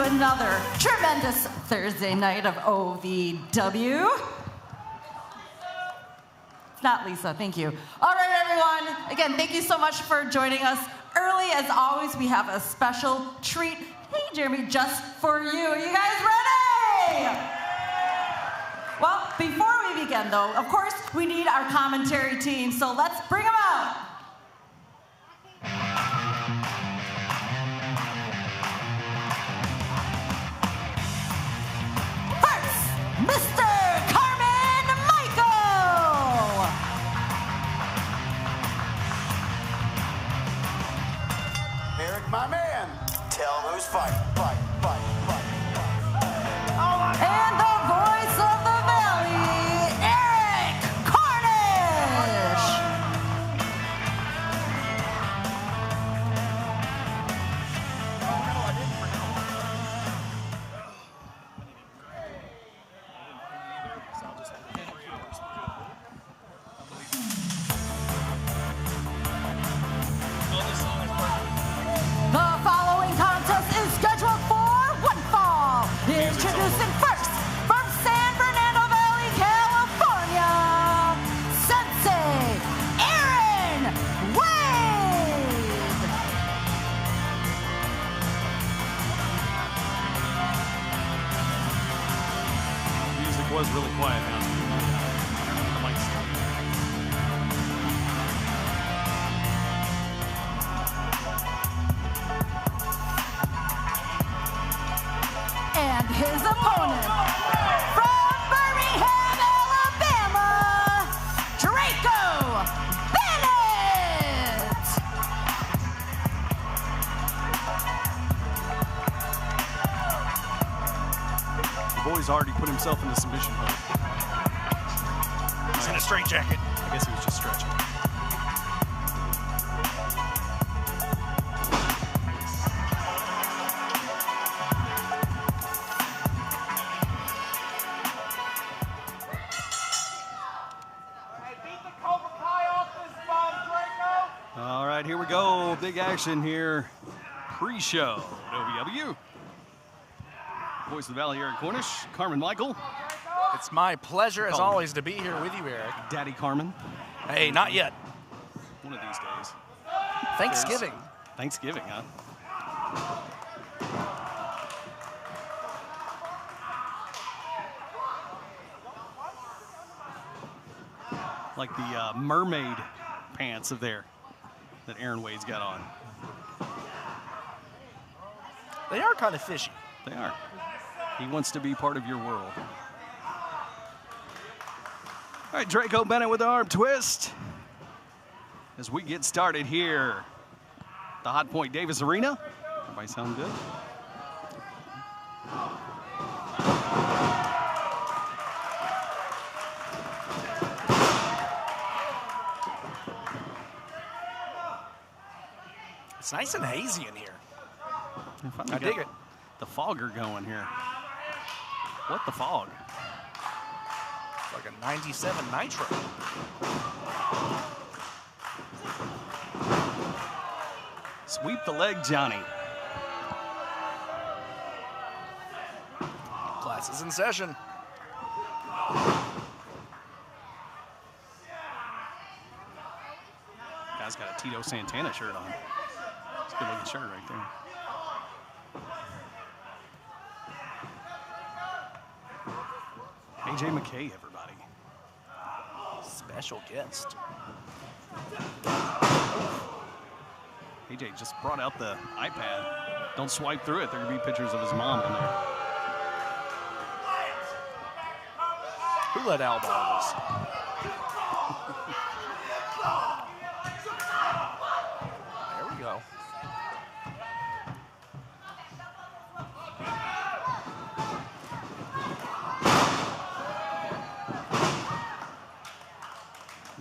another tremendous Thursday night of OVW. It's not Lisa, thank you. All right, everyone. Again, thank you so much for joining us early. As always, we have a special treat. Hey, Jeremy, just for you. Are you guys ready? Well, before we begin, though, of course, we need our commentary team, so let's bring them out. First, Mr. Carmen Michael. Eric, my man. Tell who's fighting. Fight, fight, fight, fight. And the voice of the Valley, Eric Cornish. The following contest is scheduled for one fall. Introducing first, from San Fernando Valley, California, Sensei Aaron Wade. Music was really quiet now. The mic's still. And his opponent, from Birmingham, Alabama, Draco Bennett. The boy's already put himself in the submission mode. He's in a straight jacket. I guess he was just stretching. All right, here we go. Big action here. Pre-show at OVW. Voice of the Valley, Eric Cornish. Carmen Michael. It's my pleasure, as always, to be here with you, Eric. Daddy Carmen. Hey, not yet. One of these days. Thanksgiving. Thanksgiving, huh? Like the mermaid pants of there that Aaron Wade's got on. They are kind of fishy. They are. He wants to be part of your world. All right, Draco Bennett with the arm twist. As we get started here, the Hot Point Davis Arena. Everybody sound good? It's nice and hazy in here. I dig it. The fogger going here. What the fog? It's like a 97 Nitro. Sweep the leg, Johnny. Classes in session. Guy's got a Tito Santana shirt on. It's a good looking shirt right there. AJ McKay, everybody. Special guest. AJ just brought out the iPad. Don't swipe through it. There could be pictures of his mom in there. Who let Al borrow this? There we go.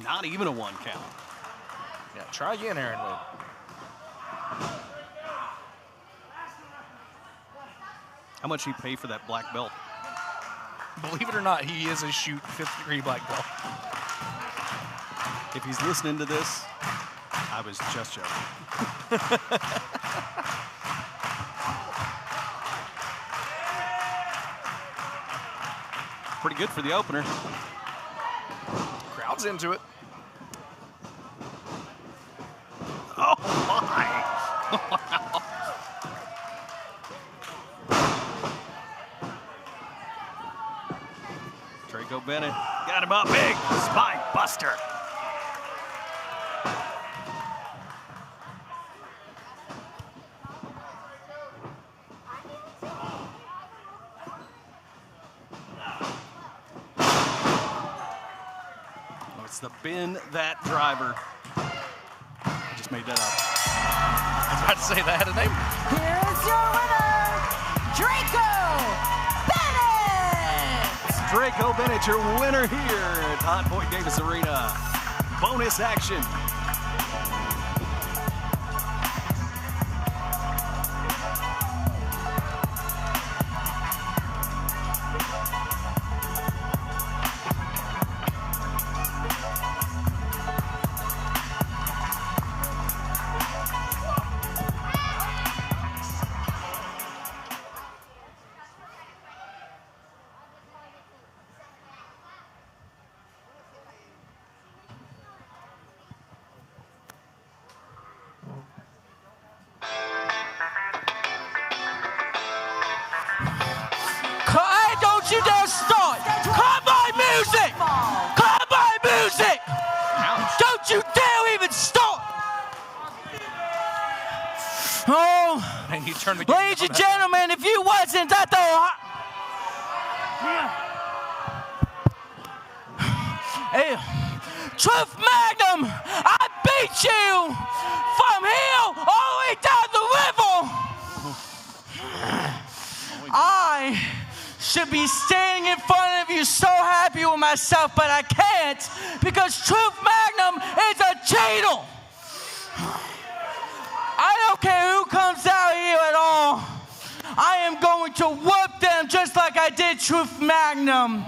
Not even a one count. Yeah, try again, Aaron Wade. How much he pay for that black belt? Believe it or not, he is a shoot 5th degree black belt. If he's listening to this, I was just joking. pretty good for the opener. Crowd's into it. Oh, my. Draco Bennett got him up big. Spine buster. It's the bend that driver. I just made that up. I was about to say that had a name. Here's your winner, Draco Bennett! Draco Bennett, your winner here at Hot Point Davis Arena. Bonus action. Don't you dare start! Combine music! Combine music! Don't you dare even start! Oh, And you turned the game ladies on and that. gentlemen, if you wasn't at the Hey, Truth Magnum, I beat you from here all the way down the river. I should be standing in front of you so happy with myself, but I can't because Truth Magnum is a cheater. I don't care who comes out here at all. I am going to whoop them just like I did Truth Magnum.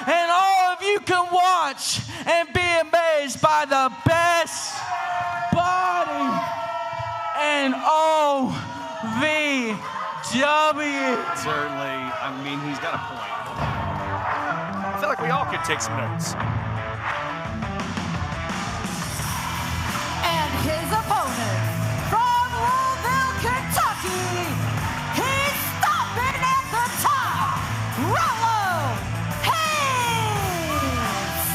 And all of you can watch and be amazed by the best body in OVW. Certainly, I mean, he's got a point. I feel like we all could take some notes. And his opponent from Louisville, Kentucky, he's stopping at the top, Rollo Haynes.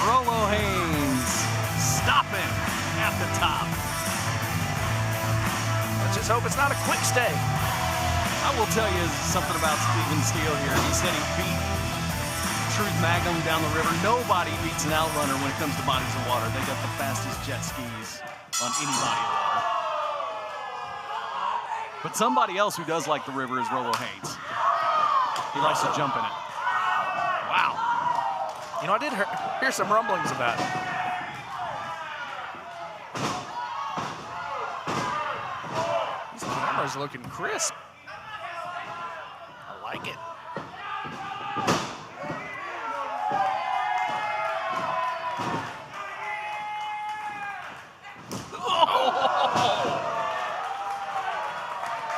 Rollo Haynes stopping at the top. Let's just hope it's not a quick stay. I will tell you something about Steven Steele here. He said he beat Truth Magnum down the river. Nobody beats an outrunner when it comes to bodies of water. They got the fastest jet skis on any body of water. But somebody else who does like the river is Rollo Haynes. He likes to jump in it. Wow. You know, I did hear some rumblings about it. These cameras looking crisp. I like it.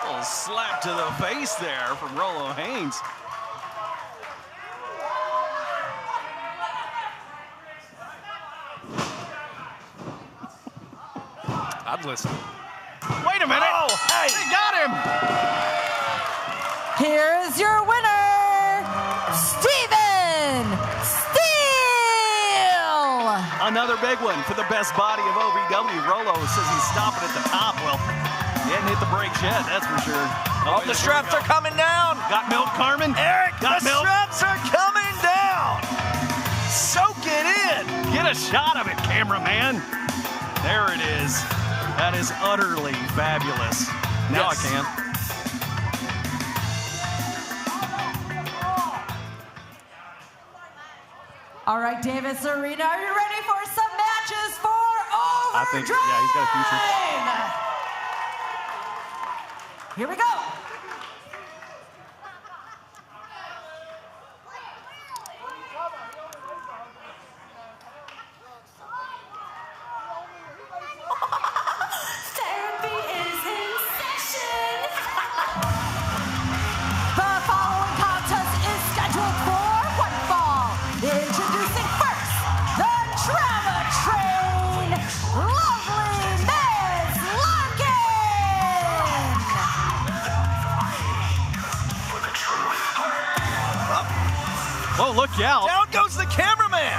Little slap to the face there from Rollo Haynes. I'd listen. Wait a minute. Oh, hey. They got him. Here is your winner, Steven Steele. Another big one for the best body of OVW. Rollo says he's stopping at the top. Well, he hadn't hit the brakes yet, that's for sure. Oh, the straps are coming down. Got milk, Carmen? Eric, Got the milk? straps are coming down. Soak it in. Get a shot of it, cameraman. There it is. That is utterly fabulous. Now Yes. I can. All right, Davis Arena, are you ready for some matches for Overdrive? I think, yeah, he's got a future. Here we go. Therapy is in session. The Whoa, look out. Down goes the cameraman.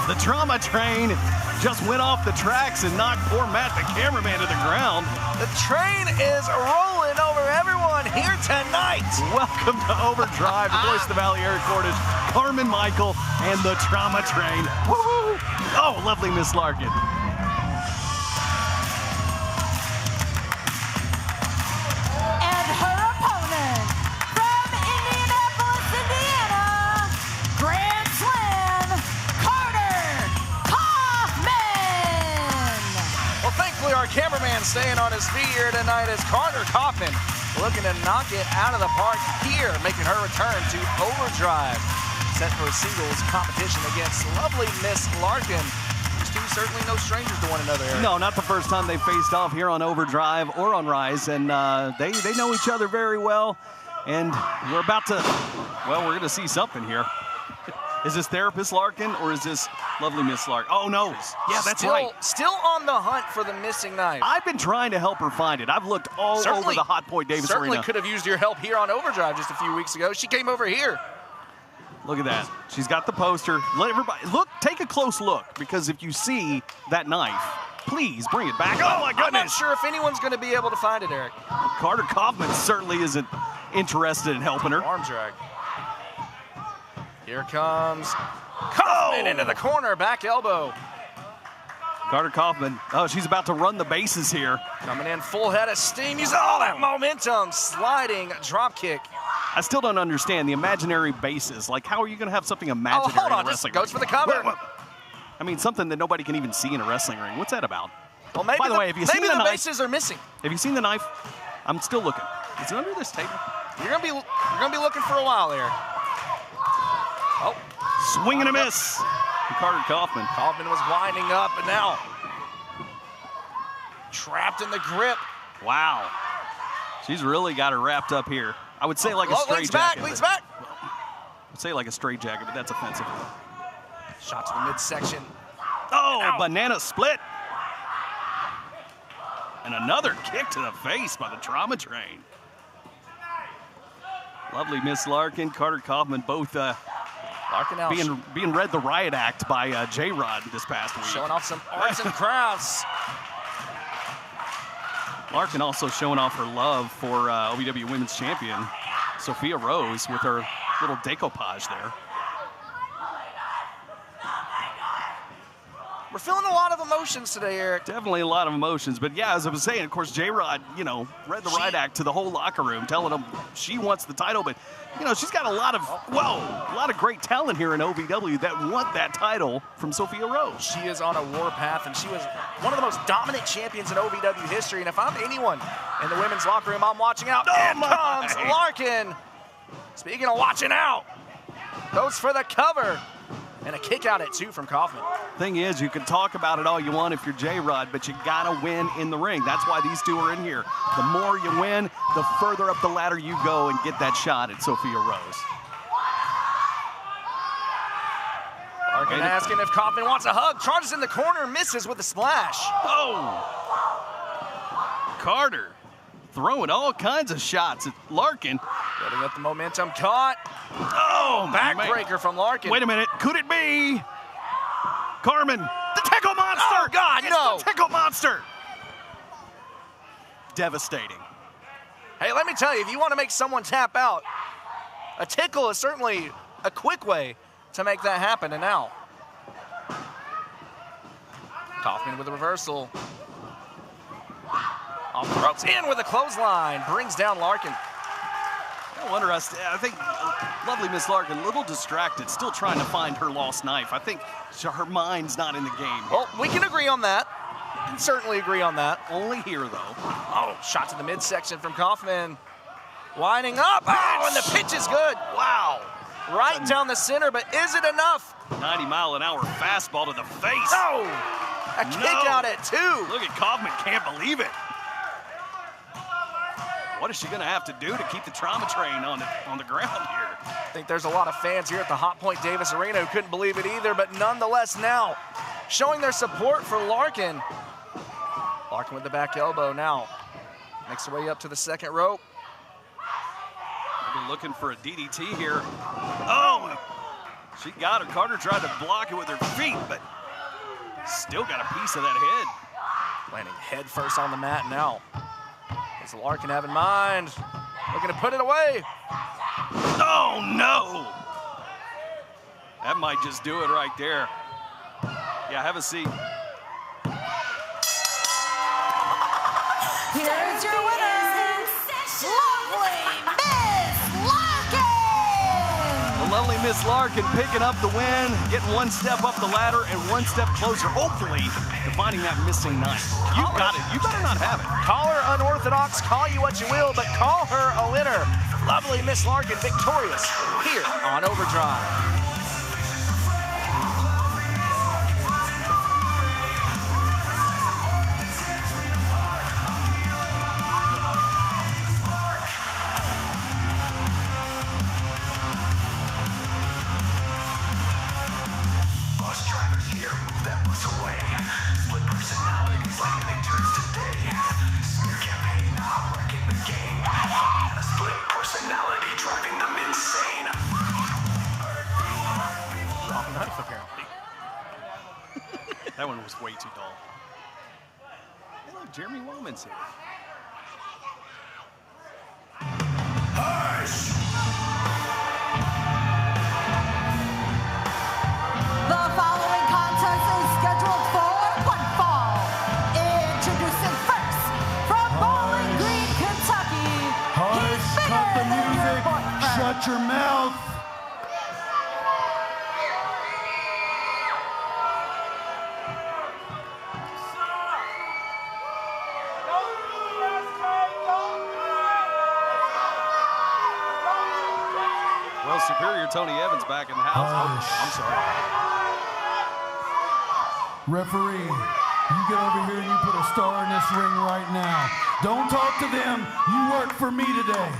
The drama train just went off the tracks and knocked poor Matt, the cameraman, to the ground. The train is rolling over everyone here tonight. Welcome to Overdrive, the voice of the Valley, Eric Cordage, Carmen Michael, and the drama train. Woo! Oh, lovely Miss Larkin. And her opponent from Indianapolis, Indiana, Grand Slam, Carter Kaufman. Well, thankfully, our cameraman staying on his feet here tonight is Carter Kaufman, looking to knock it out of the park here, making her return to Overdrive. Set for a singles competition against lovely Miss Larkin. These two certainly no strangers to one another, Eric. No, not the first time they faced off here on Overdrive or on Rise, and they know each other very well. And we're about to, well, we're going to see something here. Is this therapist Larkin or is this lovely Miss Larkin? Oh, no. Yeah, that's right. Still on the hunt for the missing knife. I've been trying to help her find it. I've looked all over the Hot Point Davis Arena. Certainly could have used your help here on Overdrive just a few weeks ago. She came over here. Look at that. She's got the poster. Let everybody look. Take a close look, because if you see that knife, please bring it back. Oh my goodness! I'm not sure if anyone's going to be able to find it, Eric. Carter Kaufman certainly isn't interested in helping her. Arm drag. Here comes Kaufman into the corner, back elbow. Carter Kaufman. Oh, she's about to run the bases here. Coming in full head of steam. Using all that momentum. Sliding drop kick. I still don't understand the imaginary bases. Like, how are you going to have something imaginary hold on, in a wrestling just goes for the cover. I mean, something that nobody can even see in a wrestling ring. What's that about? Well, maybe by the way, have you seen the knife? bases are missing. Have you seen the knife? I'm still looking. Is it under this table? You're gonna be looking for a while there. Oh, swing and a miss. Carter Kaufman. Kaufman was winding up, but now trapped in the grip. Wow. She's really got her wrapped up here. I would say like a straight jacket. Leads back. I'd say like a straight jacket, but that's offensive. Shot to the midsection. Oh, a banana split. And another kick to the face by the trauma train. Lovely Miss Larkin, Carter Kaufman, both Larkin out being read the riot act by J-Rod this past week. Showing off some arts and crafts. Larkin also showing off her love for OVW Women's Champion, Sophia Rose, with her little decoupage there. We're feeling a lot of emotions today, Eric. Definitely a lot of emotions. But yeah, as I was saying, of course, J-Rod, read the riot act to the whole locker room, telling them she wants the title. But, she's got a lot of great talent here in OVW that want that title from Sophia Rose. She is on a warpath, and she was one of the most dominant champions in OVW history. And if I'm anyone in the women's locker room, I'm watching out. In comes Larkin. Speaking of watching out, goes for the cover. And a kick out at 2 from Kaufman. Thing is, you can talk about it all you want if you're J-Rod, but you gotta win in the ring. That's why these two are in here. The more you win, the further up the ladder you go and get that shot at Sophia Rose. Larkin asking if Kaufman wants a hug. Charges in the corner, misses with a splash. Oh! Carter throwing all kinds of shots at Larkin. Building up the momentum, caught. Oh, backbreaker from Larkin. Wait a minute, could it be Carmen, the Tickle Monster? Oh, God, no. The Tickle Monster. Devastating. Hey, let me tell you, if you want to make someone tap out, a tickle is certainly a quick way to make that happen. And now, Kaufman with a reversal. Off the ropes, in with a clothesline, brings down Larkin. I wonder, I think lovely Miss Larkin, a little distracted, still trying to find her lost knife. I think her mind's not in the game. Well, we can agree on that. We can certainly agree on that. Only here, though. Oh, shot to the midsection from Kaufman. Winding up. Oh, and the pitch is good. Wow. Right down the center, but is it enough? 90-mile-an-hour fastball to the face. Oh, a kick out at 2. Look at Kaufman, can't believe it. What is she going to have to do to keep the trauma train on the ground here? I think there's a lot of fans here at the Hot Point Davis Arena who couldn't believe it either, but nonetheless now showing their support for Larkin. Larkin with the back elbow now. Makes her way up to the second rope. They're looking for a DDT here. Oh, She got her. Carter tried to block it with her feet, but still got a piece of that head. Landing head first on the mat now. Does Larkin have in mind? Looking to put it away. Oh, no. That might just do it right there. Yeah, have a seat. Here's your winner, lovely Miss Larkin! The lovely Miss Larkin picking up the win, getting one step up the ladder and one step closer, hopefully, to finding that missing nut. You got it. You better not have it. Call her unorthodox, call you what you will, but call her a winner. Lovely Miss Larkin victorious here on Overdrive. That one was way too dull. Hey, look, Jeremy Woman's here. The following contest is scheduled for one fall. Introducing first, from Bowling Green, Kentucky. He's Cut the bigger than your music. boyfriend. Shut your mouth. Well, Superior Tony Evans back in the house. Oh, I'm sorry. Referee, you get over here and you put a star in this ring right now. Don't talk to them. You work for me today.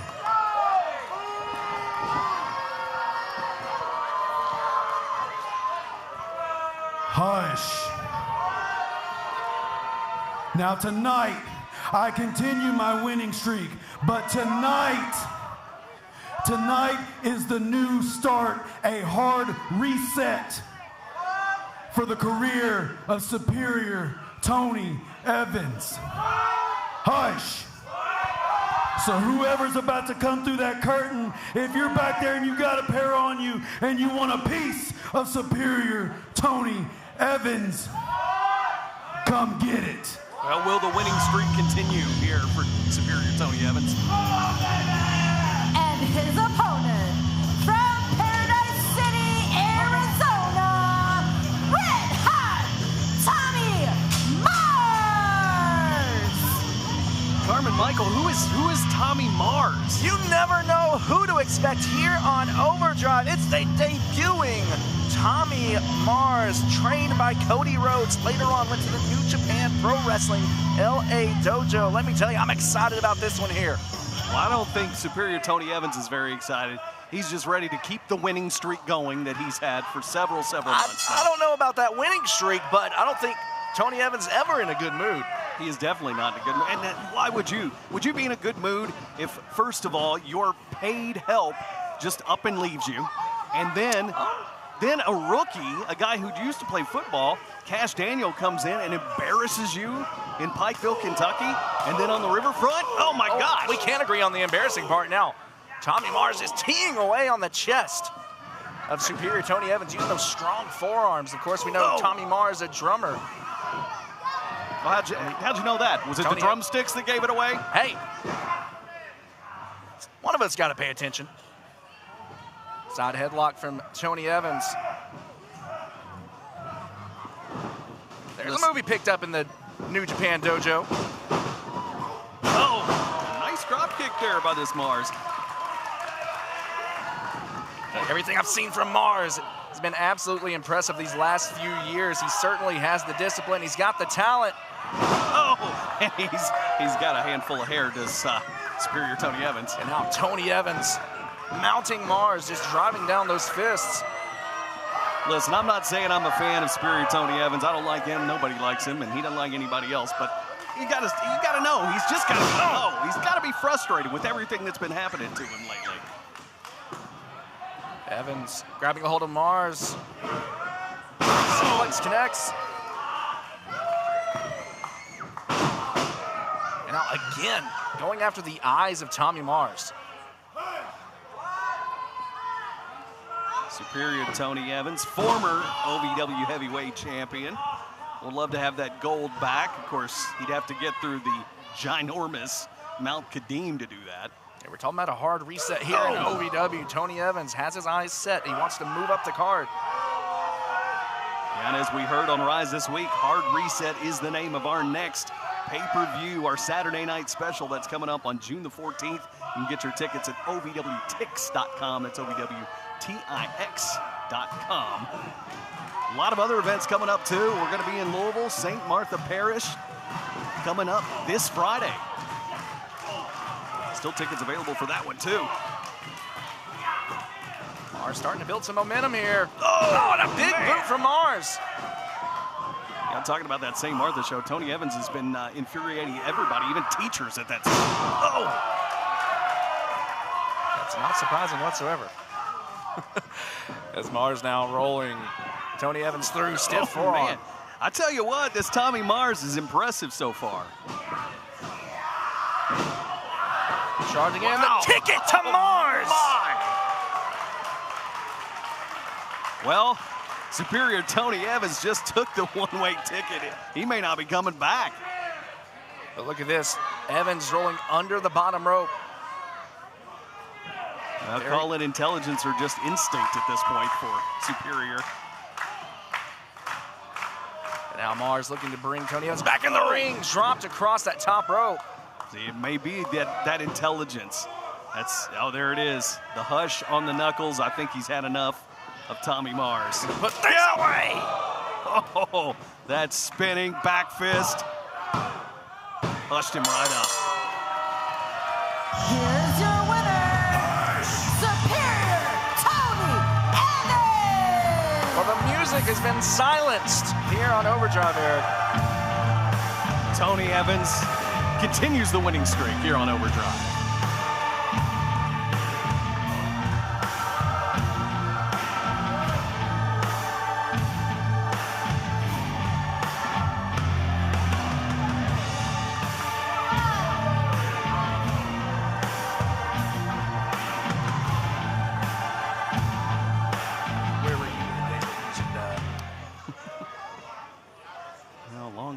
Hush. Now tonight, I continue my winning streak, but tonight is the new start, a hard reset for the career of Superior Tony Evans. Hush. So whoever's about to come through that curtain, if you're back there and you got a pair on you and you want a piece of Superior Tony Evans, come get it. Well, will the winning streak continue here for Superior Tony Evans? And his opponent, from Paradise City, Arizona, Red Hot Tommy Mars! Carmen Michael, who is Tommy Mars? You never know who to expect here on Overdrive. It's the debuting Tommy Mars, trained by Cody Rhodes. Later on, went to the New Japan Pro Wrestling LA Dojo. Let me tell you, I'm excited about this one here. Well, I don't think Superior Tony Evans is very excited. He's just ready to keep the winning streak going that he's had for several months now. I don't know about that winning streak, but I don't think Tony Evans ever in a good mood. He is definitely not in a good mood. And why would you? Would you be in a good mood if, first of all, your paid help just up and leaves you, and then a rookie, a guy who used to play football, Cash Daniel, comes in and embarrasses you in Pikeville, Kentucky, and then on the riverfront? Oh, my gosh. We can't agree on the embarrassing part now. Tommy Mars is teeing away on the chest of Superior Tony Evans, using those strong forearms. Of course, we know Tommy Mars, a drummer. Well, how'd you know that? Was it the drumsticks that gave it away? Hey, one of us got to pay attention. Side headlock from Tony Evans. There's a movie picked up in the New Japan Dojo. Oh, nice drop kick there by this Mars. Everything I've seen from Mars has been absolutely impressive these last few years. He certainly has the discipline. He's got the talent. Oh, and he's got a handful of hair, does Superior Tony Evans. And now Tony Evans mounting Mars, just driving down those fists. Listen, I'm not saying I'm a fan of Superior Tony Evans. I don't like him. Nobody likes him, and he doesn't like anybody else. But you gotta know. He's just gotta know. He's gotta be frustrated with everything that's been happening to him lately. Evans grabbing a hold of Mars. Suplex connects. And now again, going after the eyes of Tommy Mars. Superior Tony Evans, former OVW heavyweight champion. Would love to have that gold back. Of course, he'd have to get through the ginormous Mount Kadeem to do that. Yeah, we're talking about a hard reset here in OVW. Tony Evans has his eyes set. He wants to move up the card. And as we heard on Rise this week, Hard Reset is the name of our next pay-per-view, our Saturday night special that's coming up on June the 14th. You can get your tickets at ovwtix.com. That's ovwtix.com. A lot of other events coming up too. We're going to be in Louisville, St. Martha Parish, coming up this Friday. Still tickets available for that one too. Mars starting to build some momentum here. Oh, and a big boot from Mars. Yeah, I'm talking about that St. Martha show. Tony Evans has been infuriating everybody, even teachers at that time. Oh! That's not surprising whatsoever. As Mars now rolling Tony Evans through stiff forearm. Man. I tell you what, this Tommy Mars is impressive so far. Charging in the ticket to Mars. Well, Superior Tony Evans just took the one-way ticket. He may not be coming back. But look at this. Evans rolling under the bottom rope. I'll call it intelligence or just instinct at this point for Superior. And now Mars looking to bring Tony Evans back in the ring. Dropped across that top rope. See, it may be that intelligence. There it is. The hush on the knuckles. I think he's had enough of Tommy Mars. Put this away. Oh, that spinning back fist. Hushed him right up. Here's your winner, Superior Tony Evans! Well, the music has been silenced here on Overdrive, Eric. Tony Evans continues the winning streak here on Overdrive.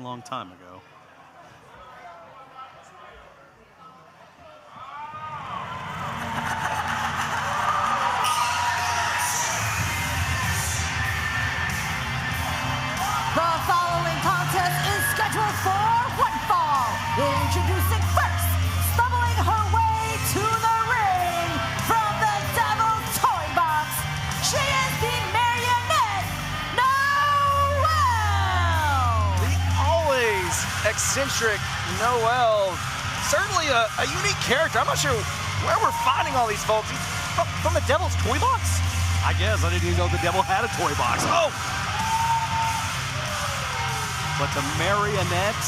Long time ago. The following contest is scheduled for one fall. Introducing first, stumbling her way to the ring from the Devil's Toy Box. She is the Marionette Noelle. The always eccentric Noelle. Certainly a unique character. I'm not sure where we're finding all these folks. From the Devil's Toy Box? I guess. I didn't even know the Devil had a toy box. Oh! But the Marionette,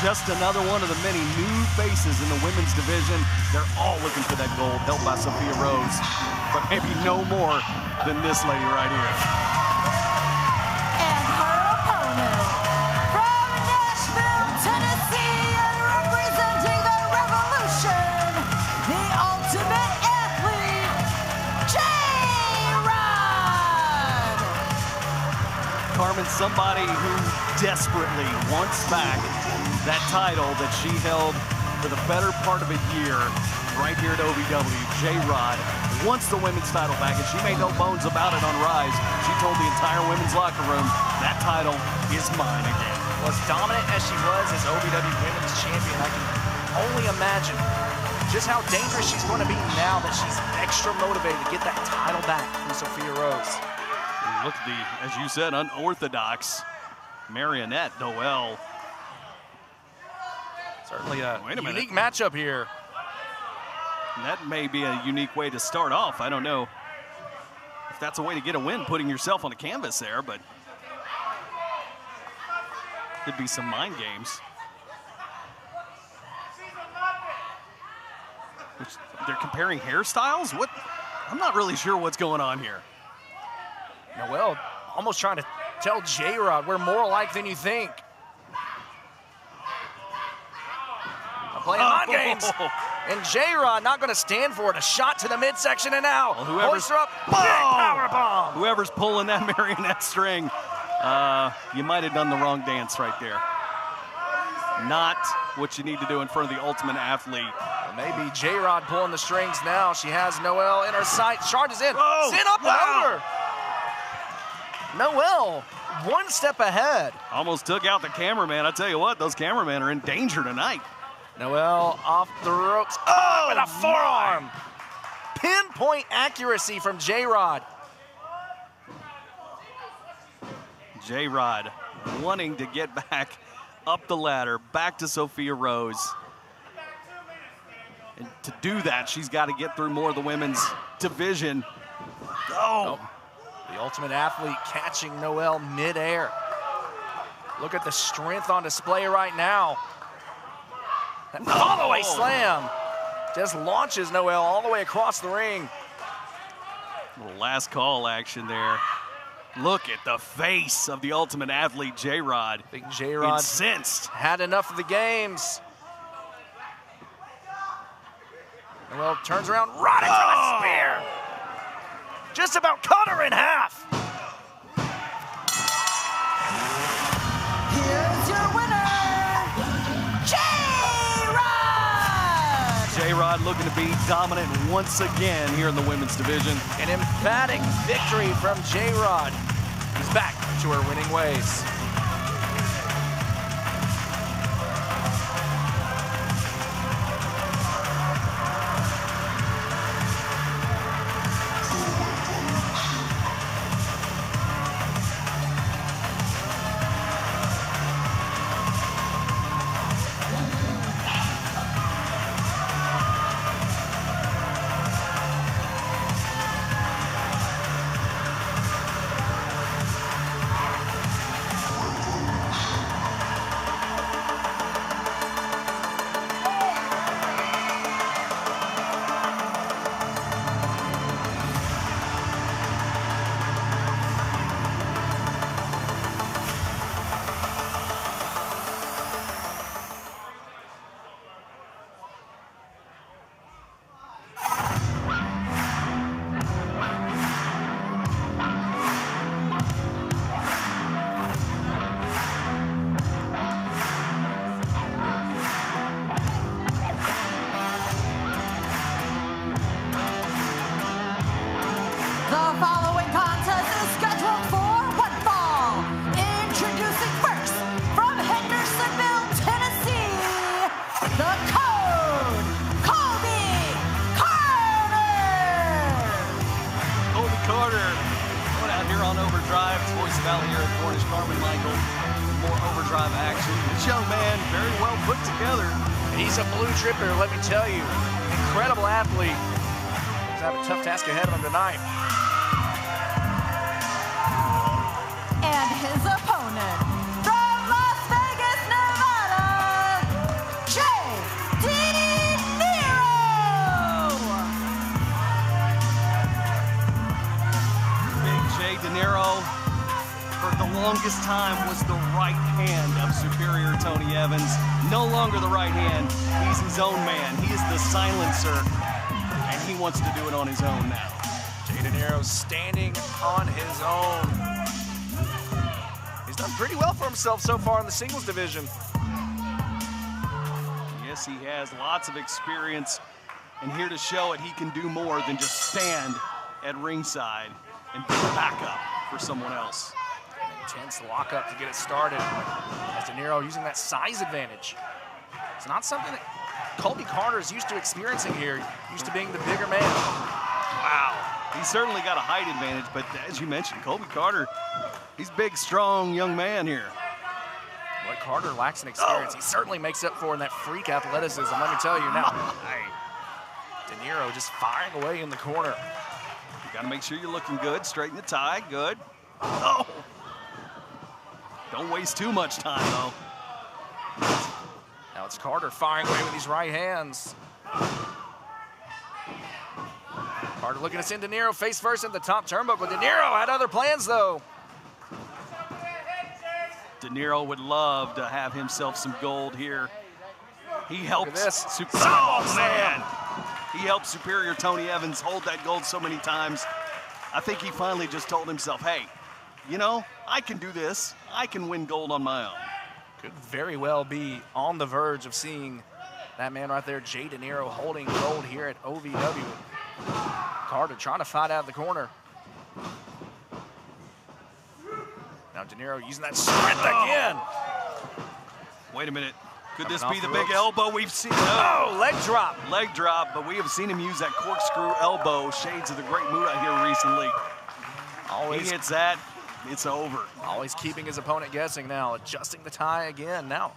just another one of the many new faces in the women's division. They're all looking for that gold, held by Sophia Rose. But maybe no more than this lady right here. And her opponent, from Nashville, Tennessee, and representing the Revolution, the ultimate athlete, J-Rod! Carmen, somebody who desperately wants back that title that she held for the better part of a year right here at OVW. J-Rod wants the women's title back, and she made no bones about it on Rise. She told the entire women's locker room, that title is mine again. Well, as dominant as she was as OVW Women's Champion, I can only imagine just how dangerous she's going to be now that she's extra motivated to get that title back from Sophia Rose. And look at the, as you said, unorthodox Marionette Noelle. Certainly a unique matchup here. And that may be a unique way to start off. I don't know if that's a way to get a win, putting yourself on the canvas there, but could be some mind games. Which, they're comparing hairstyles? What I'm not really sure what's going on here. Noel almost trying to tell J-Rod we're more alike than you think. I'm playing mind games. And J-Rod not going to stand for it. A shot to the midsection, and now hoists her up. Big power bomb. Whoever's pulling that marionette string, you might have done the wrong dance right there. Not what you need to do in front of the ultimate athlete. Well, maybe J-Rod pulling the strings now. She has Noel in her sight. Charges in. Whoa. Sit up and over. Noel, one step ahead. Almost took out the cameraman. I tell you what, those cameramen are in danger tonight. Noel off the ropes. Oh, with a forearm. Pinpoint accuracy from J-Rod. J-Rod wanting to get back up the ladder, back to Sophia Rose. And to do that, she's got to get through more of the women's division. Oh. The ultimate athlete catching Noel midair. Look at the strength on display right now. That follow-away slam just launches Noel all the way across the ring. Little last call action there. Look at the face of the ultimate athlete, J-Rod. Big J-Rod incensed. Had enough of the games. Noel turns around, right into a spear. Just about cut her in half. Here's your winner, J-Rod! J-Rod looking to be dominant once again here in the women's division. An emphatic victory from J-Rod. He's back to her winning ways. Tripper, let me tell you, incredible athlete. He's have a tough task ahead of him tonight. And his opponent, from Las Vegas, Nevada, J.D. Nero! Big J. De Niro, for the longest time, was the right hand of superior Tony Evans. No longer the right hand. He's his own man. He is the silencer, and he wants to do it on his own now. J. De Niro standing on his own. He's done pretty well for himself so far in the singles division. Yes, he has lots of experience, and here to show it, he can do more than just stand at ringside and be backup for someone else. Intense lockup to get it started. As De Niro using that size advantage. It's not something that Colby Carter is used to experiencing here. Used to being the bigger man. Wow. He's certainly got a height advantage, but as you mentioned, Colby Carter, he's a big, strong young man here. What Carter lacks in experience, he certainly makes up for in that freak athleticism, let me tell you now. De Niro just firing away in the corner. You got to make sure you're looking good. Straighten the tie. Good. Oh. Don't waste too much time, though. Now it's Carter firing away with these right hands. Carter looking to send De Niro face first in the top turnbuckle. De Niro had other plans, though. De Niro would love to have himself some gold here. He helped this. Oh, man. He helped Superior Tony Evans hold that gold so many times. I think he finally just told himself, hey, you know, I can do this. I can win gold on my own. Could very well be on the verge of seeing that man right there, Jay De Niro, holding gold here at OVW. Carter trying to fight out of the corner. Now De Niro using that sprint again. Wait a minute. Could this Coming be off the the big ropes. elbow we've seen? Oh, leg drop. Leg drop, but we have seen him use that corkscrew elbow, shades of the Great Muta here recently. Always, He hits that, it's over. always keeping his opponent guessing now, adjusting the tie again. Now,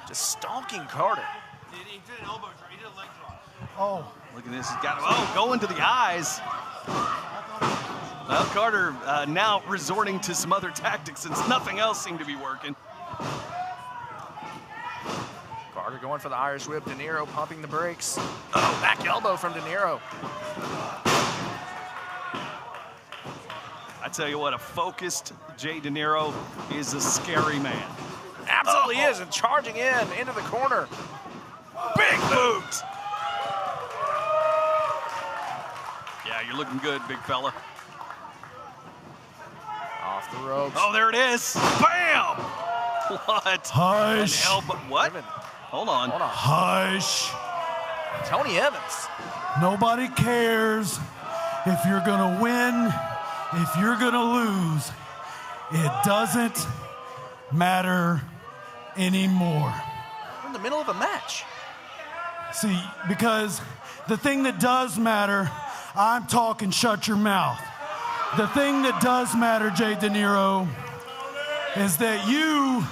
just stalking Carter. He did an elbow drop. He did a leg drop. Oh, Look at this, he's got, going to the eyes. Well, Carter now resorting to some other tactics since nothing else seemed to be working. Carter going for the Irish whip. De Niro pumping the brakes. Oh, back elbow from De Niro. I tell you what, a focused Jay De Niro is a scary man. Absolutely is, and charging into the corner. Big boot! Yeah, you're looking good, big fella. Off the ropes. Oh, there it is. Bam! What? Hush. An elbow. What? Evan, Hold on. hold on. hush. Tony Evans. Nobody cares if you're gonna win, if you're gonna lose. It doesn't matter anymore. We're in the middle of a match. See, because the thing that does matter, I'm talking shut your mouth. The thing that does matter, Jay De Niro, is that you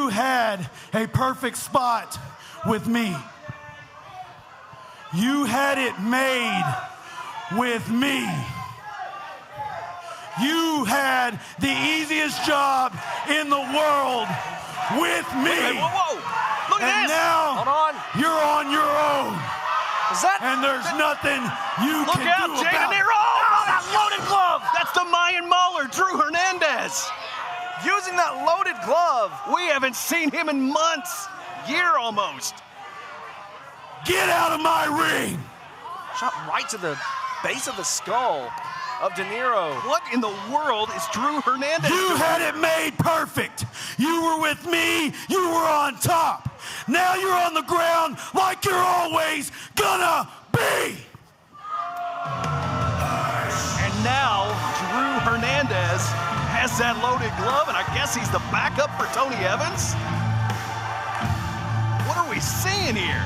had a perfect spot with me. You had it made with me. You had the easiest job in the world with me. Hey, whoa, whoa. Look at And this. now Hold on. you're on your own. Is that? And there's nothing you Look can out, do Jay De about it. Niro. Oh, that loaded glove. That's the Mayan Mauler, Drew Hernandez. Using that loaded glove. We haven't seen him in months. Year almost. Get out of my ring. Shot right to the base of the skull of De Niro. What in the world is Drew Hernandez You doing? had it made perfect. You were with me. You were on top. Now you're on the ground like you're always gonna be. And now Drew Hernandez has that loaded glove, and I guess he's the backup for Tony Evans? What are we seeing here?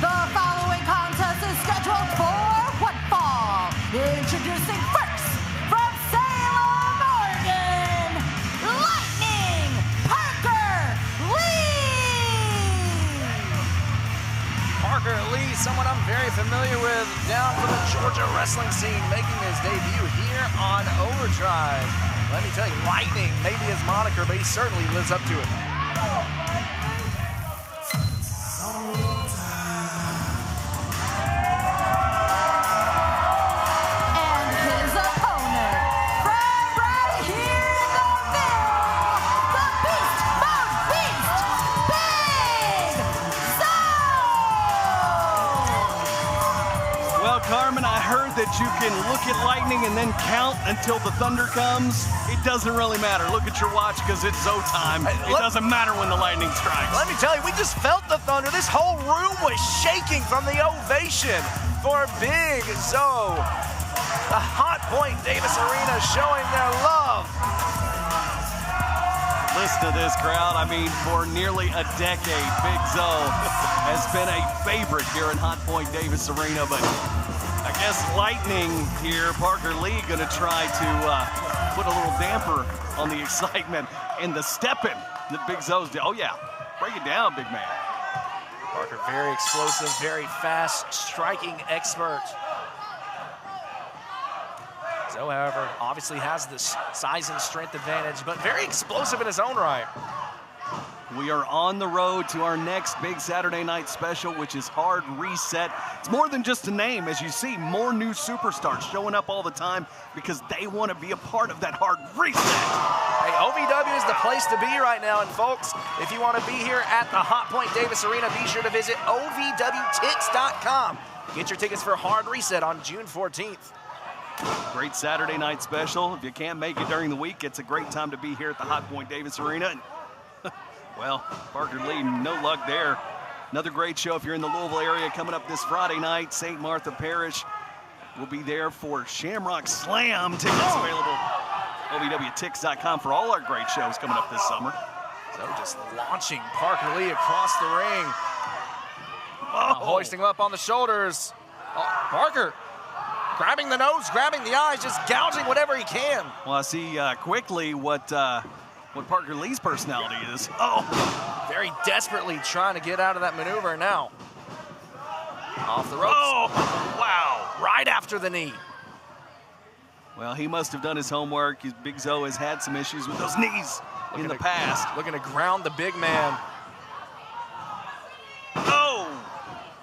The following contest is scheduled for one fall. Introducing first, from Salem, Oregon, Lightning Parker Lee. Parker Lee, someone I'm very familiar with, down from the Georgia wrestling scene, making his debut here on Overdrive. Let me tell you, Lightning may be his moniker, but he certainly lives up to it. And his opponent, from right here in the middle, the Beast of Beast, Big Soul. Well, Carmen, I heard that you can look at lightning and then count until the thunder comes, it doesn't really matter. Look at your watch because it's Zo time. It doesn't matter when the lightning strikes. Let me tell you, we just felt the thunder. This whole room was shaking from the ovation for Big Zo. The Hot Point Davis Arena showing their love. Listen to this crowd. I mean, for nearly a decade, Big Zo has been a favorite here in Hot Point Davis Arena, but I guess lightning here, Parker Lee gonna try to put a little damper on the excitement and the stepping that Big Zo's did. Oh yeah, break it down, big man. Parker, very explosive, very fast, striking expert. Zo, however, obviously has this size and strength advantage, but very explosive in his own right. We are on the road to our next big Saturday night special, which is Hard Reset. It's more than just a name. As you see, more new superstars showing up all the time because they want to be a part of that Hard Reset. Hey, OVW is the place to be right now, and folks, if you want to be here at the Hot Point Davis Arena, be sure to visit ovwtix.com. Get your tickets for Hard Reset on June 14th. Great Saturday night special. If you can't make it during the week, it's a great time to be here at the Hot Point Davis Arena. Well, Parker Lee, no luck there. Another great show if you're in the Louisville area coming up this Friday night. St. Martha Parish will be there for Shamrock Slam. Tickets available OVWTix.com for all our great shows coming up this summer. So just launching Parker Lee across the ring. Hoisting him up on the shoulders. Parker grabbing the nose, grabbing the eyes, just gouging whatever he can. Well, I see quickly what Parker Lee's personality is. Very desperately trying to get out of that maneuver now. Off the ropes. Wow. Right after the knee. Well, he must have done his homework. Big Zo has had some issues with those knees in the past. Looking to ground the big man.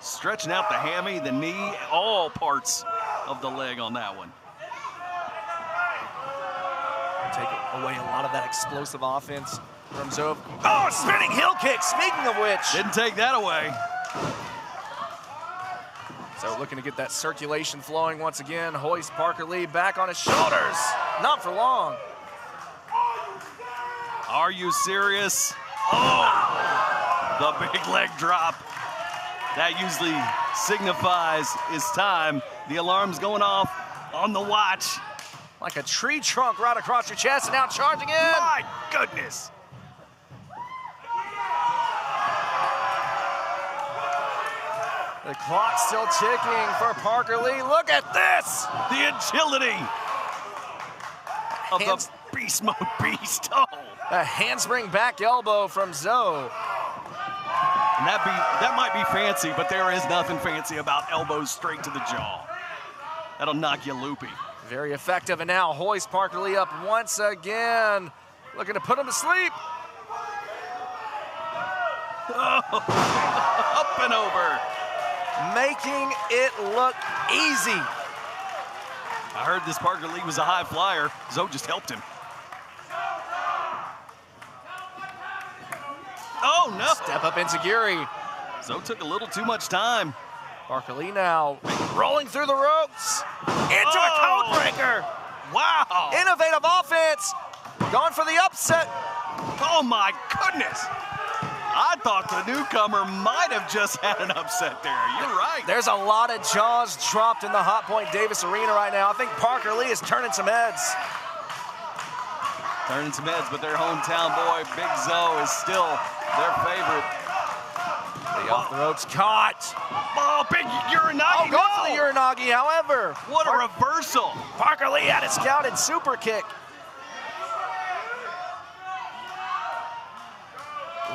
Stretching out the hammy, the knee, all parts of the leg on that one. Take away a lot of that explosive offense from Zo. Spinning heel kick, speaking of which. Didn't take that away. So looking to get that circulation flowing once again. Hoist Parker Lee back on his shoulders. Not for long. Are you serious? The big leg drop. That usually signifies it's time. The alarm's going off on the watch. Like a tree trunk right across your chest, and now charging in. My goodness. The clock's still ticking for Parker Lee. Look at this. The agility of the beast mode beast. A handspring back elbow from Zo. And that might be fancy, but there is nothing fancy about elbows straight to the jaw. That'll knock you loopy. Very effective, and now hoist Parker Lee up once again. Looking to put him to sleep. Up and over. Making it look easy. I heard this Parker Lee was a high flyer. Zo just helped him. Oh, no. Step up enziguri. Zo took a little too much time. Parker Lee now rolling through the ropes. Into a code breaker. Wow. Innovative offense. Going for the upset. Oh, my goodness. I thought the newcomer might have just had an upset there. You're right. There's a lot of jaws dropped in the Hot Point Davis Arena right now. I think Parker Lee is turning some heads. Turning some heads, but their hometown boy, Big Zo, is still their favorite. The off the ropes caught. Oh, big Uranagi. Going for the Uranagi, however. What a reversal. Parker Lee had a scouted super kick.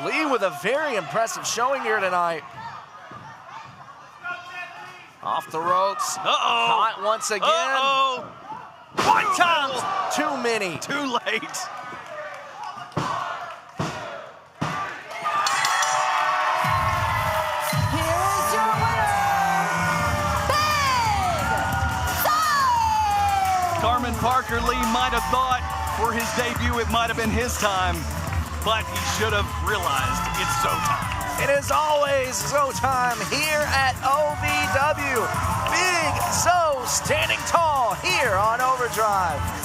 Lee with a very impressive showing here tonight. Off the ropes. Caught once again. One time too many. Too late. Here's your winner, Big Zo! Carmen Parker Lee might have thought for his debut it might have been his time, but he should have realized it's Zo time. It is always Zo time here at OVW. Big Zo standing tall here on Overdrive.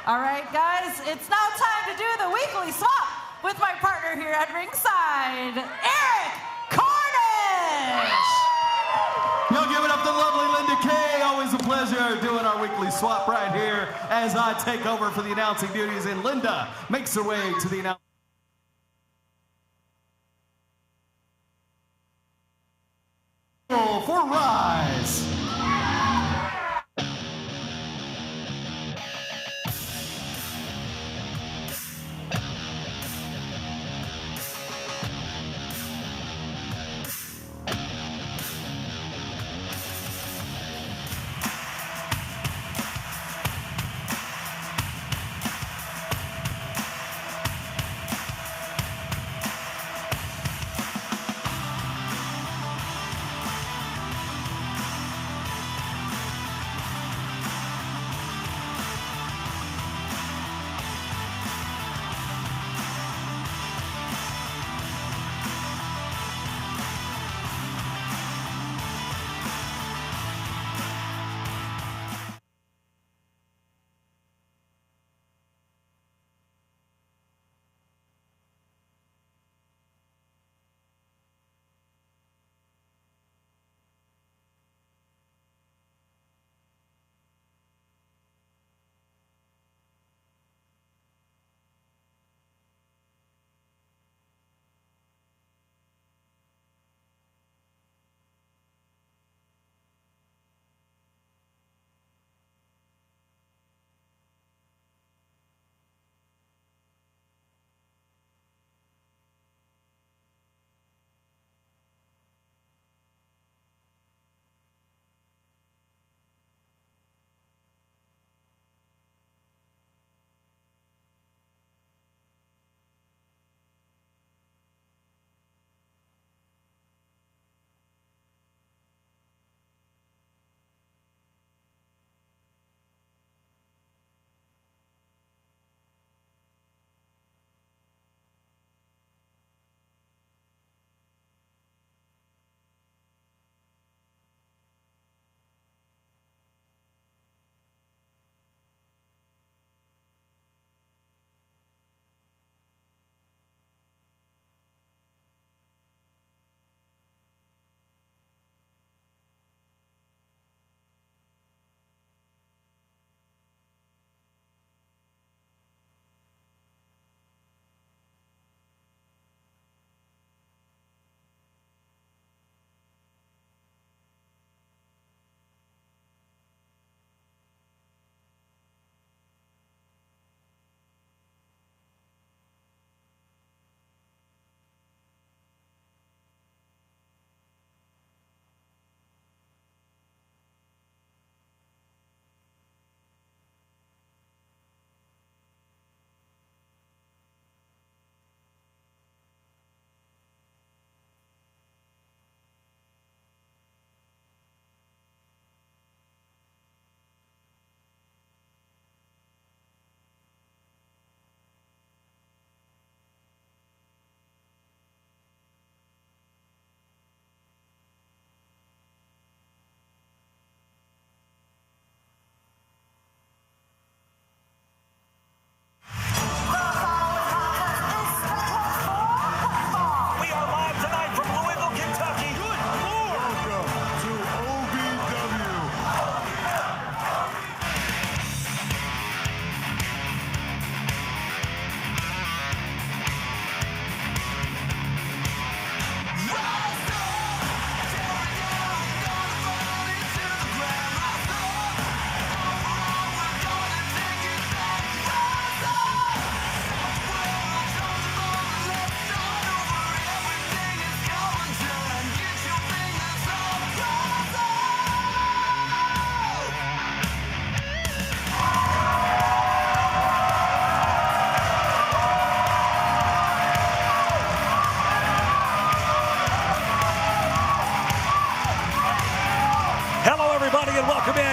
All right, guys, it's now time to do the weekly swap with my partner here at ringside, Eric Cornish. Y'all give it up to lovely Linda Kay. Always a pleasure doing our weekly swap right here as I take over for the announcing duties, and Linda makes her way to the announcing. For Rise.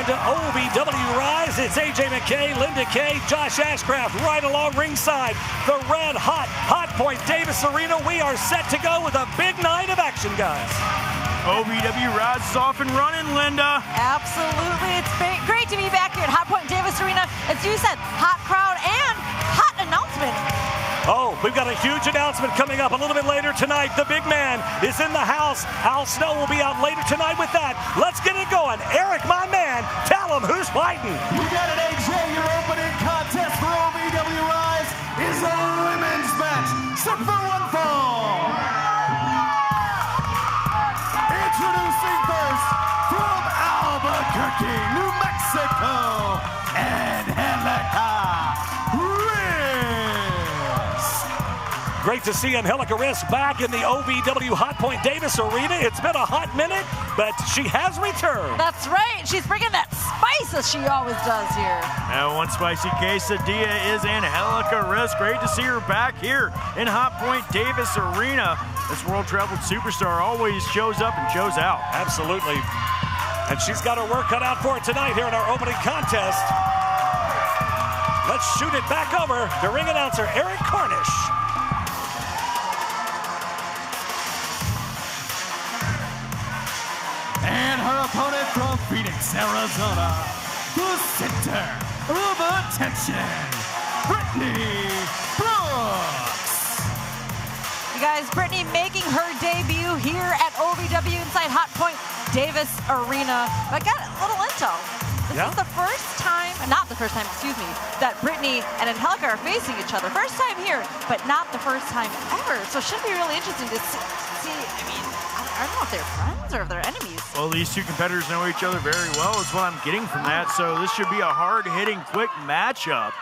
to OVW Rise. It's AJ McKay, Linda Kay, Josh Ashcraft right along ringside. The red hot point Davis Arena. We are set to go with a big night of action, guys. OVW Rise is off and running, Linda. Absolutely. It's great to be back here at Hot Point Davis Arena. As you said, hot crowd and hot announcement. Oh, we've got a huge announcement coming up a little bit later tonight. The big man is in the house. Al Snow will be out later tonight with that. Let's get it going. Eric, my man, tell him who's fighting. You got it, AJ. Your opening contest for OVW Rise is a women's match set for one fall. Introducing first from Albuquerque, New Mexico, Angelica Riss. Great to see Angelica Riss back in the OVW Hot Point Davis Arena. It's been a hot minute, but she has returned. That's right. She's bringing that spice as she always does here. Now, one spicy quesadilla is Angelica Riss. Great to see her back here in Hot Point Davis Arena. This world-traveled superstar always shows up and shows out. Absolutely. And she's got her work cut out for it tonight here in our opening contest. Let's shoot it back over to ring announcer Eric Cornish. And her opponent from Phoenix, Arizona, the center of attention, Brittany Brooks. You guys, Brittany making her debut here at OVW inside Hot Point Davis Arena. I got a little intel. This is the first time, not the first time, excuse me, that Brittany and Angelica are facing each other. First time here, but not the first time ever. So it should be really interesting to see. I mean, I don't know if they're friends or if they're enemies. Well, these two competitors know each other very well is what I'm getting from that. So this should be a hard-hitting, quick matchup.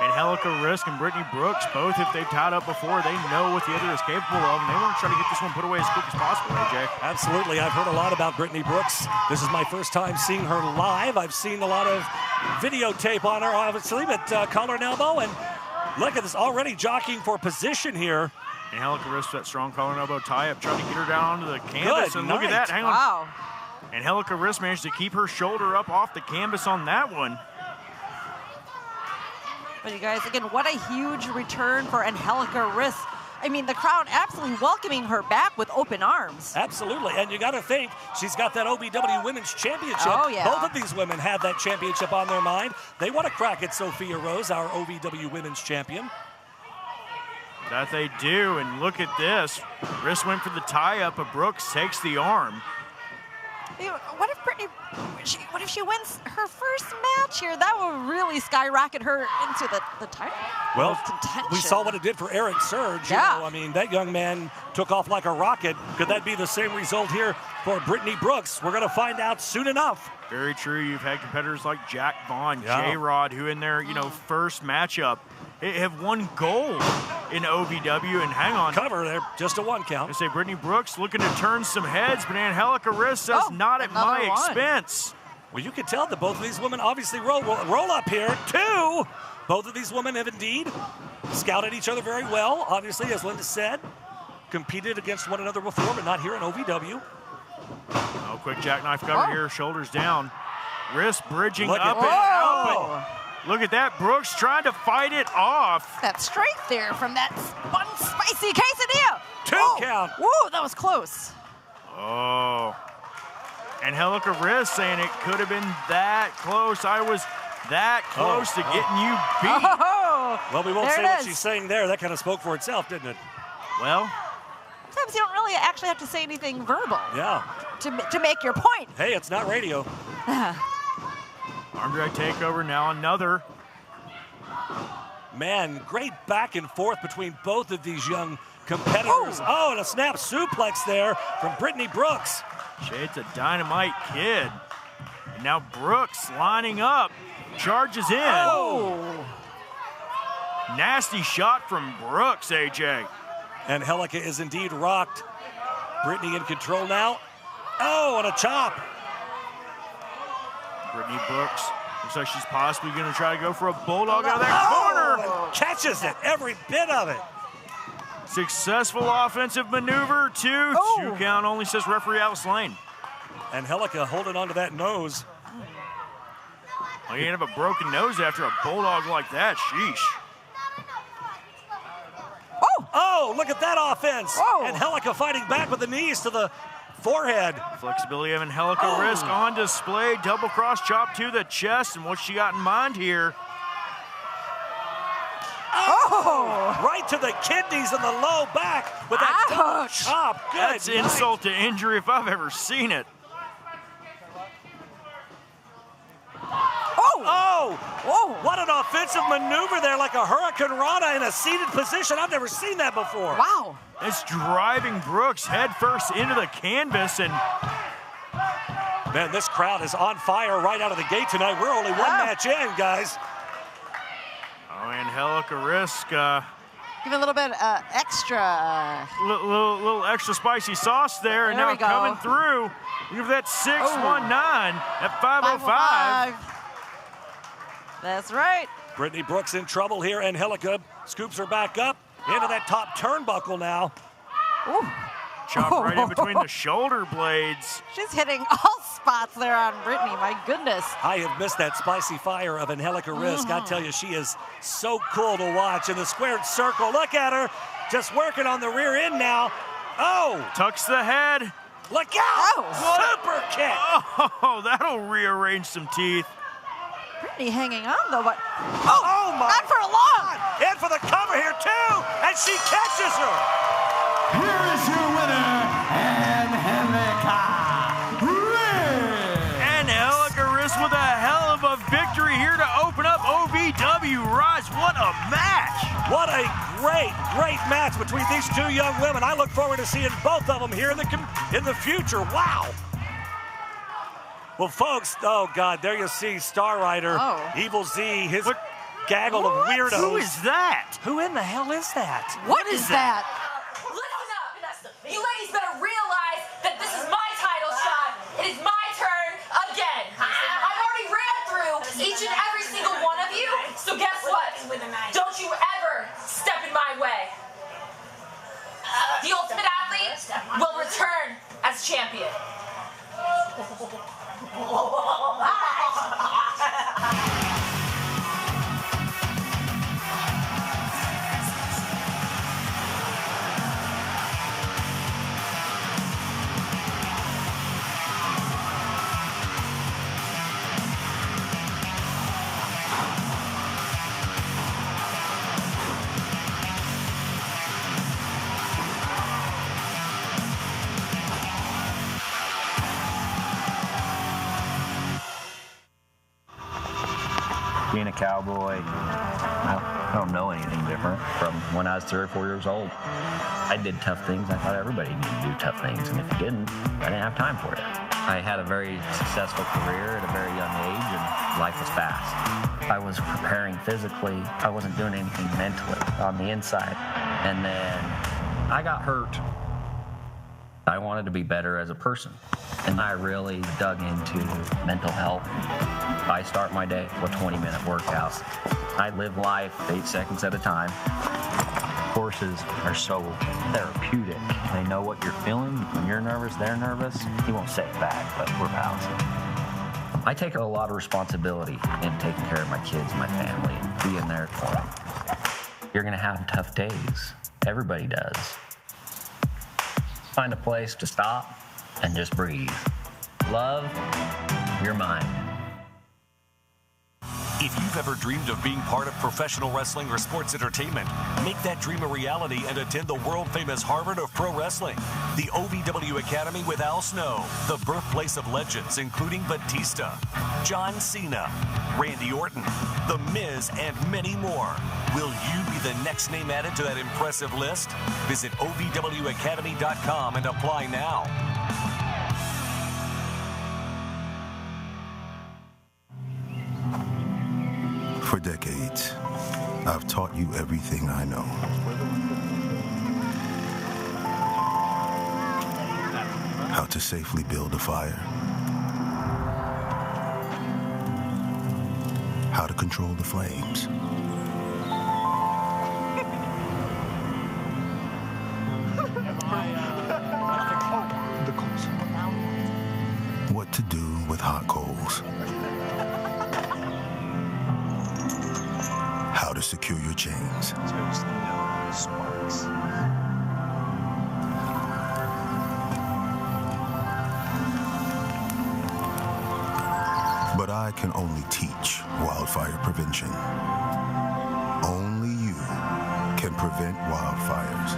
Angelica Riss and Brittany Brooks, both, if they've tied up before, they know what the other is capable of, and they want to try to get this one put away as quick as possible, AJ. Absolutely. I've heard a lot about Brittany Brooks. This is my first time seeing her live. I've seen a lot of videotape on her, obviously, but collar and elbow, and look at this, already jockeying for position here. Angelica Riss, that strong collar and elbow tie-up, trying to get her down onto the canvas, Good and look night. at that, hang on. Wow. Angelica Riss managed to keep her shoulder up off the canvas on that one. But you guys, again, what a huge return for Angelica Riss. I mean, the crowd absolutely welcoming her back with open arms. Absolutely, and you got to think, she's got that OVW Women's Championship. Oh, yeah. Both of these women have that championship on their mind. They want to crack at Sophia Rose, our OVW Women's Champion. That they do, and look at this. Riss went for the tie-up, but Brooks takes the arm. What if Brittany, what if she wins her first match here? That would really skyrocket her into the title. Well, contention. we saw what it did for Eric Surge. You Yeah. know, I mean, that young man took off like a rocket. Could that be the same result here for Brittany Brooks? We're going to find out soon enough. Very true. You've had competitors like Jack Vaughn, Yeah. J-Rod, who in their first matchup have won gold in OVW. And hang on, Cover there, just a one count. I say Brittany Brooks looking to turn some heads, but Angelica Riss says not at another my one. expense. Well, you can tell that both of these women obviously roll up here. Two. Both of these women have indeed scouted each other very well. Obviously, as Linda said, competed against one another before, but not here in OVW. Oh, quick jackknife cover here, shoulders down. Riss bridging Look at up and out. Look at that, Brooks trying to fight it off. That strength there from that spun spicy quesadilla. Two count. Whoa, that was close. Oh. Angelica Riss saying it could have been that close. I was that close to getting you beat. Oh, Well, we won't there say it what is. she's saying there. That kind of spoke for itself, didn't it? Well, Sometimes you don't really actually have to say anything verbal Yeah. to make your point. Hey, it's not radio. arm drag takeover, now another. Man, great back and forth between both of these young competitors. Oh, and a snap suplex there from Brittany Brooks. Shade's a dynamite kid. And now Brooks lining up, charges in. Oh! Nasty shot from Brooks, AJ. Angelica is indeed rocked. Brittany in control now. Oh, and a chop. Brittany Brooks looks like she's possibly going to try to go for a bulldog out of that corner. Oh, and catches it, every bit of it. Successful offensive maneuver, two. Oh. 2 count only, says referee Alice Lane. Angelica holding onto that nose. Well, you end up a broken nose after a bulldog like that. Sheesh. Oh, look at that offense. Whoa. Angelica fighting back with the knees to the forehead. Flexibility of Angelica Risk on display. Double cross chop to the chest. And what she got in mind here. Oh! Right to the kidneys and the low back with that double chop. Good That's night. insult to injury if I've ever seen it. Oh! Whoa! What an offensive maneuver there, like a Hurricane Rana in a seated position. I've never seen that before. Wow! It's driving Brooks headfirst into the canvas, and man, this crowd is on fire right out of the gate tonight. We're only one match in, guys. oh, Angelica Risk, Give a little bit extra. little extra spicy sauce there, and There now we go. coming through. Look at that 619 at 505. That's right. Brittany Brooks in trouble here. Angelica scoops her back up into that top turnbuckle now. Ooh. Chop right in between the shoulder blades. She's hitting all spots there on Brittany. My goodness. I have missed that spicy fire of Angelica Risk. I tell you, she is so cool to watch in the squared circle. Look at her, just working on the rear end now. Oh! Tucks the head. Look out! Super kick! Oh, that'll rearrange some teeth. Brittany hanging on though, but Oh my! not for long. In for the cover here too, and she catches her. Here is your winner, Angelica Risk. Angelica Risk with a hell of a victory here to open up OVW Rise. What a match! What a great match between these two young women. I look forward to seeing both of them here in the future. Wow. Well, folks, oh God, there you see Star Rider, Evil Z, his gaggle of weirdos. Who is that? Who in the hell is that? What is that? Listen up! You ladies better realize that this is my title shot. It is my turn again. I've already ran through each and every single one of you, so guess what? Don't you ever step in my way. The Ultimate Athlete will return as champion. Being a cowboy, I don't know anything different from when I was 3 or 4 years old. I did tough things. I thought everybody needed to do tough things, and if you didn't, I didn't have time for it. I had a very successful career at a very young age, and life was fast. I was preparing physically. I wasn't doing anything mentally on the inside. And then I got hurt. I wanted to be better as a person, and I really dug into mental health. I start my day with 20-minute workouts. I live life 8 seconds at a time. Horses are so therapeutic. They know what you're feeling. When you're nervous, they're nervous. You won't say it back, but we're pals. I take a lot of responsibility in taking care of my kids, my family, and being there for them. You're gonna have tough days. Everybody does. Find a place to stop and just breathe. Love your mind. If you've ever dreamed of being part of professional wrestling or sports entertainment, make that dream a reality and attend the world-famous Harvard of Pro Wrestling. The OVW Academy with Al Snow, the birthplace of legends including Batista, John Cena, Randy Orton, The Miz, and many more. Will you be the next name added to that impressive list? Visit OVWacademy.com and apply now. For decades, I've taught you everything I know. How to safely build a fire. How to control the flames. What to do with hot coals. secure your chains. Toast no sparks. But I can only teach wildfire prevention. Only you can prevent wildfires.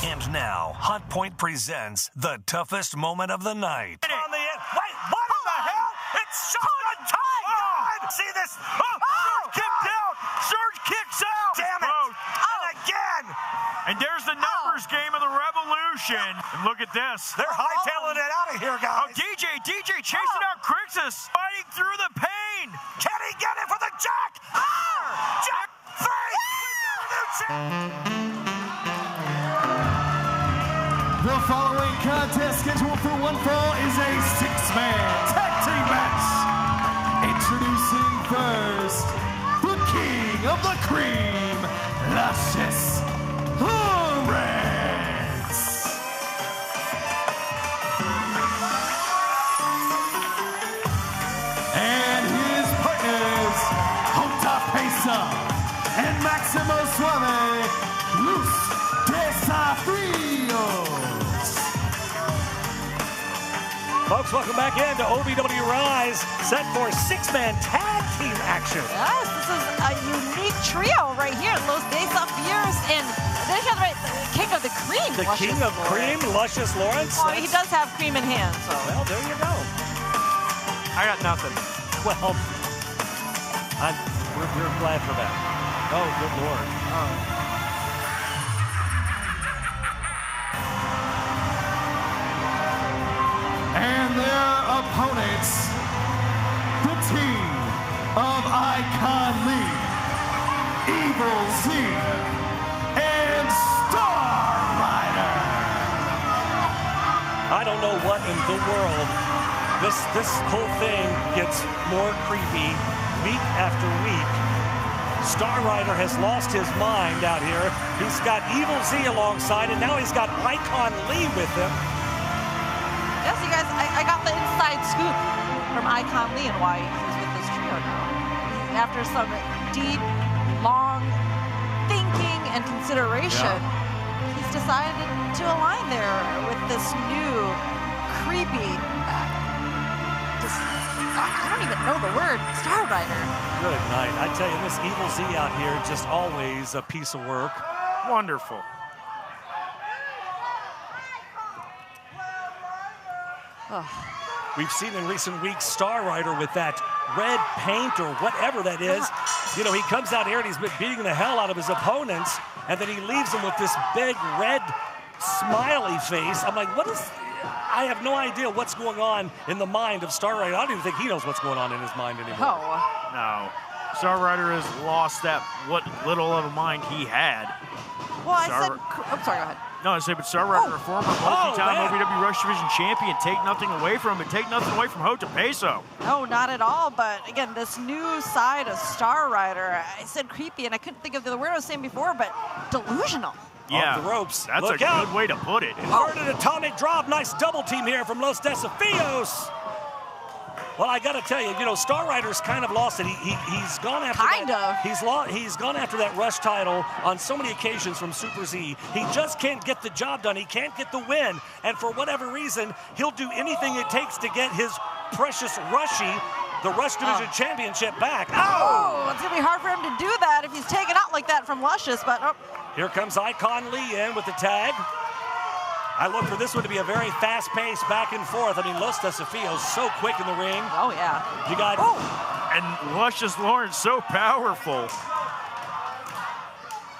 And now, Hot Point presents the toughest moment of the night. On the end. Wait, what in the hell? It's shot time! God! See this? Surge kicked out! Surge kicks out! Damn it! And again! And there's the numbers game of the Revolution. And look at this. They're hightailing it out of here, guys. Oh, DJ chasing out Crixus, fighting through the pain. Can he get it for the Jack? Jack 3! We've got a new champ! The following contest scheduled for one fall is a six-man tag team match. Introducing first, the king of the cream, Luscious Lawrence. And his partners, Ovw and Maximo Suave, Luz Desafíos. Folks, welcome back into OVW Rise, set for six-man tag team action. Yes, this is a unique trio right here. Los Desafíos and they have the king of the cream. The king of cream, Luscious Lawrence. Well, he does have cream in hand, so. Well, there you go. I got nothing. Well, we're glad for that. Oh, good Lord. Oh. And their opponents, the team of Icon Lee, Evil Z, and Star Rider. I don't know what in the world. This whole thing gets more creepy week after week. Star Rider has lost his mind out here. He's got Evil Z alongside, and now he's got Icon Lee with him. Yes, you guys, I got the inside scoop from Icon Lee and why he's with this trio now. After some deep, long thinking and consideration, he's decided to align there with this new, creepy, I don't even know the word, Star Rider. Good night. I tell you, this Evil Z out here, just always a piece of work. Wonderful. We've seen in recent weeks Star Rider with that red paint or whatever that is. You know, he comes out here and he's been beating the hell out of his opponents, and then he leaves them with this big red smiley face. I'm like, what is... I have no idea what's going on in the mind of Star Rider. I don't even think he knows what's going on in his mind anymore. No. Star Rider has lost that what little of a mind he had. Well, I said... I'm sorry, go ahead. No, I say, but Star Rider, a former multi-time OVW Rush Division champion, take nothing away from him, and take nothing away from Hota Peso. No, not at all. But again, this new side of Star Rider, I said creepy, and I couldn't think of the word I was saying before, but delusional. Yeah, off the ropes. That's Look a out. good way to put it. Inverted atomic drop. Nice double team here from Los Desafíos. Well, I got to tell you, you know, Star Rider's kind of lost it. He's gone after He's gone after that Rush title on so many occasions from Super Z. He just can't get the job done. He can't get the win. And for whatever reason, he'll do anything it takes to get his precious Rushy, the Rush Division Championship back. Oh, it's going to be hard for him to do that if he's taken out like that from Luscious, but... Here comes Icon Lee in with the tag. I look for this one to be a very fast-paced back and forth. I mean, Los Desafíos so quick in the ring. Oh, yeah. You got... And Luscious Lawrence so powerful.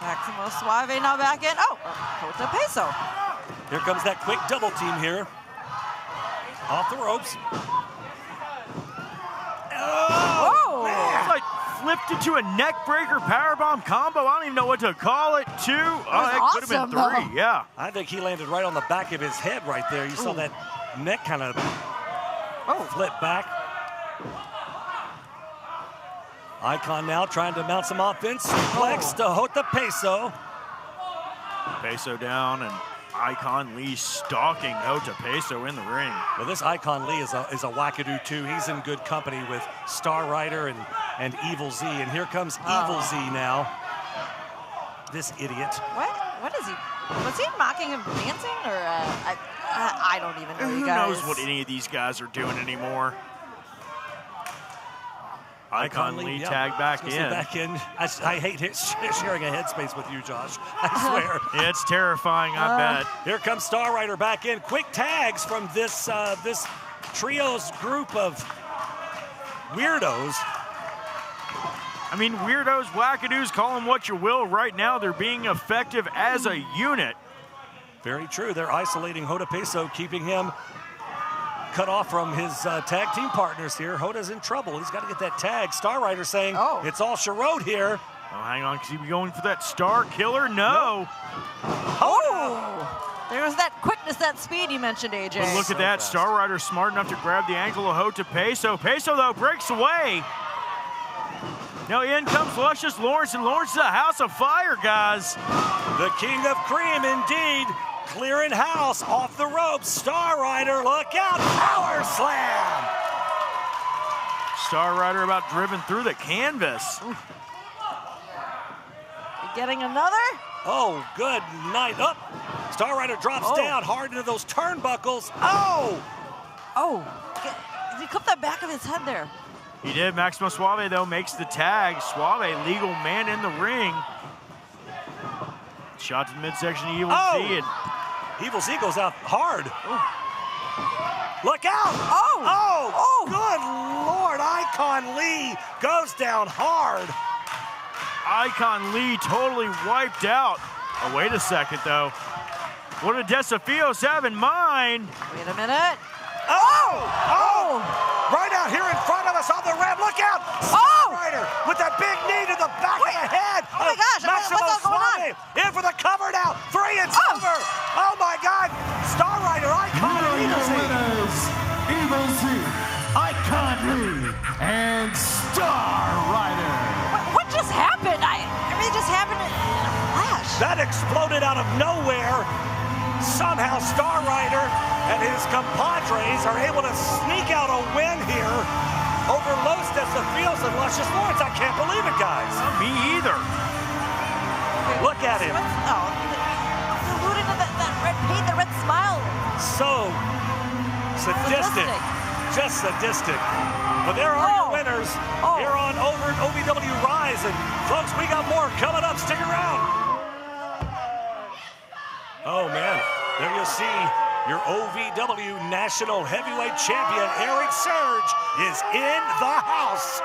Maximo Suave now back in. Oh, Hota Peso. Here comes that quick double team here. Off the ropes. Oh! It's like flipped into a neck breaker powerbomb combo. I don't even know what to call it. Two. That could have been three. Yeah. I think he landed right on the back of his head right there. You saw that neck kind of flip back. Icon now trying to mount some offense. Suplex to Hota Peso. Peso down, and Icon Lee stalking Hota Peso in the ring. Well, this Icon Lee is a wackadoo too. He's in good company with Star Rider and Evil Z. And here comes Evil Z now. This idiot. What is he? Was he mocking him for dancing, or I don't even know. Who you guys. knows what any of these guys are doing anymore? Icon Lee tagged back in. Back in. I hate sharing a headspace with you, Josh. I swear. It's terrifying, I bet. Here comes Star Rider back in. Quick tags from this this trio's group of weirdos. I mean, weirdos, wackadoos, call them what you will. Right now, they're being effective as a unit. Very true. They're isolating Hota Peso, keeping him cut off from his tag team partners here. Hoda's in trouble. He's got to get that tag. Star Rider saying it's all charade here. Oh, hang on. Is he going for that Star Killer? No. Oh, there was that quickness, that speed you mentioned, AJ. But look at that. Star Rider smart enough to grab the ankle of Hota Peso. Peso, though, breaks away. Now in comes Luscious Lawrence, and Lawrence is a house of fire, guys. The king of cream, indeed. Clearing house off the ropes. Star Rider, look out. Power slam. Star Rider about driven through the canvas. Getting another? Oh, good night. Up. Star Rider drops down hard into those turnbuckles. Oh! He clipped the back of his head there. He did. Maximo Suave, though, makes the tag. Suave, legal man in the ring. Shot to the midsection of Evil Z. And Evil Z goes out hard. Look out! Good Lord! Icon Lee goes down hard. Icon Lee totally wiped out. Oh, wait a second, though. What did Desafios have in mind? Wait a minute. Right out here in front of us on the ramp. Look out! Star Rider with that big knee to the back of the head. Oh my gosh! Maximo what's all going on? In for the cover now. 3 and over. Oh my God! Star Rider, Icon, and Evil Z. Evil Z, Icon Lee, and Star Rider. What just happened? I mean, it just happened in a flash. That exploded out of nowhere. Somehow Star Rider and his compadres are able to sneak out a win here over Los Desafios and Luscious Lawrence. I can't believe it, guys. Me either. Look at him. He's alluding to that red paint, the red smile. So sadistic. Just sadistic. But there are your winners here on OVW Rise. And folks, we got more coming up. Stick around. Oh, man. There you see your OVW National Heavyweight Champion, Eric Surge, is in the house.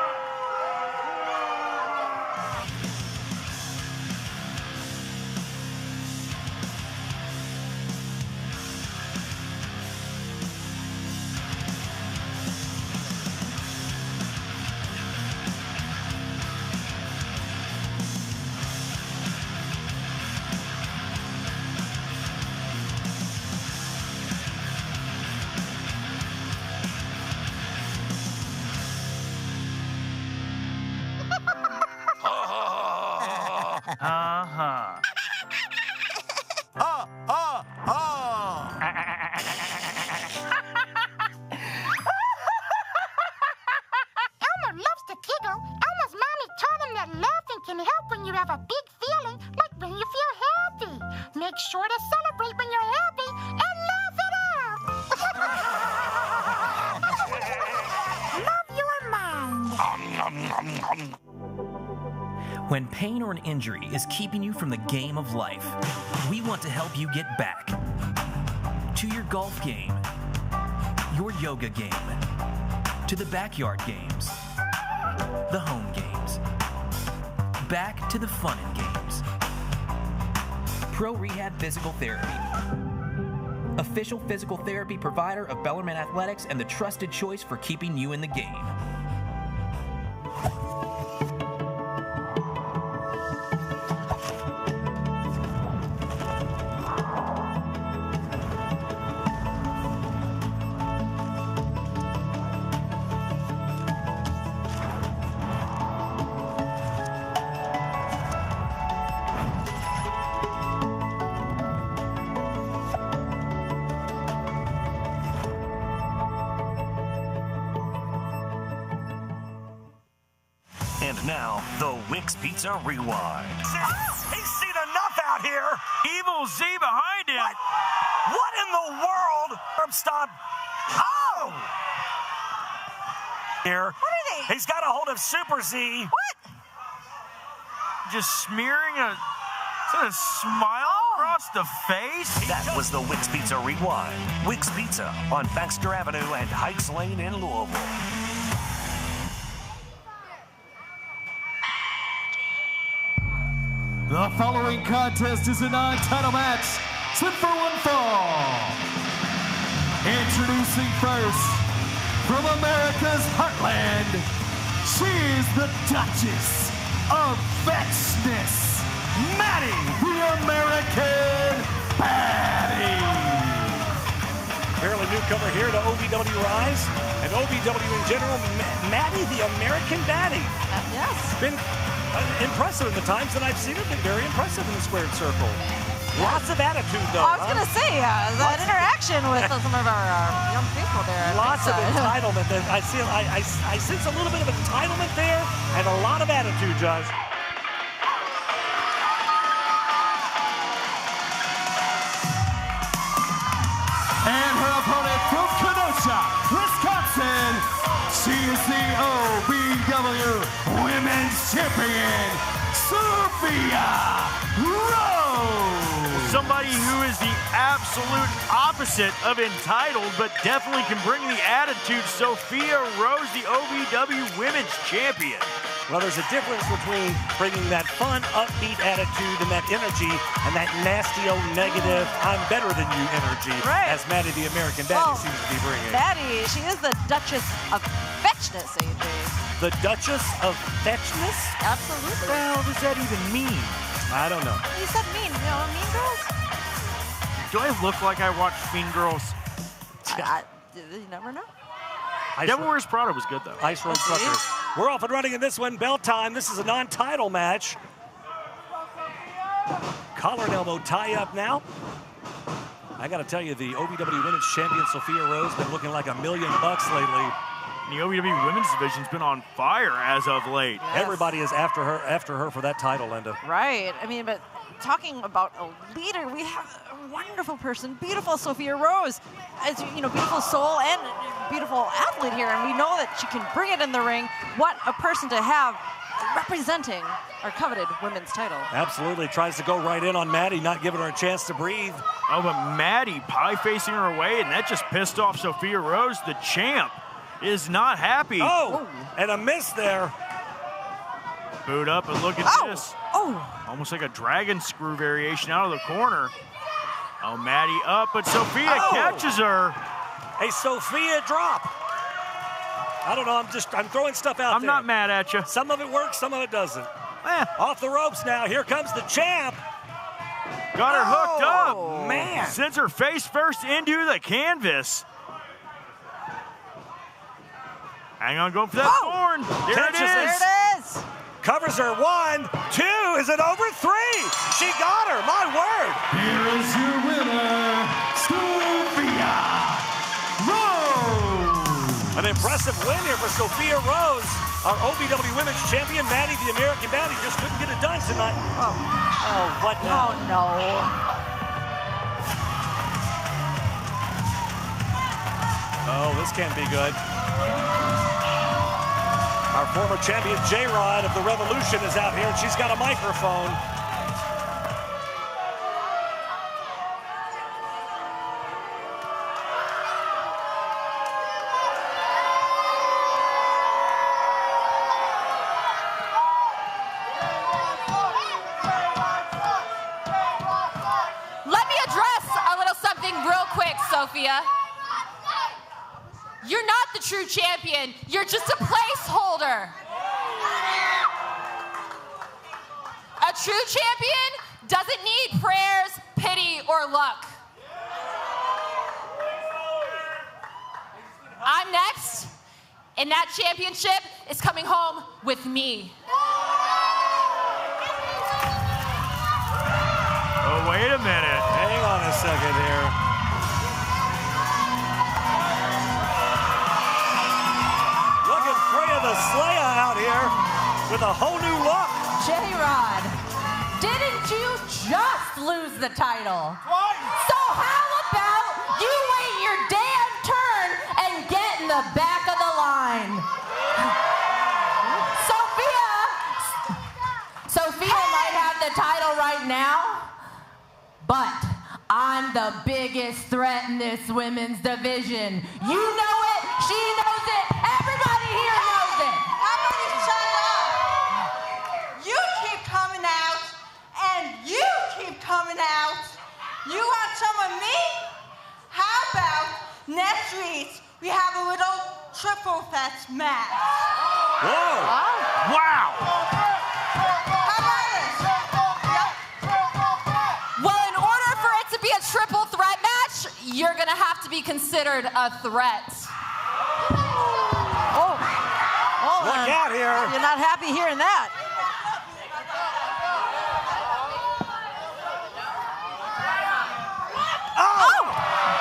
Elmer loves to giggle. Elmer's mommy told him that laughing can help when you have a big feeling, like when you feel happy. Make sure to celebrate when you're happy and laugh it out. Love your mind. When pain or an injury is keeping you from the game of life, we want to help you get back to your golf game, your yoga game, to the backyard games, the home games, back to the fun and games. Pro Rehab Physical Therapy, official physical therapy provider of Bellarmine Athletics and the trusted choice for keeping you in the game. And now, the Wix Pizza Rewind. He's seen enough out here. Evil Z behind him. What in the world? Stop. Oh! Here. What are they? He's got a hold of Super Z. What? Just smearing a smile across the face. That was the Wix Pizza Rewind. Wix Pizza on Baxter Avenue and Heights Lane in Louisville. The following contest is a non-title match set for one fall. Introducing first, from America's heartland, she is the Duchess of Fetchness, Maddie the American Baddie. Fairly newcomer here to OVW Rise and OVW in general, Maddie the American Baddie. Yes. Been impressive in the times that I've seen her. Been very impressive in the squared circle. Lots of attitude, though. I was going to say, that interaction with some of our young people there. Lots of entitlement. I sense a little bit of entitlement there and a lot of attitude, Josh. And her opponent from Kenosha, Wisconsin, she is the OVW Women's Champion, Sophia Rose. Somebody who is the absolute opposite of entitled, but definitely can bring the attitude. Sophia Rose, the OVW Women's Champion. Well, there's a difference between bringing that fun, upbeat attitude and that energy and that nasty old negative, I'm better than you energy, right, as Maddie the American Baddie seems to be bringing. Maddie, she is the Duchess of Fetchness, AJ. The Duchess of Fetchness? Absolutely. What does that even mean? I don't know. You said mean, you know, Mean Girls? Do I look like I watch Mean Girls? You never know. Devil Wears Prada was good, though. Ice Road Truckers. We're off and running in this one. Bell time. This is a non-title match. Collar and elbow tie-up now. I got to tell you, the OVW Women's Champion, Sophia Rose, been looking like $1 million lately. The OVW Women's Division's been on fire as of late. Yes. Everybody is after her for that title, Linda. Right. I mean, but talking about a leader, we have a wonderful person, beautiful Sophia Rose. As you know, beautiful soul and beautiful athlete here, and we know that she can bring it in the ring. What a person to have representing our coveted women's title. Absolutely. Tries to go right in on Maddie, not giving her a chance to breathe. Oh, but Maddie pie-facing her away, and that just pissed off Sophia Rose. The champ is not happy. Oh, and a miss there. Boot up, and look at this. Oh. Almost like a dragon screw variation out of the corner. Oh, Maddie up, but Sophia catches her. A Sophia drop. I don't know, I'm throwing stuff out there. I'm not mad at you. Some of it works, some of it doesn't. Off the ropes now, here comes the champ. Got her hooked up. Man. Sends her face first into the canvas. Hang on, going for that thorn. There it is. There it is. Covers her 1, 2, is it over? 3? She got her, my word. Here is your winner, Sophia Rose. An impressive win here for Sophia Rose. Our OVW Women's Champion, Maddie the American Baddie, just couldn't get it done tonight. Oh, what now? Oh, no. Oh, this can't be good. Our former champion, J-Rod of the Revolution, is out here, and she's got a microphone. Let me address a little something real quick, Sophia. You're not the true champion. You're just a placeholder. A true champion doesn't need prayers, pity, or luck. I'm next, and that championship is coming home with me. Oh, wait a minute. Hang on a second here. Look at Freya the Slayer out here. with a whole new look. J-Rod, didn't you just lose the title? So how about you wait your damn turn and get in the back of the line? Sophia might have the title right now, but I'm the biggest threat in this women's division. You know it, she knows it, everybody here knows it. How about you shut up? You keep coming out, and you keep coming out. You want some of me? How about next week we have a little triple threat match? Whoa! Wow! A triple threat match, you're gonna have to be considered a threat. Look out here. You're not happy hearing that.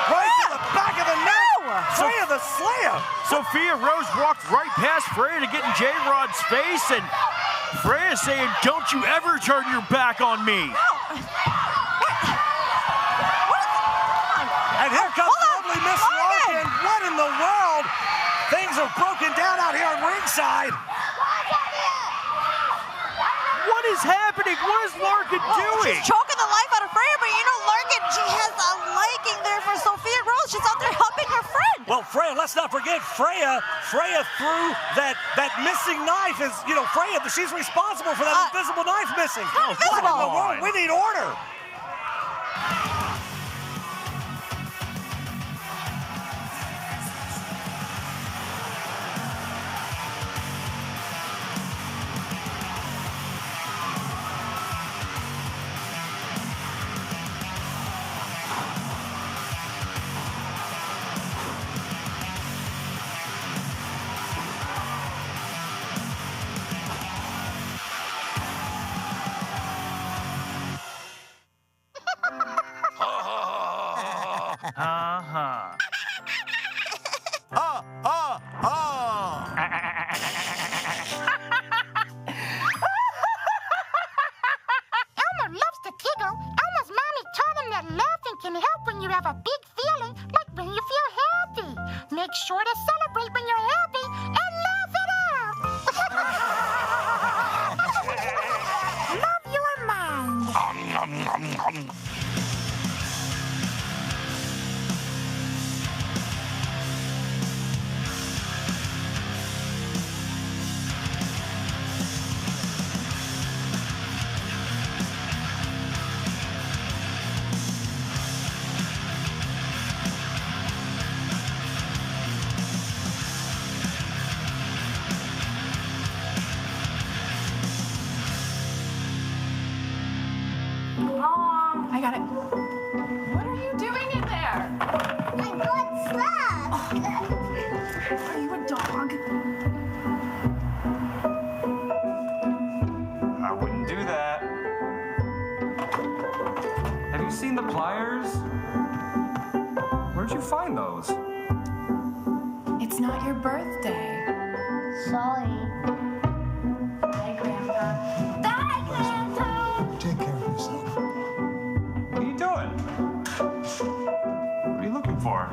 Right to the back of the neck. Freya the Slayer. Sophia Rose walked right past Freya to get in J-Rod's face, and Freya saying, "Don't you ever turn your back on me." And here comes lovely Miss Larkin. What in the world? Things are broken down out here on ringside. What is happening? What is Larkin doing? She's choking the life out of Freya, but you know Larkin, she has a liking there for Sophia Rose. She's out there helping her friend. Well, Freya, let's not forget Freya threw that missing knife. Is Freya, she's responsible for that invisible knife missing. Not invisible. What in the world? We need order. Elmer loves to giggle. Elmer's mommy taught him that laughing can help when you have a big feeling, like when you feel happy. Make sure to celebrate when you're happy and laugh it out. Love your mind. I got it. What are you doing in there? I got slugs. Are you a dog? I wouldn't do that. Have you seen the pliers? Where'd you find those? It's not your birthday. Sorry. Bye, Grandpa. Bye, Grandpa. Take care of yourself. What are you doing? What are you looking for?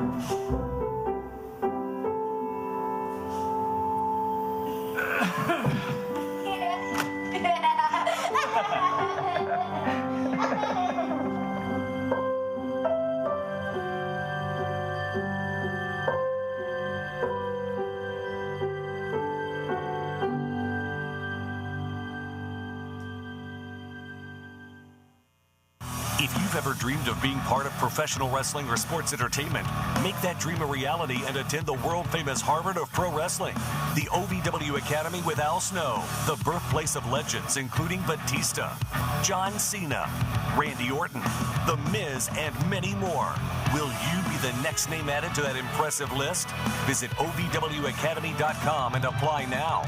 If you've ever dreamed of being part of professional wrestling or sports entertainment, make that dream a reality and attend the world-famous Harvard of Pro Wrestling, the OVW Academy with Al Snow, the birthplace of legends including Batista, John Cena, Randy Orton, The Miz, and many more. Will you be the next name added to that impressive list? Visit OVWacademy.com and apply now.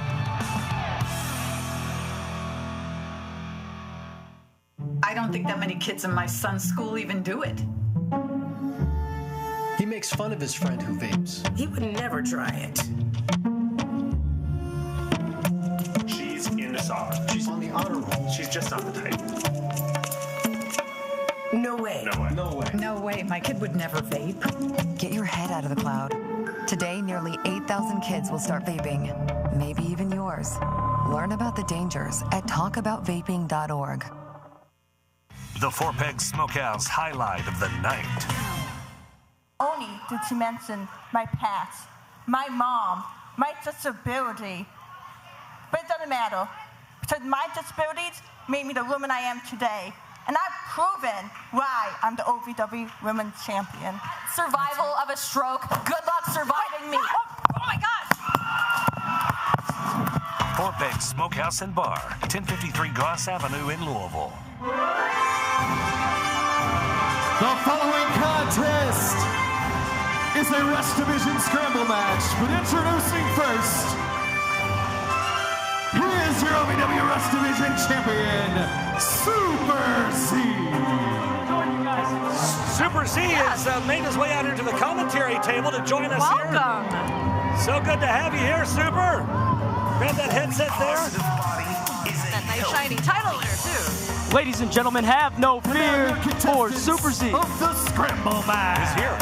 I don't think that many kids in my son's school even do it. He makes fun of his friend who vapes. He would never try it. She's in honor roll. She's just on the title. No way. No way. No way. No way. My kid would never vape. Get your head out of the cloud. Today, nearly 8,000 kids will start vaping. Maybe even yours. Learn about the dangers at talkaboutvaping.org. The Four Peg Smokehouse highlight of the night. Only did she mention my past, my mom, my disability. But it doesn't matter, because my disabilities made me the woman I am today. And I've proven why I'm the OVW Women's Champion. Survival of a stroke. Good luck surviving me. Oh my gosh. Four Peg Smokehouse and Bar, 1053 Goss Avenue in Louisville. The following contest is a Rush Division Scramble match, but introducing first, here is your OVW Rush Division Champion, Super Z. Super Z has made his way out into the commentary table to join us here. Welcome. So good to have you here, Super. Grab that headset there. That nice shiny title there, too. Ladies and gentlemen, have no fear for Super Z. Of the Scramble match. He's here.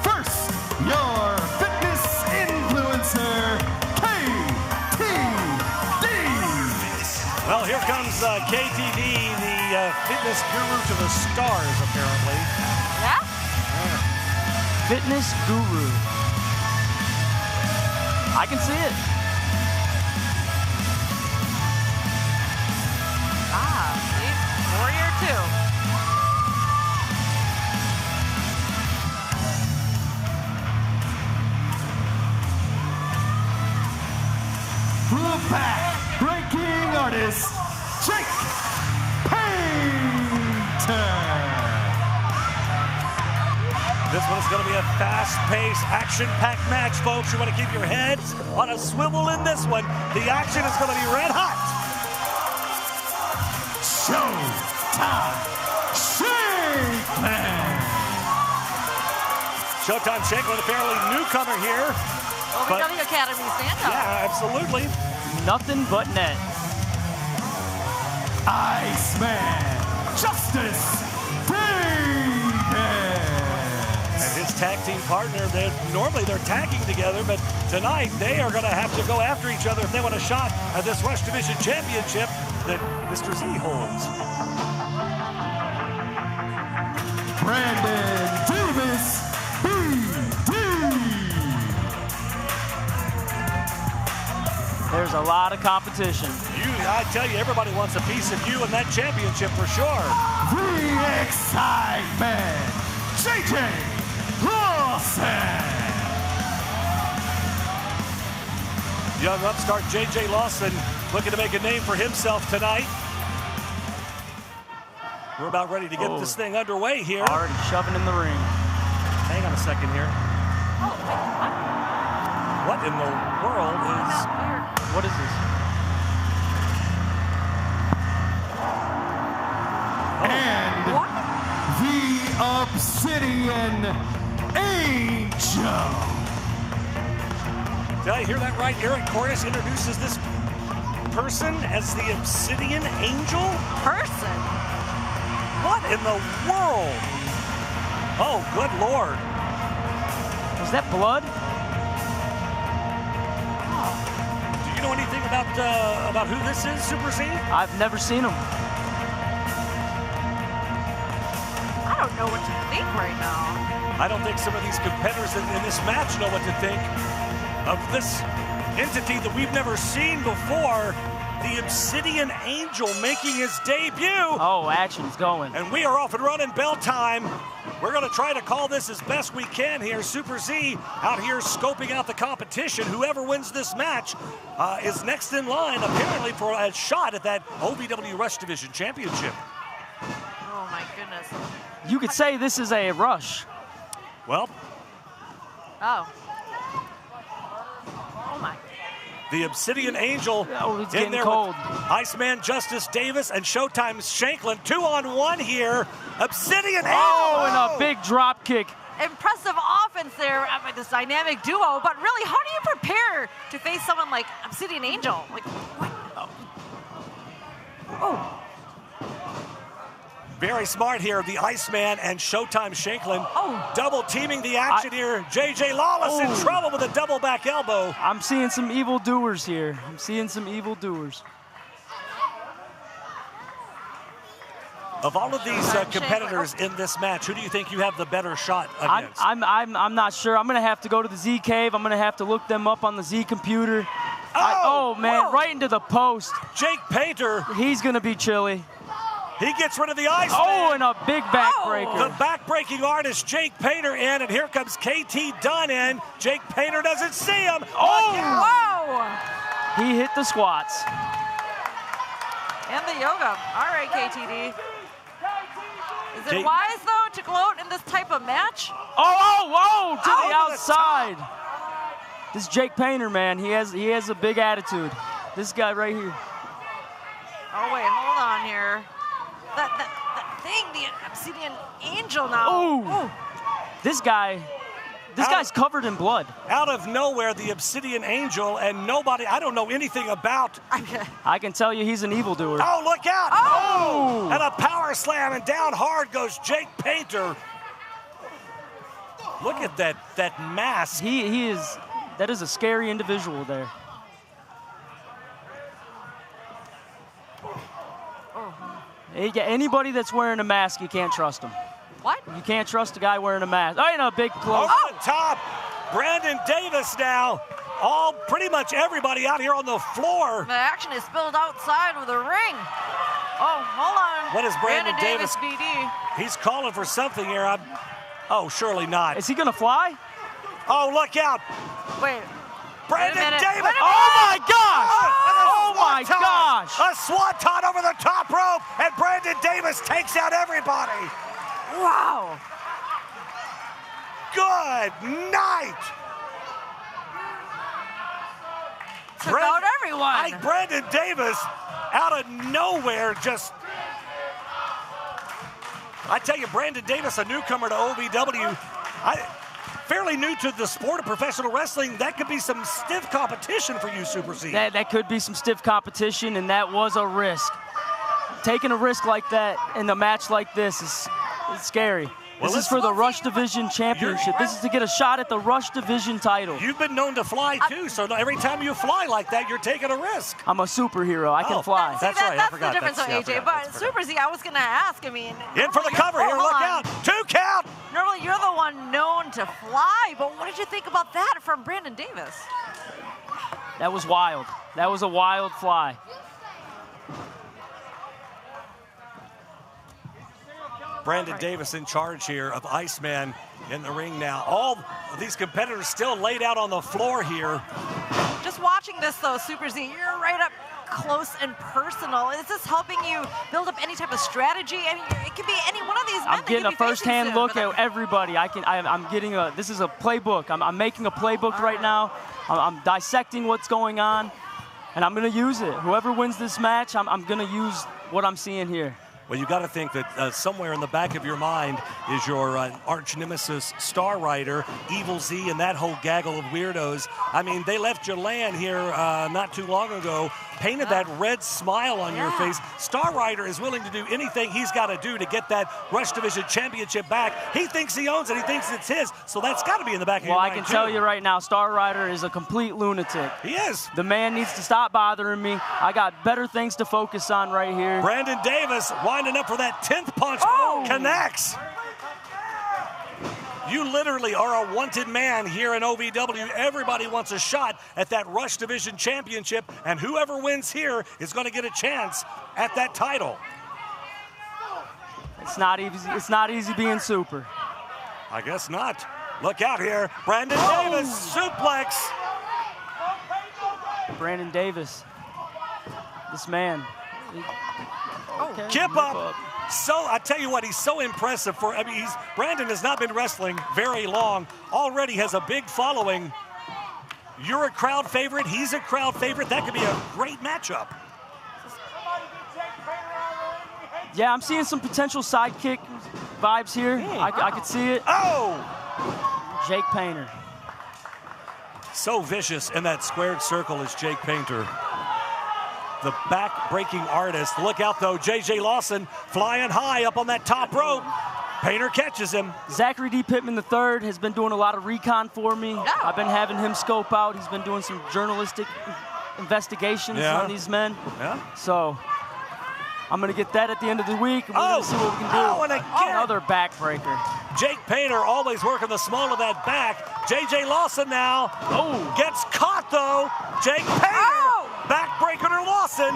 First, your fitness influencer, KTV. Well, here comes KTV, the fitness guru to the stars, apparently. Yeah? Fitness guru. I can see it. See? Warrior 2. The back-breaking artist, Jake Painter. This one's going to be a fast-paced, action-packed match, folks. You want to keep your heads on a swivel in this one. The action is going to be red hot. Showtime Shankland. Showtime Shankland, apparently newcomer here. OVW Academy stand-up. Yeah, absolutely. Nothing but net. Iceman Justice Davis. And his tag team partner, normally they're tagging together, but tonight they are going to have to go after each other if they want a shot at this Rush Division Championship that Mr. Z holds. Brandon Davis, BD. There's a lot of competition. I tell you, everybody wants a piece of you in that championship for sure. The excitement, JJ Lawson. Young upstart JJ Lawson looking to make a name for himself tonight. We're about ready to get this thing underway here. Already shoving in the ring. Hang on a second here. What in the world is... What is this? And the Obsidian Angel. Did I hear that right? Eric Corus introduces this person as the Obsidian Angel? Person? What in the world? Oh, good Lord. Was that blood? Do you know anything about who this is, Super Z? I've never seen him. I don't know what to think right now. I don't think some of these competitors in this match know what to think of this entity that we've never seen before, the Obsidian Angel making his debut. Oh, action's going. And we are off and running, bell time. We're going to try to call this as best we can here. Super Z out here scoping out the competition. Whoever wins this match is next in line, apparently, for a shot at that OVW Rush Division Championship. Oh, my goodness. You could say this is a rush. Well. Oh. Oh, my. The Obsidian Angel it's in getting there cold. with Iceman Justice Davis and Showtime Shankland. 2-on-1 here. Obsidian Angel. Oh, and a big drop kick. Impressive offense there with this dynamic duo, but really, how do you prepare to face someone like Obsidian Angel? Like, what? Oh. Very smart here, the Iceman and Showtime Shanklin. Double teaming the action here. JJ Lawless in trouble with a double back elbow. I'm seeing some evil doers here. I'm seeing some evil doers. Of all of these competitors in this match, who do you think you have the better shot against? I'm not sure. I'm going to have to go to the Z Cave. I'm going to have to look them up on the Z computer. Oh man, right into the post. Jake Painter. He's going to be chilly. He gets rid of the ice. Oh, and a big backbreaker. The backbreaking artist, Jake Painter, in, and here comes KT Dunn in. Jake Painter doesn't see him. Wow! He hit the squats. And the yoga. All right, KTD. Is it wise, though, to gloat in this type of match? Oh, to the outside. This Jake Painter, man, he has a big attitude. This guy right here. Oh, wait, hold on here. That thing, the Obsidian Angel now. Ooh. This guy's covered in blood. Out of nowhere, the Obsidian Angel, and nobody, I don't know anything about. I can tell you he's an evildoer. Oh, look out. Oh! And a power slam, and down hard goes Jake Painter. Look at that mask. That is a scary individual there. Anybody that's wearing a mask, you can't trust him. What? You can't trust a guy wearing a mask. Oh, a big close. Over the top, Brandon Davis now. Pretty much everybody out here on the floor. The action is spilled outside of the ring. Oh, hold on. What is Brandon Davis? BD. He's calling for something here. Oh, surely not. Is he going to fly? Oh, look out. Wait. Brandon Davis. Oh, my gosh. Oh, my gosh. A swanton over the top rope, and Brandon Davis takes out everybody. Wow. Good night. Took out everyone. Brandon Davis, out of nowhere, just... I tell you, Brandon Davis, a newcomer to OVW, fairly new to the sport of professional wrestling. That could be some stiff competition for you, Super Z. That could be some stiff competition, and that was a risk. Taking a risk like that in a match like this is scary. This is for the Rush Division Championship. This is to get a shot at the Rush Division title. You've been known to fly, too, so every time you fly like that, you're taking a risk. I'm a superhero. I can fly. That's right. That's the difference, AJ. But Super Z, I was going to ask, In for the cover here. Look out. 2 count. Normally, you're the one known to fly, but what did you think about that from Brandon Davis? That was wild. That was a wild fly. Brandon Davis in charge here of Iceman in the ring now. All of these competitors still laid out on the floor here. Just watching this, though, Super Z, you're right up close and personal. Is this helping you build up any type of strategy? I mean, it could be any one of these men. I'm getting a first-hand look at everybody. I'm getting this is a playbook. I'm making a playbook right now. I'm dissecting what's going on, and I'm going to use it. Whoever wins this match, I'm going to use what I'm seeing here. Well, you got to think that somewhere in the back of your mind is your arch nemesis, Star Rider, Evil Z, and that whole gaggle of weirdos. I mean, they left your land here not too long ago, painted that red smile on your face. Star Rider is willing to do anything he's got to do to get that Rush Division Championship back. He thinks he owns it. He thinks it's his. So that's got to be in the back of your mind, Well, I can tell you right now, Star Rider is a complete lunatic. He is. The man needs to stop bothering me. I got better things to focus on right here. Brandon Davis winding up for that 10th punch. Connects. You literally are a wanted man here in OVW. Everybody wants a shot at that Rush Division Championship, and whoever wins here is going to get a chance at that title. It's not easy. It's not easy being super. I guess not. Look out here. Brandon Davis, suplex. Brandon Davis. This man. Kip up. So I tell you what, he's so impressive. Brandon has not been wrestling very long. Already has a big following. You're a crowd favorite. He's a crowd favorite. That could be a great matchup. Yeah, I'm seeing some potential sidekick vibes here. I could see it. Jake Painter. So vicious in that squared circle is Jake Painter. the back-breaking artist. Look out, though. J.J. Lawson flying high up on that top rope. Painter catches him. Zachary D. Pittman III has been doing a lot of recon for me. I've been having him scope out. He's been doing some journalistic investigations on these men. So I'm going to get that at the end of the week. We're going to see what we can do. And again. Another backbreaker. Jake Painter always working the small of that back. J.J. Lawson now gets caught, though. Jake Painter backbreaker to Lawson.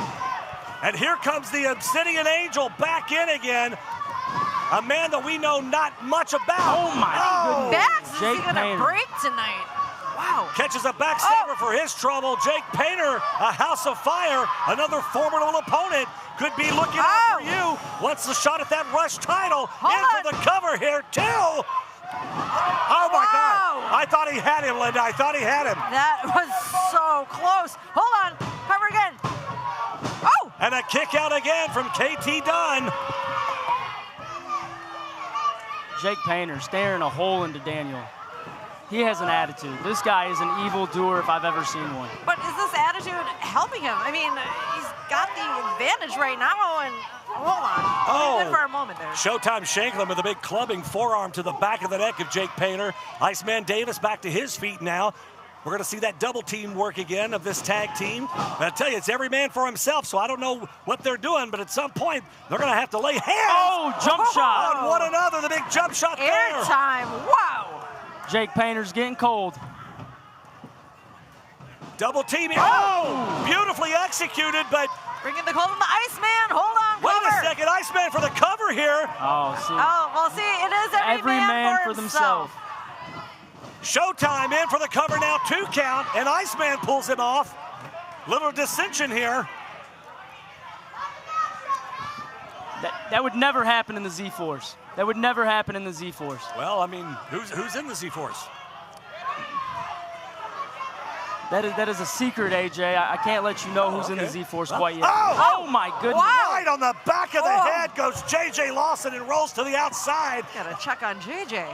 And here comes the Obsidian Angel back in again. A man that we know not much about. Oh, my goodness. Backs, is he going to Painter. break tonight? Wow. Catches a backstabber for his trouble. Jake Painter, a house of fire, another formidable opponent. Could be looking out for you. Wants the shot at that Rush title. For the cover here, too. Oh, my God. I thought he had him, Linda. I thought he had him. That was so close. Hold on. Cover again. And a kick out again from KT Dunn. Jake Painter staring a hole into Daniel. He has an attitude. This guy is an evil doer if I've ever seen one. But is this attitude helping him? I mean, he's got the advantage right now, and hold on. Good for a moment there. Showtime Shanklin with a big clubbing forearm to the back of the neck of Jake Painter. Iceman Davis back to his feet now. We're going to see that double team work again of this tag team. But I tell you, it's every man for himself, so I don't know what they're doing, but at some point, they're going to have to lay hands jump shot on one another. The big jump shot there. Airtime, wow. Jake Painter's getting cold. Double teaming. Beautifully executed, but bringing the cold from the Iceman. Hold on, wait a second. Iceman for the cover here. Oh, see. It is every man for himself. Showtime in for the cover now, 2 count, and Iceman pulls him off. Little dissension here. That would never happen in the Z-Force. That would never happen in the Z-Force. Well, I mean, who's in the Z-Force? That is a secret, AJ. I can't let you know who's in the Z-Force quite yet. Oh, my goodness. Right on the back of the head goes J.J. Lawson and rolls to the outside. Got to check on JJ.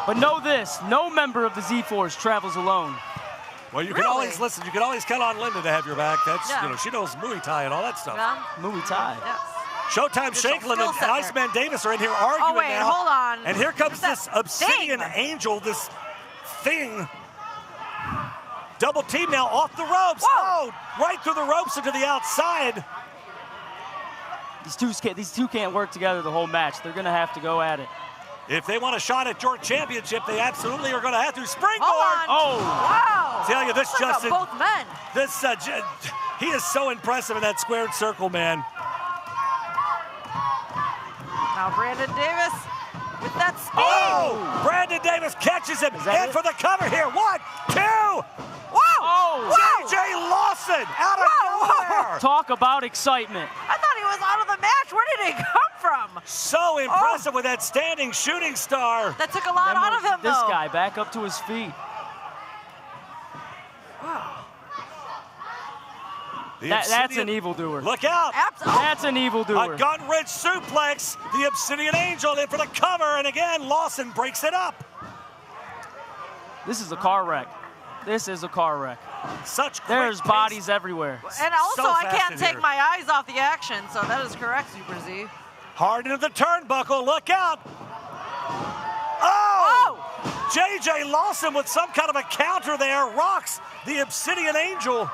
But know this, no member of the Z-Force travels alone. Well, you can always listen. You can always count on Linda to have your back. That's she knows Muay Thai and all that stuff. Muay Thai. Yes. Showtime Shanklin and Iceman Davis are in here arguing now. Hold on. And here comes this Obsidian Angel, this thing. Double team now off the ropes. Right through the ropes into the outside. These two can't work together the whole match. They're going to have to go at it. If they want a shot at your championship, they absolutely are going to have to. Springboard! Wow! Tell you this, Justin. Both men. This he is so impressive in that squared circle, man. Now Brandon Davis with that speed. Brandon Davis catches him. And for the cover here. 1, 2. Whoa! J.J. Lawson out of nowhere. Talk about excitement. I thought he was out of the match. Where did he come from? So impressive with that standing shooting star. That took a lot out of him, This guy back up to his feet. That's an evildoer. Look out. That's an evildoer. A gun-ridge suplex. The Obsidian Angel in for the cover. And again, Lawson breaks it up. This is a car wreck. This is a car wreck. There's bodies everywhere. And also, I can't take my eyes off the action, so that is correct, Super Z. Hard into the turnbuckle. Look out. J.J. Lawson with some kind of a counter there rocks the Obsidian Angel.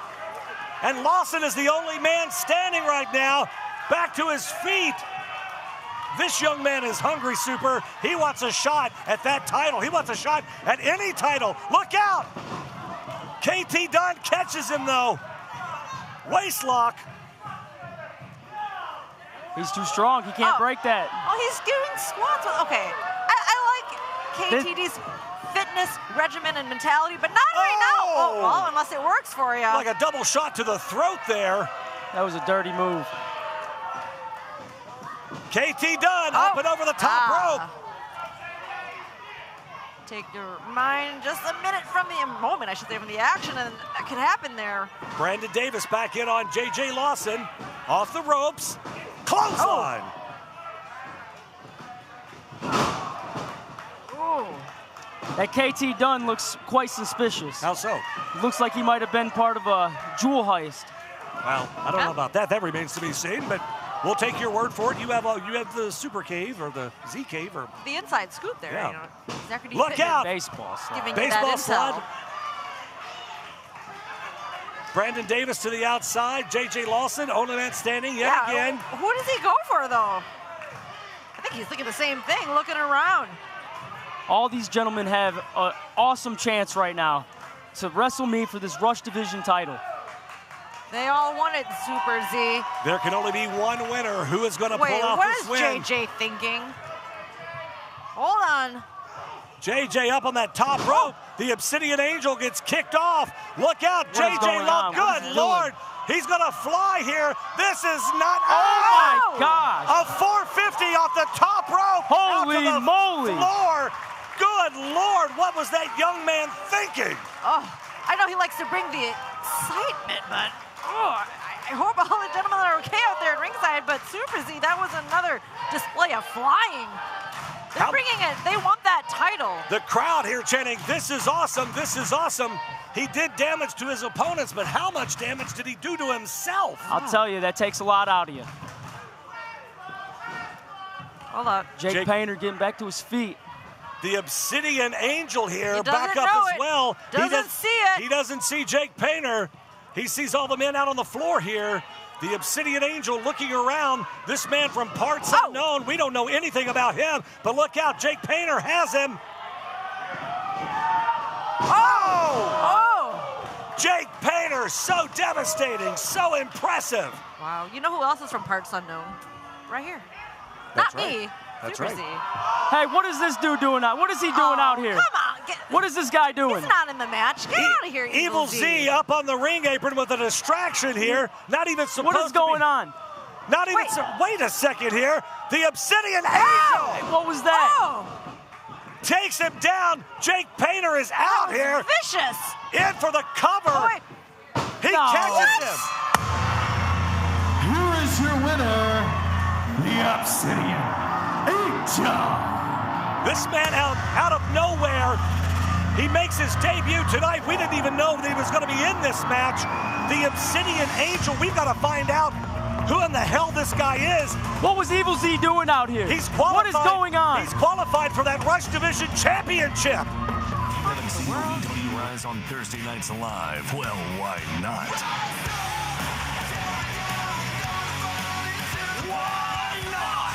And Lawson is the only man standing right now. Back to his feet. This young man is hungry, Super. He wants a shot at that title. He wants a shot at any title. Look out. KT Dunn catches him, though. Waistlock. He's too strong. He can't break that. Oh, he's doing squats. Okay. I like KTD's fitness regimen and mentality, but not right now. Well, unless it works for you. Like a double shot to the throat there. That was a dirty move. KT Dunn up and over the top rope. Take your mind just a minute from the moment, I should say, from the action, and that could happen there. Brandon Davis back in on J.J. Lawson. Off the ropes. Clothesline. That KT Dunn looks quite suspicious. How so? Looks like he might have been part of a jewel heist. Well, I don't know about that. That remains to be seen, but we'll take your word for it. You have the Super Cave or the Z Cave or the inside scoop there. Yeah. You know, Zachary Look out! Baseball slide. Giving Baseball you that slide. intel. Brandon Davis to the outside. J.J. Lawson, only man standing yet again. Who does he go for, though? I think he's thinking the same thing, looking around. All these gentlemen have an awesome chance right now to wrestle me for this Rush Division title. They all want it, Super Z. There can only be one winner. Who is going to pull out this win? What is JJ thinking? Hold on. JJ up on that top rope. The Obsidian Angel gets kicked off. Look out, JJ Love. Good Lord. He's going to fly here. This is not. Oh my gosh. A 450 off the top rope. Holy out to the moly. Floor. Good Lord. What was that young man thinking? Oh, I know he likes to bring the excitement, but I hope all the gentlemen are okay out there at ringside. But Super Z, that was another display of flying. They're bringing it. They want that title. The crowd here chanting, "This is awesome, this is awesome." He did damage to his opponents, but how much damage did he do to himself? I'll tell you, that takes a lot out of you. Hold on. Jake Painter getting back to his feet. The Obsidian Angel here, He back doesn't up know as it. well. Doesn't see it. He doesn't see Jake Painter. He sees all the men out on the floor here. The Obsidian Angel looking around. This man from parts unknown. We don't know anything about him, but look out. Jake Painter has him. Jake Painter, so devastating, so impressive. Wow. You know who else is from parts unknown? Right here. That's Not right. me. That's Super right. Z. Hey, what is this dude doing out? What is he doing out here? Come on. What is this guy doing? He's not in the match. Get out of here, Evil Z up on the ring apron with a distraction here. Not even supposed What is going on? Not even. Wait a second here. The Obsidian Angel. Hey, what was that? Takes him down. Jake Painter is out here. Vicious. In for the cover. He catches him. Here is your winner, the Obsidian Angel. This man out of nowhere. He makes his debut tonight. We didn't even know that he was going to be in this match. The Obsidian Angel. We've got to find out who in the hell this guy is. What was Evil Z doing out here? He's qualified. What is going on? He's qualified for that Rush Division Championship. You haven't seen OVW Rise on Thursday nights live? Well, why not? Why not?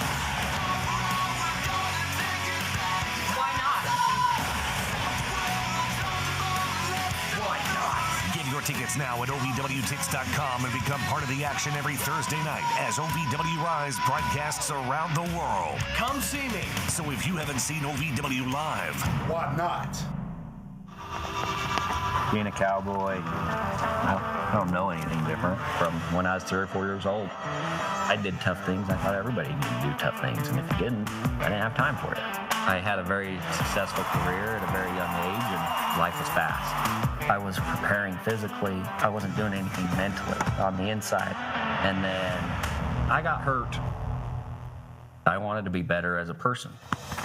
Get your tickets now at OVWTix.com and become part of the action every Thursday night as OVW Rise broadcasts around the world. Come see me. So if you haven't seen OVW Live, Why not? Being a cowboy, I don't know anything different from when I was 3 or 4 years old. I did tough things. I thought everybody needed to do tough things, and if you didn't, I didn't have time for it. I had a very successful career at a very young age, and life was fast. I was preparing physically. I wasn't doing anything mentally on the inside. And then I got hurt. I wanted to be better as a person,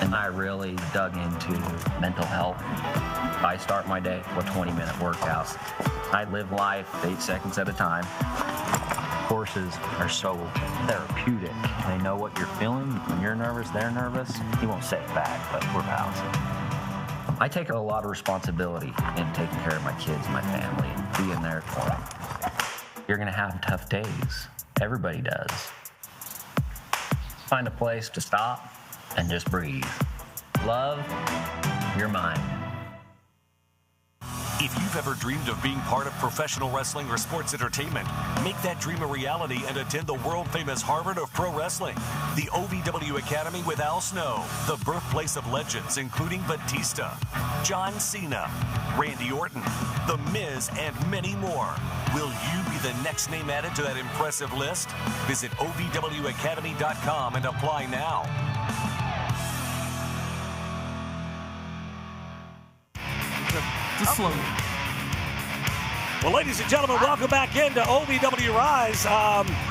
and I really dug into mental health. I start my day with 20-minute workouts. I live life 8 seconds at a time. Horses are so therapeutic. They know what you're feeling. When you're nervous, they're nervous. You won't say it back, but we're pals. I take a lot of responsibility in taking care of my kids, my family, and being there for them. You're gonna have tough days. Everybody does. Find a place to stop and just breathe. Love your mind. if you've ever dreamed of being part of professional wrestling or sports entertainment, make that dream a reality and attend the world-famous Harvard of Pro Wrestling, the OVW Academy with Al Snow, the birthplace of legends including Batista, John Cena, Randy Orton, The Miz, and many more. Will you be the next name added to that impressive list? Visit OVWacademy.com and apply now. The slogan. Well, ladies and gentlemen, welcome back into OVW Rise.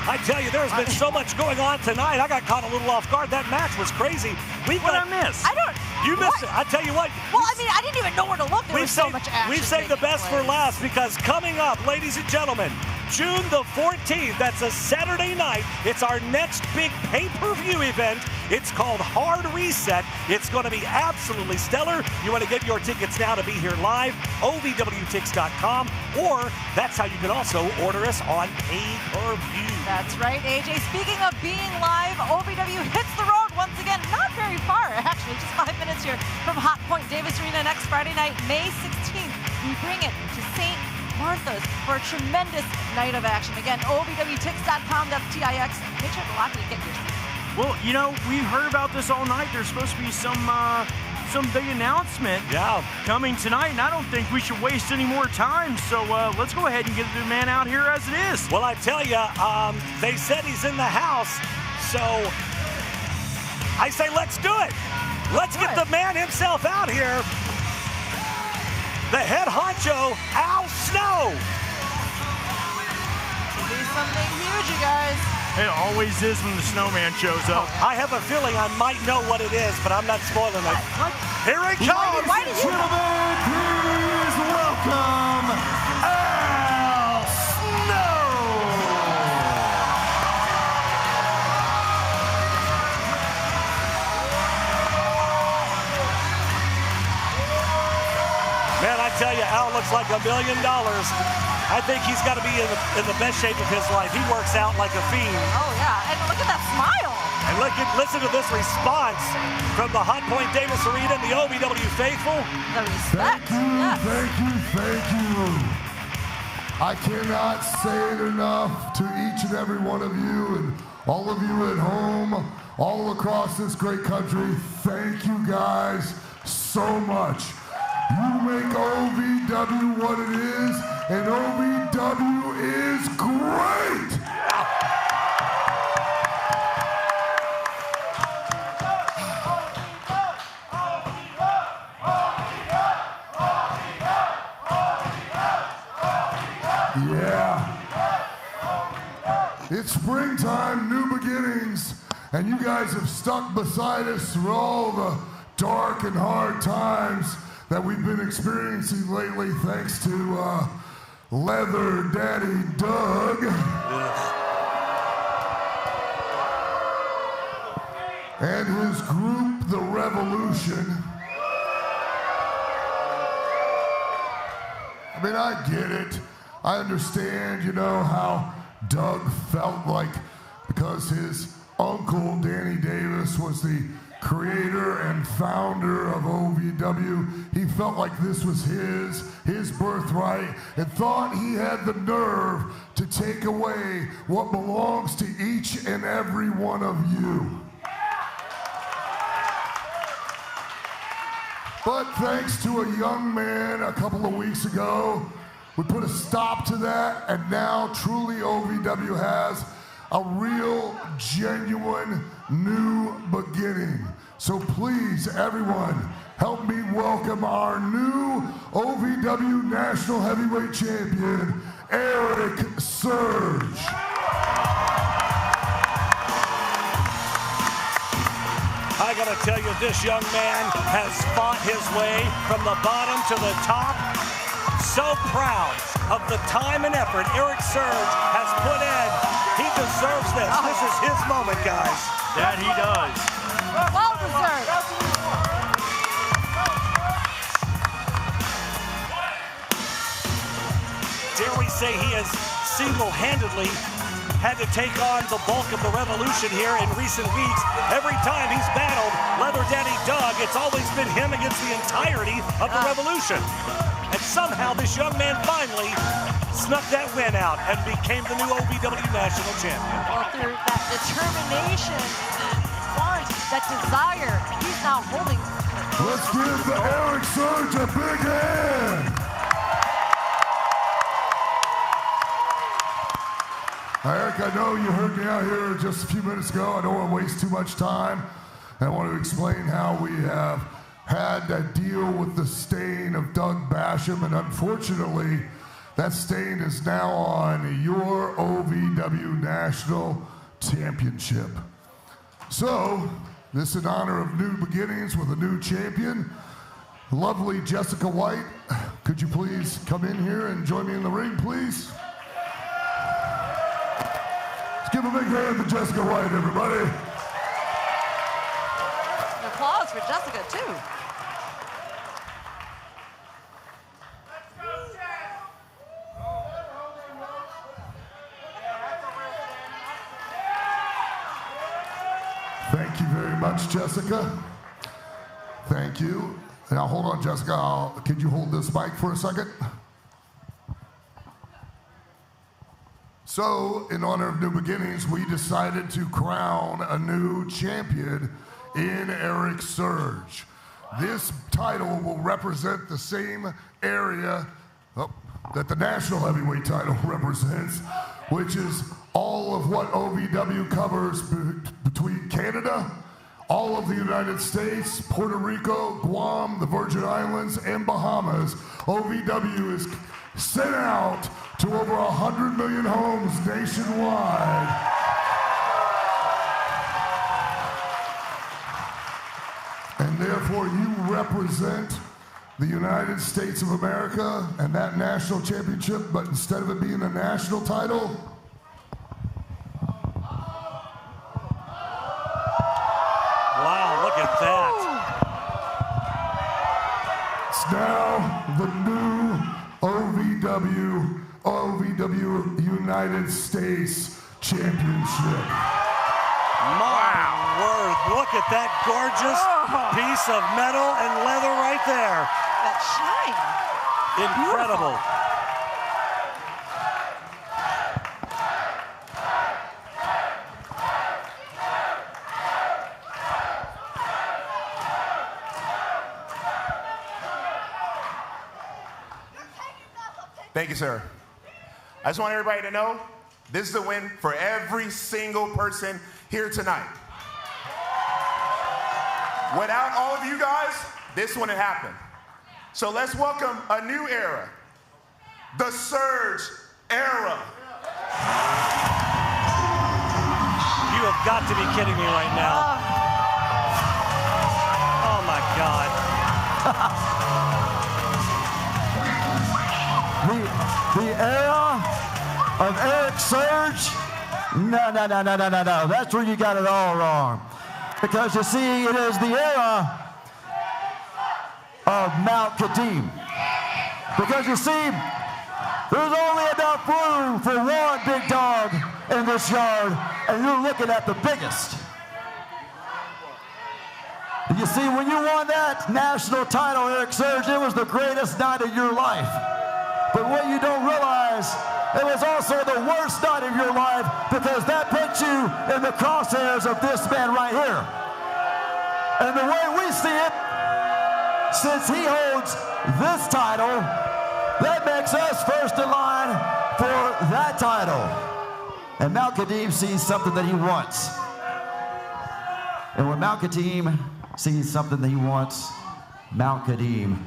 I tell you, there's been so much going on tonight. I got caught a little off guard. That match was crazy. What I miss? I don't. You missed it. I tell you what. Well, I mean, I didn't even know where to look. There was so much action. We've saved the best for last because coming up, ladies and gentlemen, June the 14th, that's a Saturday night. It's our next big pay-per-view event. It's called Hard Reset. It's going to be absolutely stellar. You want to get your tickets now to be here live, ovwtix.com, or that's how you can also order us on pay-per-view. That's right, AJ. Speaking of being live, OVW hits the road once again. Not very far, actually, just 5 minutes here from Hot Point Davis Arena next Friday night, May 16th. We bring it to St. Martha's for a tremendous night of action. Again, ovwtix.com, that's TIX. Make sure to lock it and get your seat. Well, you know, we heard about this all night. There's supposed to be some big announcement coming tonight, and I don't think we should waste any more time. So let's go ahead and get the man out here as it is. Well, I tell you, they said he's in the house, so I say let's do it. Let's get the man himself out here. The head honcho, Al Snow. It'll be something huge, you guys. It always is when the snowman shows up. I have a feeling I might know what it is, but I'm not spoiling it. Here it comes. Ladies and gentlemen, please welcome Al Snow. Man, I tell you, Al looks like $1 million. I think he's got to be in the best shape of his life. He works out like a fiend. Oh, yeah. And look at that smile. And listen to this response from the Hot Point Davis Arena and the OVW faithful. The respect. Thank you. I cannot say it enough to each and every one of you and all of you at home, all across this great country. Thank you guys so much. You make OVW what it is, and OVW is great! Yeah. It's springtime, new beginnings, and you guys have stuck beside us through all the dark and hard times that we've been experiencing lately, thanks to Leather Daddy Doug. And his group, The Revolution. I mean, I get it. I understand, you know, how Doug felt like because his uncle, Danny Davis, was the creator and founder of OVW. He felt like this was his birthright and thought he had the nerve to take away what belongs to each and every one of you. But thanks to a young man a couple of weeks ago, we put a stop to that, and now truly OVW has a real, genuine, new beginning. So please, everyone, help me welcome our new OVW National Heavyweight Champion, Eric Surge. I gotta tell you, this young man has fought his way from the bottom to the top. So proud of the time and effort Eric Surge has put in. He deserves this. This is his moment, guys. That he does. Well deserved. Dare we say he has single-handedly had to take on the bulk of the revolution here in recent weeks. Every time he's battled Leather Daddy Doug, it's always been him against the entirety of the revolution. And somehow this young man finally snuck that win out and became the new OVW National Champion. Well, through that determination, want, that desire, he's now holding. Let's give the Eric Surge a big hand. Eric, I know you heard me out here just a few minutes ago. I don't want to waste too much time. I want to explain how we have had to deal with the stain of Doug Basham, and unfortunately, That stain is now on your OVW National Championship. So, this in honor of new beginnings with a new champion, lovely Jessica White. Could you please come in here and join me in the ring, please? Let's give a big hand to Jessica White, everybody. An applause for Jessica, too. Thank you very much, Jessica. Thank you. Now, hold on, Jessica. Could you hold this mic for a second? So, in honor of new beginnings, we decided to crown a new champion in Eric Surge. This title will represent the same area that the national heavyweight title represents, which is all of what OVW covers between Canada, all of the United States, Puerto Rico, Guam, the Virgin Islands, and Bahamas. OVW is sent out to over 100 million homes nationwide. And therefore, you represent the United States of America and that national championship, but instead of it being a national title, wow, look at that. It's now the new OVW United States Championship. My word, look at that gorgeous piece of metal and leather right there. That shine. Incredible. Thank you, sir. I just want everybody to know this is a win for every single person here tonight. Without all of you guys, this wouldn't happen. So let's welcome a new era, the Surge era. You have got to be kidding me right now. Oh my God. The era of Eric Surge? No. That's where you got it all wrong. Because you see, it is the era of Mount Kadim. Because you see, there's only enough room for one big dog in this yard, and you're looking at the biggest. You see, when you won that national title, Eric Surge, it was the greatest night of your life. But what you don't realize, it was also the worst night of your life because that put you in the crosshairs of this man right here. And the way we see it, since he holds this title, that makes us first in line for that title. And Mount Kadim sees something that he wants. And when Mount Kadim sees something that he wants, Mount Kadim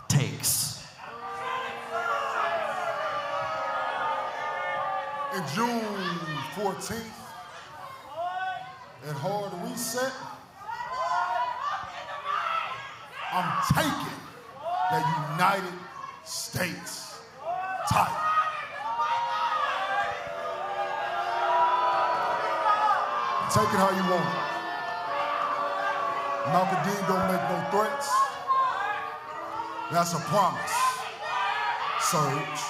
takes. And June 14th, at Hard Reset, I'm taking the United States title. Take it how you want it. Malcolm D don't make no threats. That's a promise. Surge.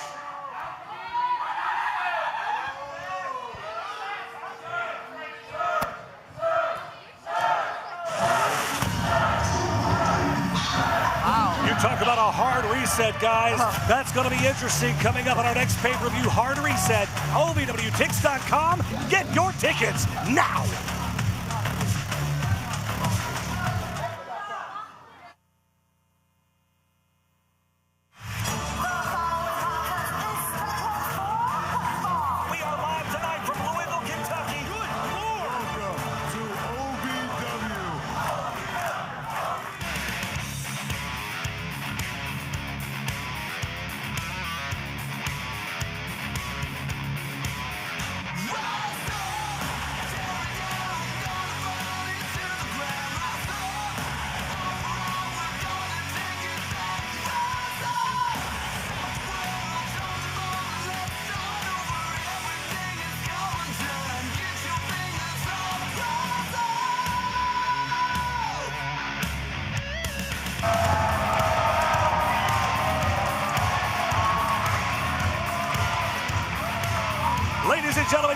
Talk about a hard reset, guys. That's going to be interesting coming up on our next pay-per-view, Hard Reset. OVWTix.com. Get your tickets now.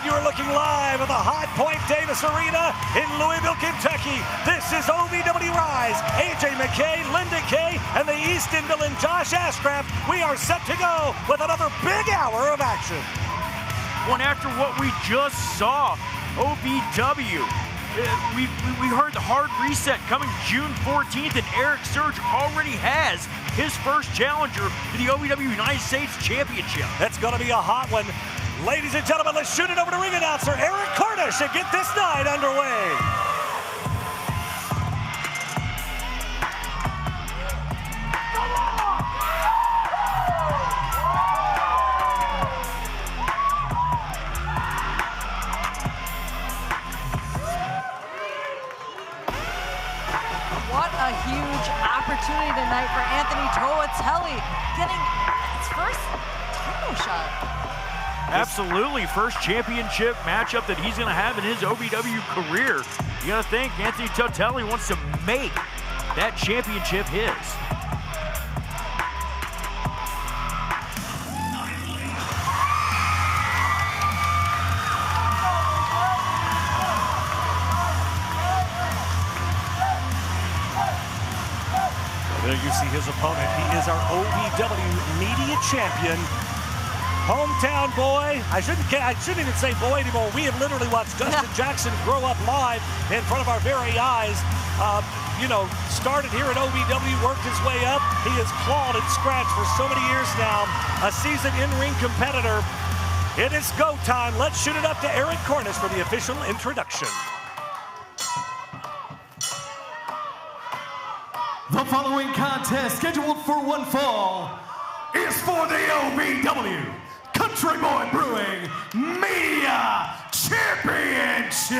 And you're looking live at the Hot Point Davis Arena in Louisville, Kentucky. This is OVW Rise. AJ McKay, Linda Kay, and the Easton villain Josh Ashcraft. We are set to go with another big hour of action. One after what we just saw, OVW. We heard the hard reset coming June 14th, and Eric Surge already has his first challenger to the OVW United States Championship. That's going to be a hot one. Ladies and gentlemen, let's shoot it over to ring announcer Eric Cornish and get this night underway. Opportunity tonight for Anthony Toatelli, getting his first title shot. Absolutely, first championship matchup that he's going to have in his OVW career. You got to think Anthony Toatelli wants to make that championship his. There you see his opponent. He is our OVW Media Champion. Hometown boy. I shouldn't even say boy anymore. We have literally watched Dustin Jackson grow up live in front of our very eyes. Started here at OVW, worked his way up. He has clawed and scratched for so many years now. A seasoned in-ring competitor. It is go time. Let's shoot it up to Eric Cornish for the official introduction. The following contest, scheduled for one fall, is for the OVW Country Boy Brewing Media Championship.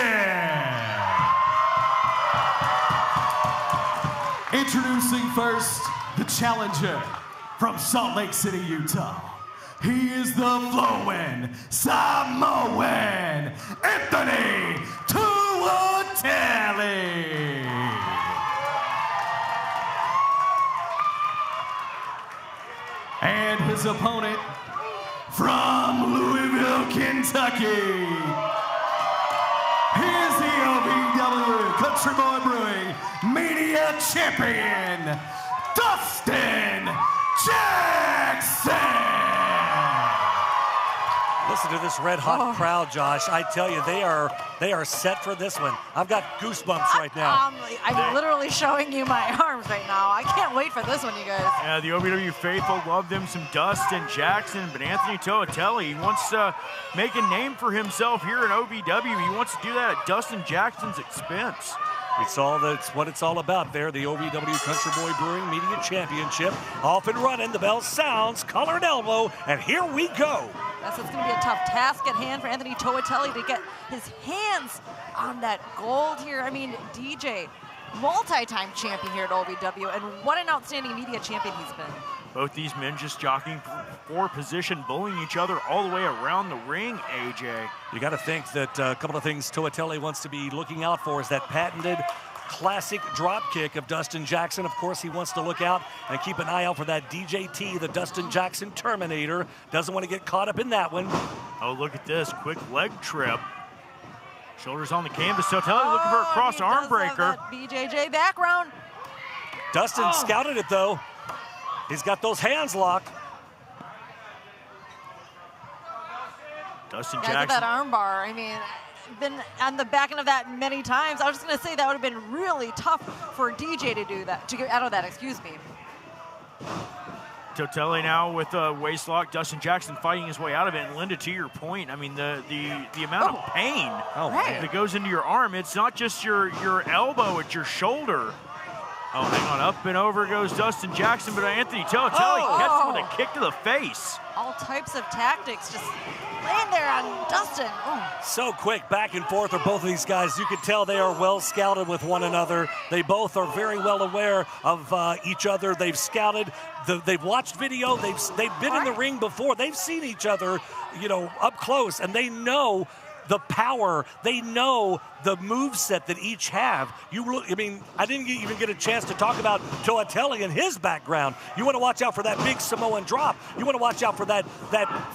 Introducing first, the challenger from Salt Lake City, Utah. He is the flowing Samoan Anthony Toatelli. And his opponent from Louisville, Kentucky. He is the OVW Country Boy Brewing Media Champion, Dustin Jackson. Listen to this red-hot crowd, Josh. I tell you, they are set for this one. I've got goosebumps right now. I'm literally showing you my arms right now. I can't wait for this one, you guys. Yeah, the OVW faithful love them some Dustin Jackson, but Anthony Toatelli, he wants to make a name for himself here in OVW. He wants to do that at Dustin Jackson's expense. That's what it's all about there, the OVW Country Boy Brewing Media Championship. Off and running, the bell sounds, collar and elbow, and here we go. It's going to be a tough task at hand for Anthony Toatelli to get his hands on that gold here. I mean, DJ, multi-time champion here at OVW, and what an outstanding media champion he's been. Both these men just jockeying for position, bullying each other all the way around the ring, AJ. You got to think that a couple of things Toatelli wants to be looking out for is that patented classic drop kick of Dustin Jackson. Of course, he wants to look out and keep an eye out for that DJT, the Dustin Jackson Terminator. Doesn't want to get caught up in that one. Oh, look at this, quick leg trip. Shoulders on the canvas. Toatelli looking for a cross arm breaker. BJJ background. Dustin scouted it though. He's got those hands locked. Dustin Jackson. That arm bar, I mean, been on the back end of that many times. I was just going to say that would have been really tough for DJ to do that, to get out of that, excuse me. Toatelli now with a waist lock. Dustin Jackson fighting his way out of it. And Linda, to your point, I mean, the amount of pain that goes into your arm, it's not just your elbow, it's your shoulder. Oh, hang on, up and over goes Dustin Jackson, but Anthony Toatelli catches him with a kick to the face. All types of tactics just laying there on Dustin. So quick, back and forth are both of these guys. You can tell they are well scouted with one another. They both are very well aware of each other. They've scouted, they've watched video, they've been in the ring before. They've seen each other, up close, and they know the power. They know the moveset that each have. I mean, I didn't even get a chance to talk about Toatelli and his background. You want to watch out for that big Samoan drop. You want to watch out for that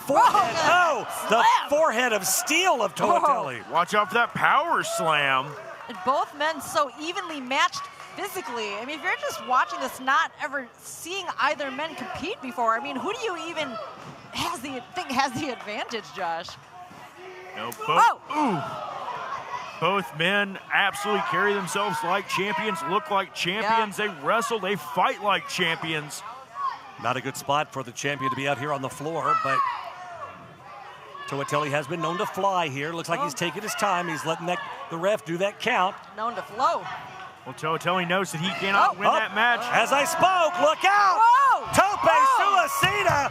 forehead. The forehead of steel of Toatelli. Watch out for that power slam. And both men so evenly matched physically. I mean, if you're just watching this, not ever seeing either men compete before, I mean, who do you even think has the advantage, Josh? No, both men absolutely carry themselves like champions, look like champions. Yeah. They wrestle, they fight like champions. Not a good spot for the champion to be out here on the floor, but Toatelli has been known to fly here. Looks like he's taking his time. He's letting the ref do that count. Known to flow. Well, Toatelli knows that he cannot win that match. As I spoke, look out! Tope Suicida!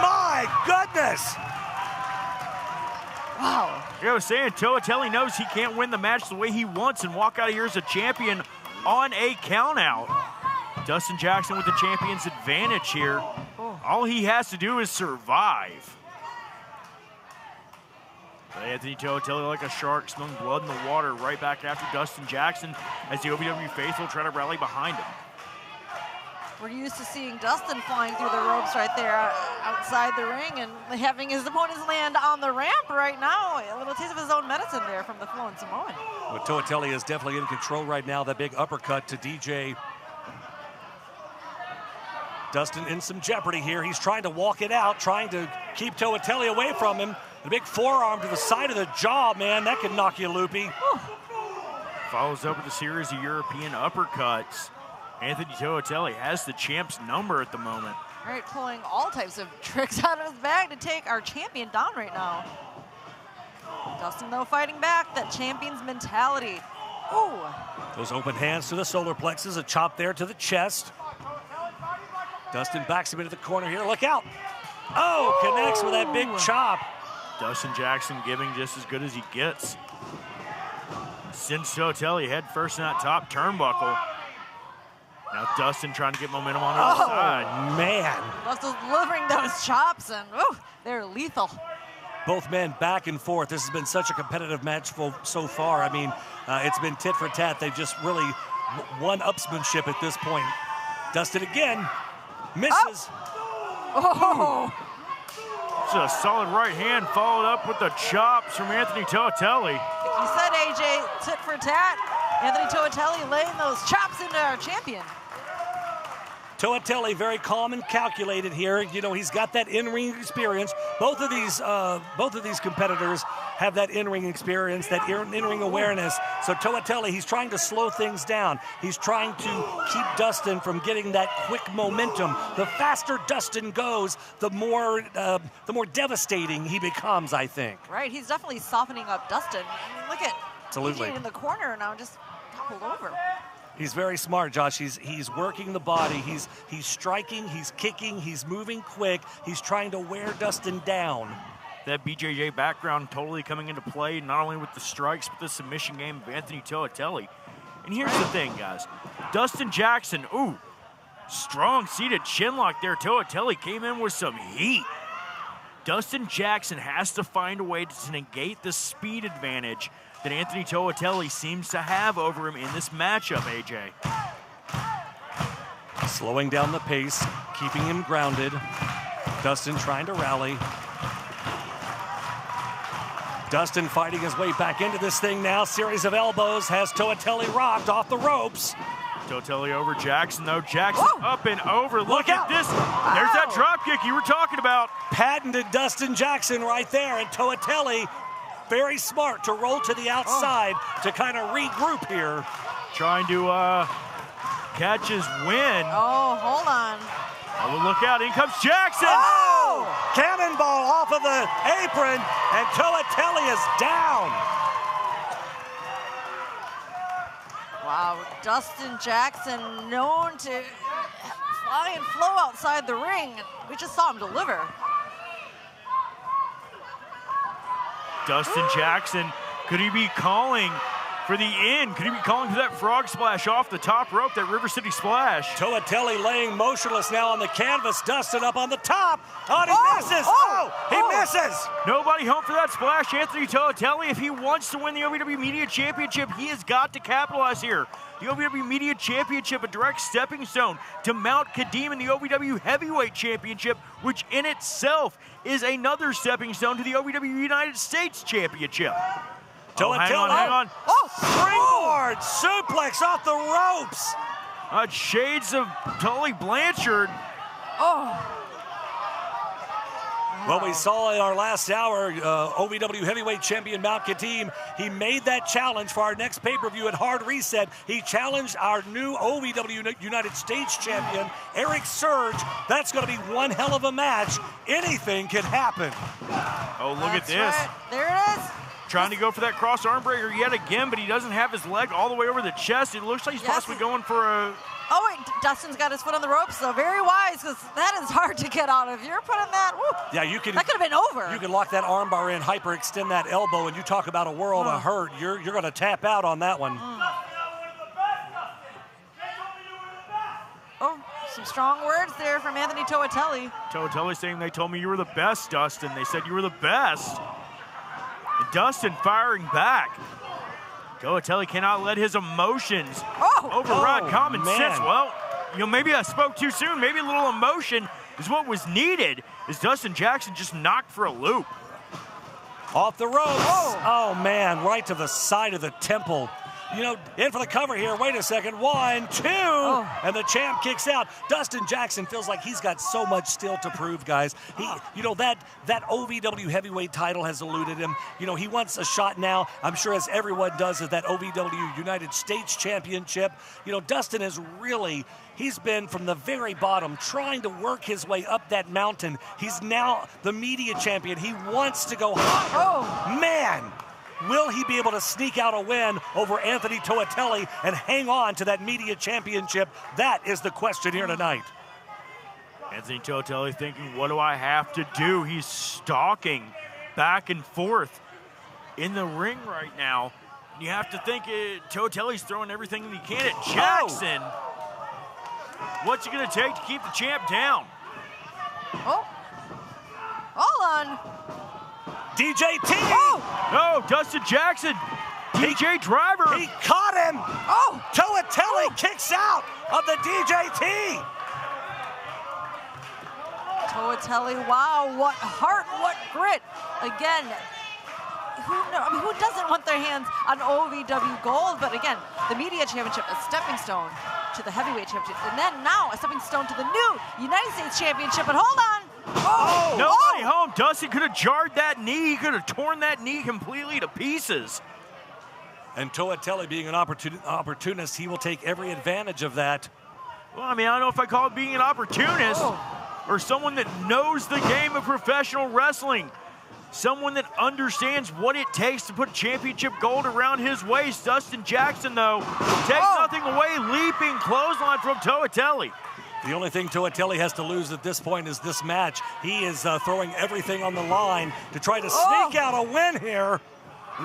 My goodness! Wow. I was saying, Toatelli knows he can't win the match the way he wants and walk out of here as a champion on a countout. Dustin Jackson with the champion's advantage here. All he has to do is survive. But Anthony Toatelli, like a shark, smelling blood in the water, right back after Dustin Jackson as the OVW faithful try to rally behind him. We're used to seeing Dustin flying through the ropes right there outside the ring and having his opponents land on the ramp right now. A little taste of his own medicine there from the flowing Samoan. Well, Toatelli is definitely in control right now. That big uppercut to DJ. Dustin in some jeopardy here. He's trying to walk it out, trying to keep Toatelli away from him. The big forearm to the side of the jaw, man, that could knock you loopy. Follows up with a series of European uppercuts. Anthony Toatelli has the champ's number at the moment. All right, pulling all types of tricks out of his bag to take our champion down right now. Dustin, though, fighting back, that champion's mentality. Ooh. Those open hands to the solar plexus, a chop there to the chest. Dustin backs him into the corner here. Look out. Oh, connects with that big chop. Dustin Jackson giving just as good as he gets. Sends Toatelli head first in that top turnbuckle. Now Dustin trying to get momentum on the other side. Man. Dustin's delivering those chops, and they're lethal. Both men back and forth. This has been such a competitive match so far. I mean, it's been tit for tat. They've just really one-upsmanship at this point. Dustin again. Misses. It's a solid right hand followed up with the chops from Anthony Toatelli. You said, AJ, tit for tat. Anthony Toatelli laying those chops into our champion. Toatelli very calm and calculated here. You know, he's got that in-ring experience. Both of these competitors have that in-ring experience, that in-ring awareness. So Toatelli, he's trying to slow things down. He's trying to keep Dustin from getting that quick momentum. The faster Dustin goes, the more devastating he becomes, I think. Right, he's definitely softening up Dustin. I mean, look at AJ in the corner now, just toppled over. He's very smart, Josh. He's working the body. He's striking, he's kicking, he's moving quick. He's trying to wear Dustin down. That BJJ background totally coming into play, not only with the strikes, but the submission game of Anthony Toatelli. And here's the thing, guys. Dustin Jackson, strong seated chin lock there. Toatelli came in with some heat. Dustin Jackson has to find a way to negate the speed advantage that Anthony Toatelli seems to have over him in this matchup, AJ. Slowing down the pace, keeping him grounded. Dustin trying to rally. Dustin fighting his way back into this thing now. Series of elbows has Toatelli rocked off the ropes. Toatelli over Jackson, though. Jackson up and over. Look at this. There's that drop kick you were talking about. Patented Dustin Jackson right there, and Toatelli very smart to roll to the outside to kind of regroup here. Trying to catch his win. Oh, hold on. Oh, look out, in comes Jackson. Oh! Cannonball off of the apron, and Toatelli is down. Wow, Dustin Jackson known to fly and flow outside the ring. We just saw him deliver. Dustin Jackson, could he be calling for the in. Could he be calling for that frog splash off the top rope, that River City splash? Toatelli laying motionless now on the canvas. Dustin up on the top. Oh, he misses. He misses. Nobody home for that splash. Anthony Toatelli, if he wants to win the OVW Media Championship, he has got to capitalize here. The OVW Media Championship, a direct stepping stone to Mount Kadim in the OVW Heavyweight Championship, which in itself is another stepping stone to the OVW United States Championship. Hang on. Springboard suplex off the ropes. Shades of Tully Blanchard. What we saw in our last hour, OVW Heavyweight Champion Mount Kadim, he made that challenge for our next pay-per-view at Hard Reset. He challenged our new OVW United States Champion, Eric Surge. That's going to be one hell of a match. Anything can happen. Oh, look at this. Right. There it is. Trying to go for that cross arm breaker yet again, but he doesn't have his leg all the way over the chest. It looks like he's possibly going for a... Oh, wait, Dustin's got his foot on the ropes, so very wise, because that is hard to get out of. You're putting that, woo, yeah, you can. That could have been over. You can lock that arm bar in, hyperextend that elbow, and you talk about a world of hurt. You're going to tap out on that one. Oh, some strong words there from Anthony Toatelli. Toatelli saying, they told me you were the best, Dustin. They said you were the best. And Dustin firing back. Toatelli cannot let his emotions override common sense. Well, maybe I spoke too soon. Maybe a little emotion is what was needed, as Dustin Jackson just knocked for a loop. Off the ropes. Oh, man, right to the side of the temple. In for the cover here. Wait a second. 1, 2. And the champ kicks out. Dustin Jackson feels like he's got so much still to prove, guys. That OVW heavyweight title has eluded him. He wants a shot now, I'm sure, as everyone does, at that OVW United States Championship. Dustin is really... He's been from the very bottom trying to work his way up that mountain. He's now the media champion. He wants to go higher. Man! Will he be able to sneak out a win over Anthony Toatelli and hang on to that media championship? That is the question here tonight. Anthony Toatelli thinking, what do I have to do? He's stalking back and forth in the ring right now. You have to think Toatelli's throwing everything he can at Jackson. What's it going to take to keep the champ down? Hold on. DJT! Oh, Dustin Jackson. DJ Driver. He caught him. Toatelli kicks out of the DJT. Toatelli, wow, what heart, what grit. Again, who doesn't want their hands on OVW gold? But again, the media championship, a stepping stone to the heavyweight championship. And then now a stepping stone to the new United States championship. But hold on. Nobody home. Dustin could have jarred that knee. He could have torn that knee completely to pieces. And Toatelli being an opportunist, he will take every advantage of that. Well, I don't know if I call it being an opportunist or someone that knows the game of professional wrestling. Someone that understands what it takes to put championship gold around his waist. Dustin Jackson, though, takes nothing away. Leaping clothesline from Toatelli. The only thing Toatelli has to lose at this point is this match. He is throwing everything on the line to try to sneak out a win here.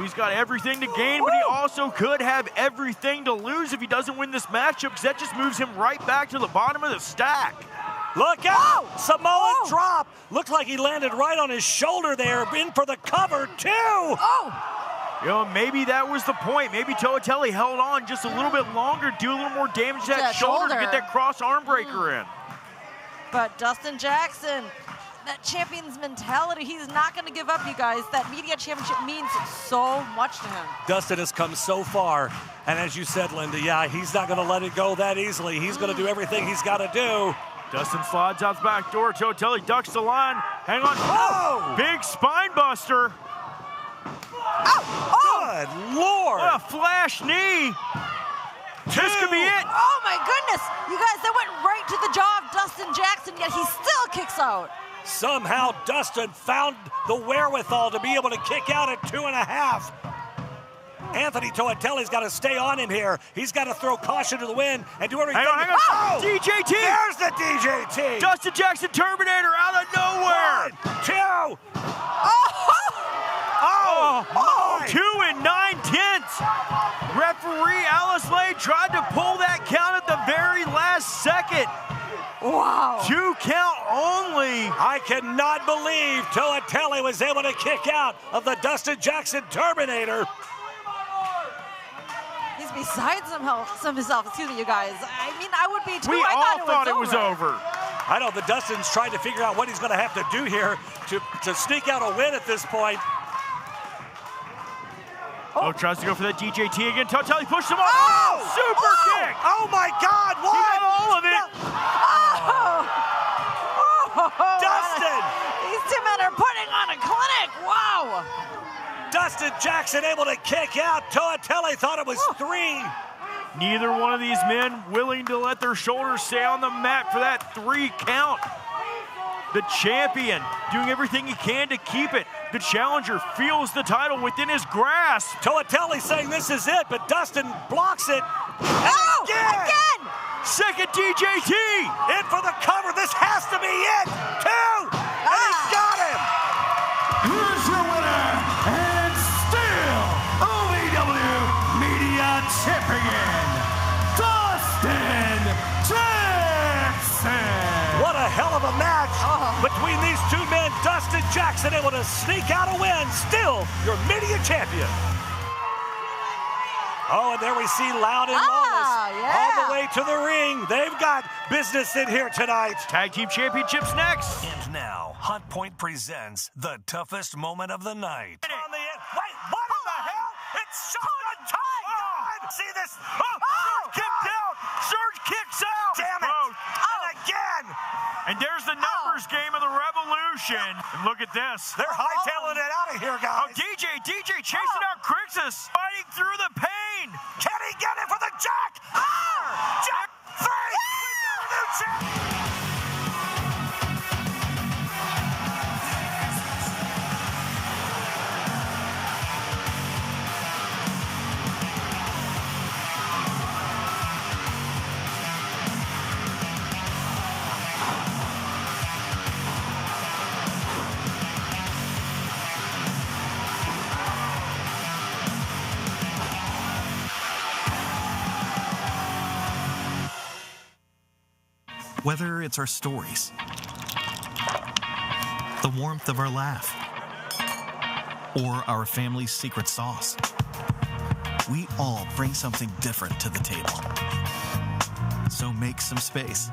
He's got everything to gain, but he also could have everything to lose if he doesn't win this matchup, because that just moves him right back to the bottom of the stack. Look out! Samoan drop. Looked like he landed right on his shoulder there. In for the cover, too. Maybe that was the point. Maybe Toatelli held on just a little bit longer, do a little more damage to that shoulder to get that cross arm breaker in. But Dustin Jackson, that champion's mentality, he's not going to give up, you guys. That media championship means so much to him. Dustin has come so far, and as you said, Linda, he's not going to let it go that easily. He's going to do everything he's got to do. Dustin slides out the back door. Toatelli ducks the line. Hang on. Big spine buster. Good Lord. What a flash knee. This could be it. Oh, my goodness. You guys, that went right to the jaw of Dustin Jackson, yet he still kicks out. Somehow Dustin found the wherewithal to be able to kick out at 2.5. Anthony Toatelli's got to stay on him here. He's got to throw caution to the wind and do everything. Hang on. DJT. There's the DJT. Dustin Jackson Terminator out of nowhere. 1, 2. 2 9/10. Slade tried to pull that count at the very last second. Wow. 2 count only. I cannot believe Toatelli was able to kick out of the Dustin Jackson Terminator. He's beside himself, excuse me, you guys. I mean, I would be too. We all thought it was over. I know the Dustin's trying to figure out what he's going to have to do here to sneak out a win at this point. Oh, tries to go for that DJT again. Toatelli pushed him off. Oh, super kick. Oh my God, what? He got all of it. Dustin! These two men are putting on a clinic. Wow. Dustin Jackson able to kick out. Toatelli thought it was 3. Neither one of these men willing to let their shoulders stay on the mat for that 3 count. The champion doing everything he can to keep it. The challenger feels the title within his grasp. Toatelli saying this is it, but Dustin blocks it. Oh, again! Second DJT. In for the cover. This has to be it. 2. And he got him. Here's your winner, and still OVW Media Champion, Dustin Jackson. What a hell of a match between these two men. Dustin Jackson able to sneak out a win. Still your media champion. Oh, and there we see Loud and Lawless all the way to the ring. They've got business in here tonight. Tag team championships next. And now, Hot Point presents the toughest moment of the night. On the end. Wait, what in the hell? It's Showtime! See this? Surge kicked out. Surge kicks out. Damn it! And again! And there's the numbers game of the Revolution. And look at this. They're hightailing it out of here, guys. Oh, DJ chasing out Crixus, fighting through the pain. Can he get it for the Jack? Jack 3! We got a new champion! Whether it's our stories, the warmth of our laugh, or our family's secret sauce, we all bring something different to the table. So make some space.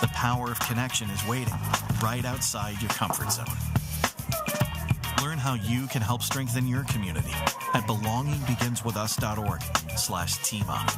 The power of connection is waiting right outside your comfort zone. Learn how you can help strengthen your community at belongingbeginswithus.org/teamup.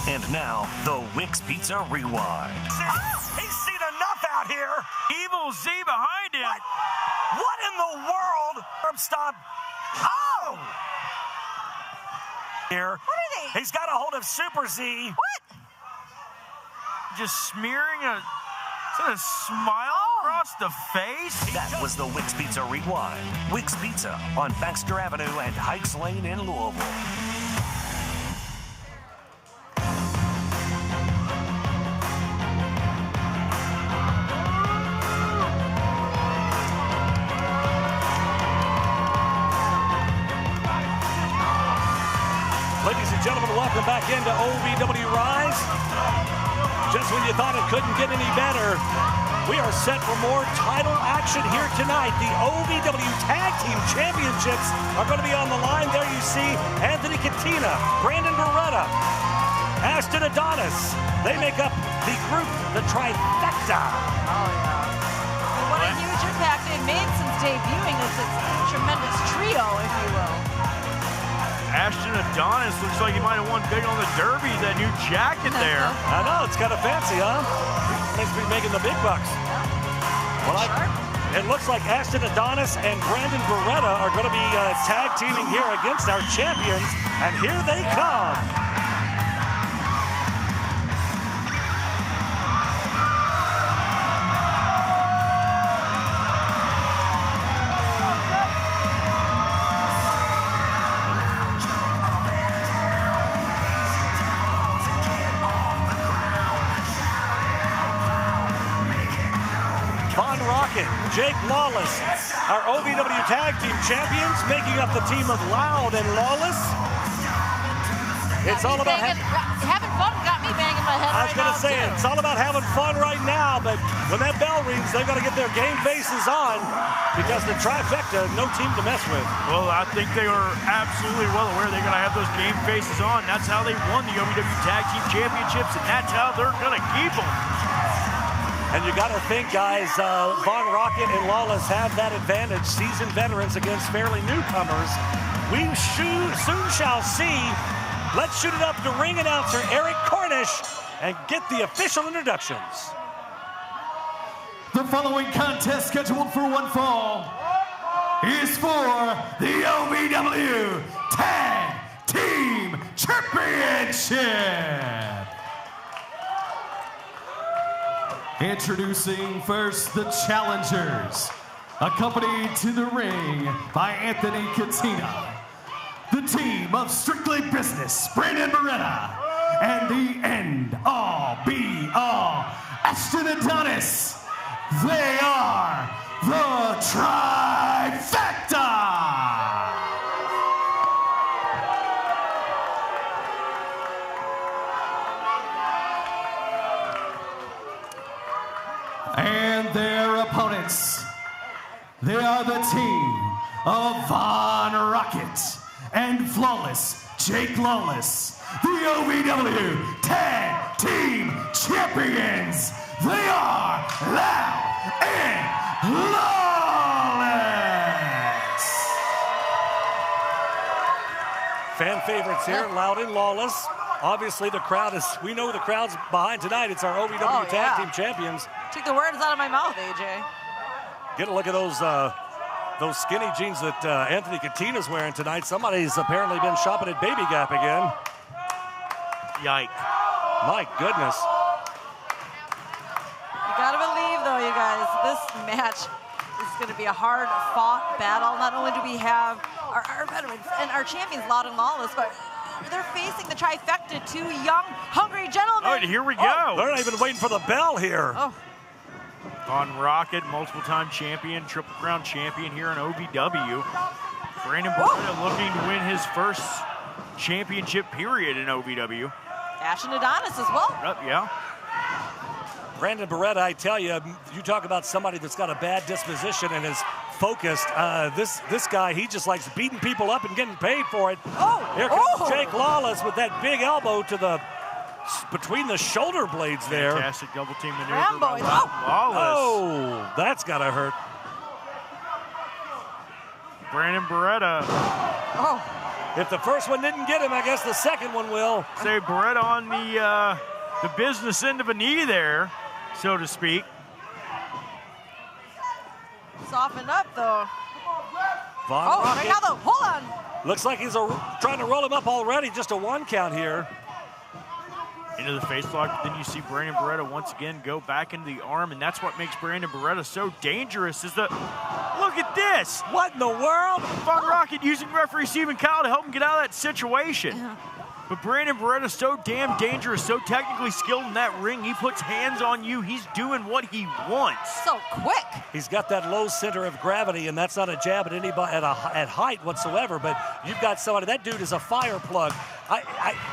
And now, the Wix Pizza Rewind. He's seen enough out here. Evil Z behind him. What in the world? Stop. Oh! Here. What are they? He's got a hold of Super Z. What? Just smearing a smile across the face? That was the Wix Pizza Rewind. Wix Pizza on Baxter Avenue and Heights Lane in Louisville. Ladies and gentlemen, welcome back into OVW Rise. Just when you thought it couldn't get any better, We are set for more title action here tonight. The OVW Tag Team Championships are going to be on the line. There you see Anthony Katina, Brandon Beretta, Ashton Adonis. They make up the group, the trifecta. Oh, yeah. And what a huge impact they've made since debuting this tremendous trio, if you will. Ashton Adonis looks like he might have won big on the Derby, that new jacket there. I know, it's kind of fancy, huh? Must be making the big bucks. Well, it looks like Ashton Adonis and Brandon Beretta are going to be tag teaming here against our champions, and here they come. Jake Lawless, our OVW Tag Team Champions, making up the team of Loud and Lawless. It's all about having fun. Got me banging my head. I was going to say, it's all about having fun right now, but when that bell rings, they've got to get their game faces on because the trifecta, no team to mess with. Well, I think they are absolutely well aware they're going to have those game faces on. That's how they won the OVW Tag Team Championships, and that's how they're going to keep them. And you got to think, guys, Von Rocket and Lawless have that advantage. Seasoned veterans against fairly newcomers. We soon shall see. Let's shoot it up to ring announcer Eric Cornish and get the official introductions. The following contest, scheduled for one fall, is for the OVW Tag Team Championship. Introducing first the challengers, accompanied to the ring by Anthony Katina, the team of Strictly Business, Brandon Beretta, and the end-all, be-all, Ashton Adonis. They are the Trifecta. And their opponents, they are the team of Von Rocket and Flawless Jake Lawless, the OVW Tag Team Champions. They are Loud and Lawless. Fan favorites here, Loud and Lawless. Obviously, the crowd is, we know the crowd's behind tonight. It's our OVW Tag Team Champions. Took the words out of my mouth, AJ. Get a look at those skinny jeans that Anthony Katina's wearing tonight. Somebody's apparently been shopping at Baby Gap again. Yike. My goodness. You gotta believe, though, you guys, this match is gonna be a hard-fought battle. Not only do we have our veterans and our champions, Loud and Lawless, but they're facing the trifecta, two young, hungry gentlemen. All right, here we go. They're not even waiting for the bell here. Oh. Von Rocket, multiple-time champion, Triple Crown champion here in OVW. Brandon Beretta looking to win his first championship period in OVW. Ashton Adonis as well. Yeah. Brandon Beretta, I tell you, you talk about somebody that's got a bad disposition and is focused. This guy, he just likes beating people up and getting paid for it. Here comes Jake Lawless with that big elbow to the between the shoulder blades there. Fantastic double team maneuver. Rambo. Lawless. Oh, that's gotta hurt. Brandon Beretta. Oh. If the first one didn't get him, I guess the second one will. Say Beretta on the business end of a knee there, so to speak. Soften up, though. Von Rocket. Right now, though. Hold on. Looks like he's trying to roll him up already. Just a one count here. Into the face lock, then you see Brandon Beretta once again go back into the arm, and that's what makes Brandon Beretta so dangerous is that, look at this. What in the world? Von Rocket using referee Stephen Kyle to help him get out of that situation. But Brandon Beretta's so damn dangerous, so technically skilled in that ring. He puts hands on you. He's doing what he wants. So quick. He's got that low center of gravity, and that's not a jab at anybody at height whatsoever. But you've got somebody. That dude is a fire plug.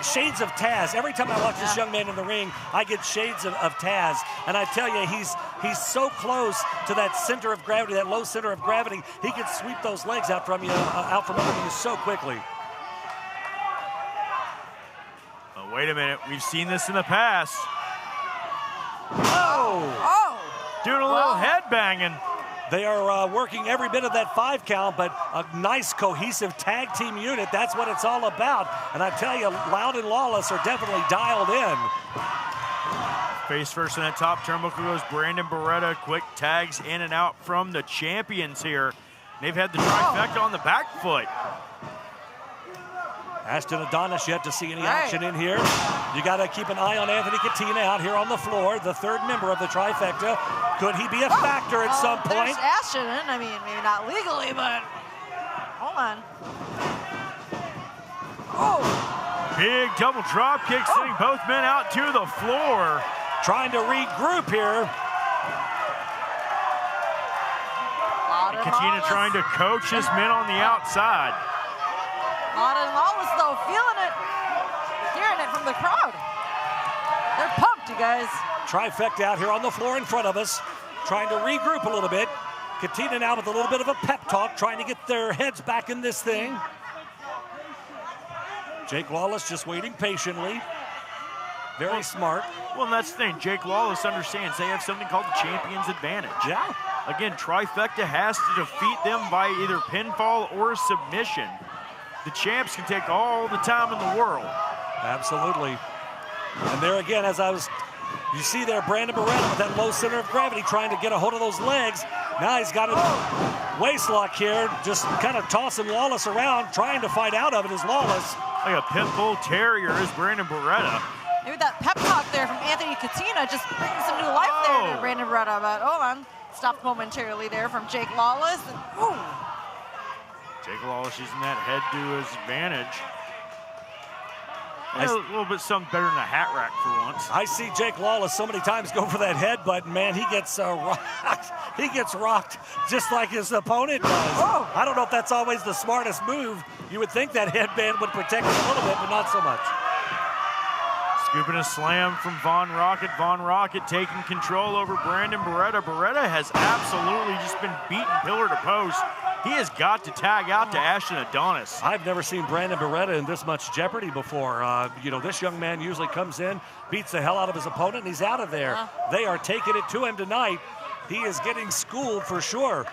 shades of Taz. Every time I watch this young man in the ring, I get shades of Taz. And I tell you, he's so close to that center of gravity, that low center of gravity. He can sweep those legs out from under you so quickly. Oh, wait a minute. We've seen this in the past. Oh! Doing a little head banging. They are working every bit of that 5 count, but a nice cohesive tag team unit. That's what it's all about. And I tell you, Loud and Lawless are definitely dialed in. Face first in that top turnbuckle goes Brandon Beretta. Quick tags in and out from the champions here. They've had the trifecta on the back foot. Ashton Adonis yet to see any action in here. You got to keep an eye on Anthony Katina out here on the floor, the 3rd member of the trifecta. Could he be a factor at some point? There's Ashton. I mean, maybe not legally, but hold on. Big double drop kick, sending both men out to the floor. Trying to regroup here. Katina trying to coach his men on the outside. Loud and Lawless, though, feeling it, hearing it from the crowd. They're pumped, you guys. Trifecta out here on the floor in front of us, trying to regroup a little bit. Katina now with a little bit of a pep talk, trying to get their heads back in this thing. Jake Lawless just waiting patiently. Very smart. Well, and that's the thing. Jake Lawless understands they have something called the champion's advantage. Yeah. Again, trifecta has to defeat them by either pinfall or submission. The champs can take all the time in the world. Absolutely. And there again, you see there Brandon Beretta with that low center of gravity trying to get a hold of those legs. Now he's got a waist lock here, just kind of tossing Lawless around, trying to fight out of it as Lawless. Like a pit bull terrier is Brandon Beretta. Maybe that pep talk there from Anthony Katina just brings some new life there to Brandon Beretta. But hold on, stopped momentarily there from Jake Lawless. And, Jake Lawless using that head to his advantage. A little bit something better than a hat rack for once. I see Jake Lawless so many times go for that headbutt, and man, he gets rocked. He gets rocked just like his opponent does. I don't know if that's always the smartest move. You would think that headband would protect him a little bit, but not so much. Scooping a slam from Von Rocket. Von Rocket taking control over Brandon Beretta. Beretta has absolutely just been beaten pillar to post. He has got to tag out to Ashton Adonis. I've never seen Brandon Beretta in this much jeopardy before. This young man usually comes in, beats the hell out of his opponent, and he's out of there. They are taking it to him tonight. He is getting schooled for sure.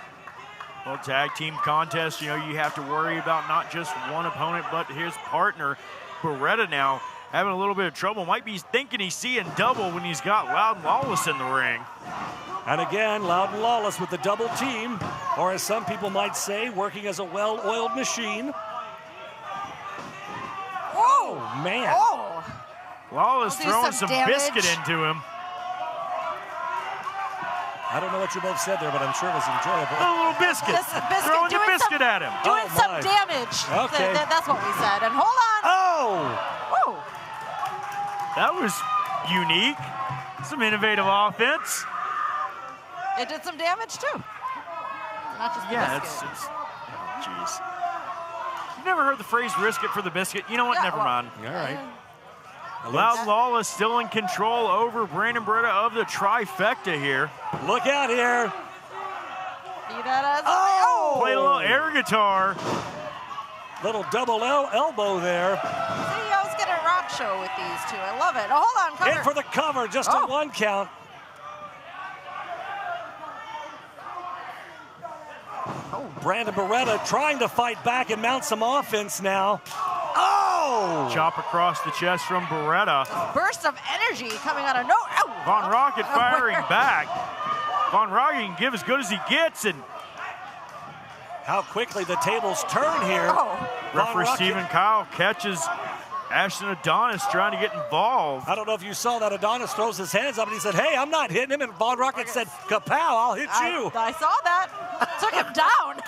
Well, tag team contest, you have to worry about not just one opponent, but his partner. Beretta now having a little bit of trouble. Might be thinking he's seeing double when he's got Loud and Lawless in the ring. And again, Loud and Lawless with the double team, or as some people might say, working as a well-oiled machine. Oh, man. Lawless throwing some biscuit into him. I don't know what you both said there, but I'm sure it was enjoyable. A little biscuit. Throwing the biscuit at him. Doing some damage. Okay. That's what we said. And hold on. That was unique. Some innovative offense. It did some damage too. Not just the biscuit. Jeez. You've never heard the phrase risk it for the biscuit? You know what? Never mind. All right. Loud Lawless still in control over Brandon Beretta of the trifecta here. Look out here. Play a little air guitar. Little double elbow there. See, I was getting a rock show with these two. I love it. Oh, hold on, cover. In for the cover, just a 1 count. Brandon Beretta trying to fight back and mount some offense now. Chop across the chest from Beretta. Burst of energy coming out of nowhere. Von Rocket firing back. Von Rocket can give as good as he gets, and how quickly the tables turn here. Referee Stephen Kyle catches Ashton Adonis trying to get involved. I don't know if you saw that. Adonis throws his hands up and he said, hey, I'm not hitting him. And Von Rocket said, kapow, I'll hit you. I saw that. Took him down.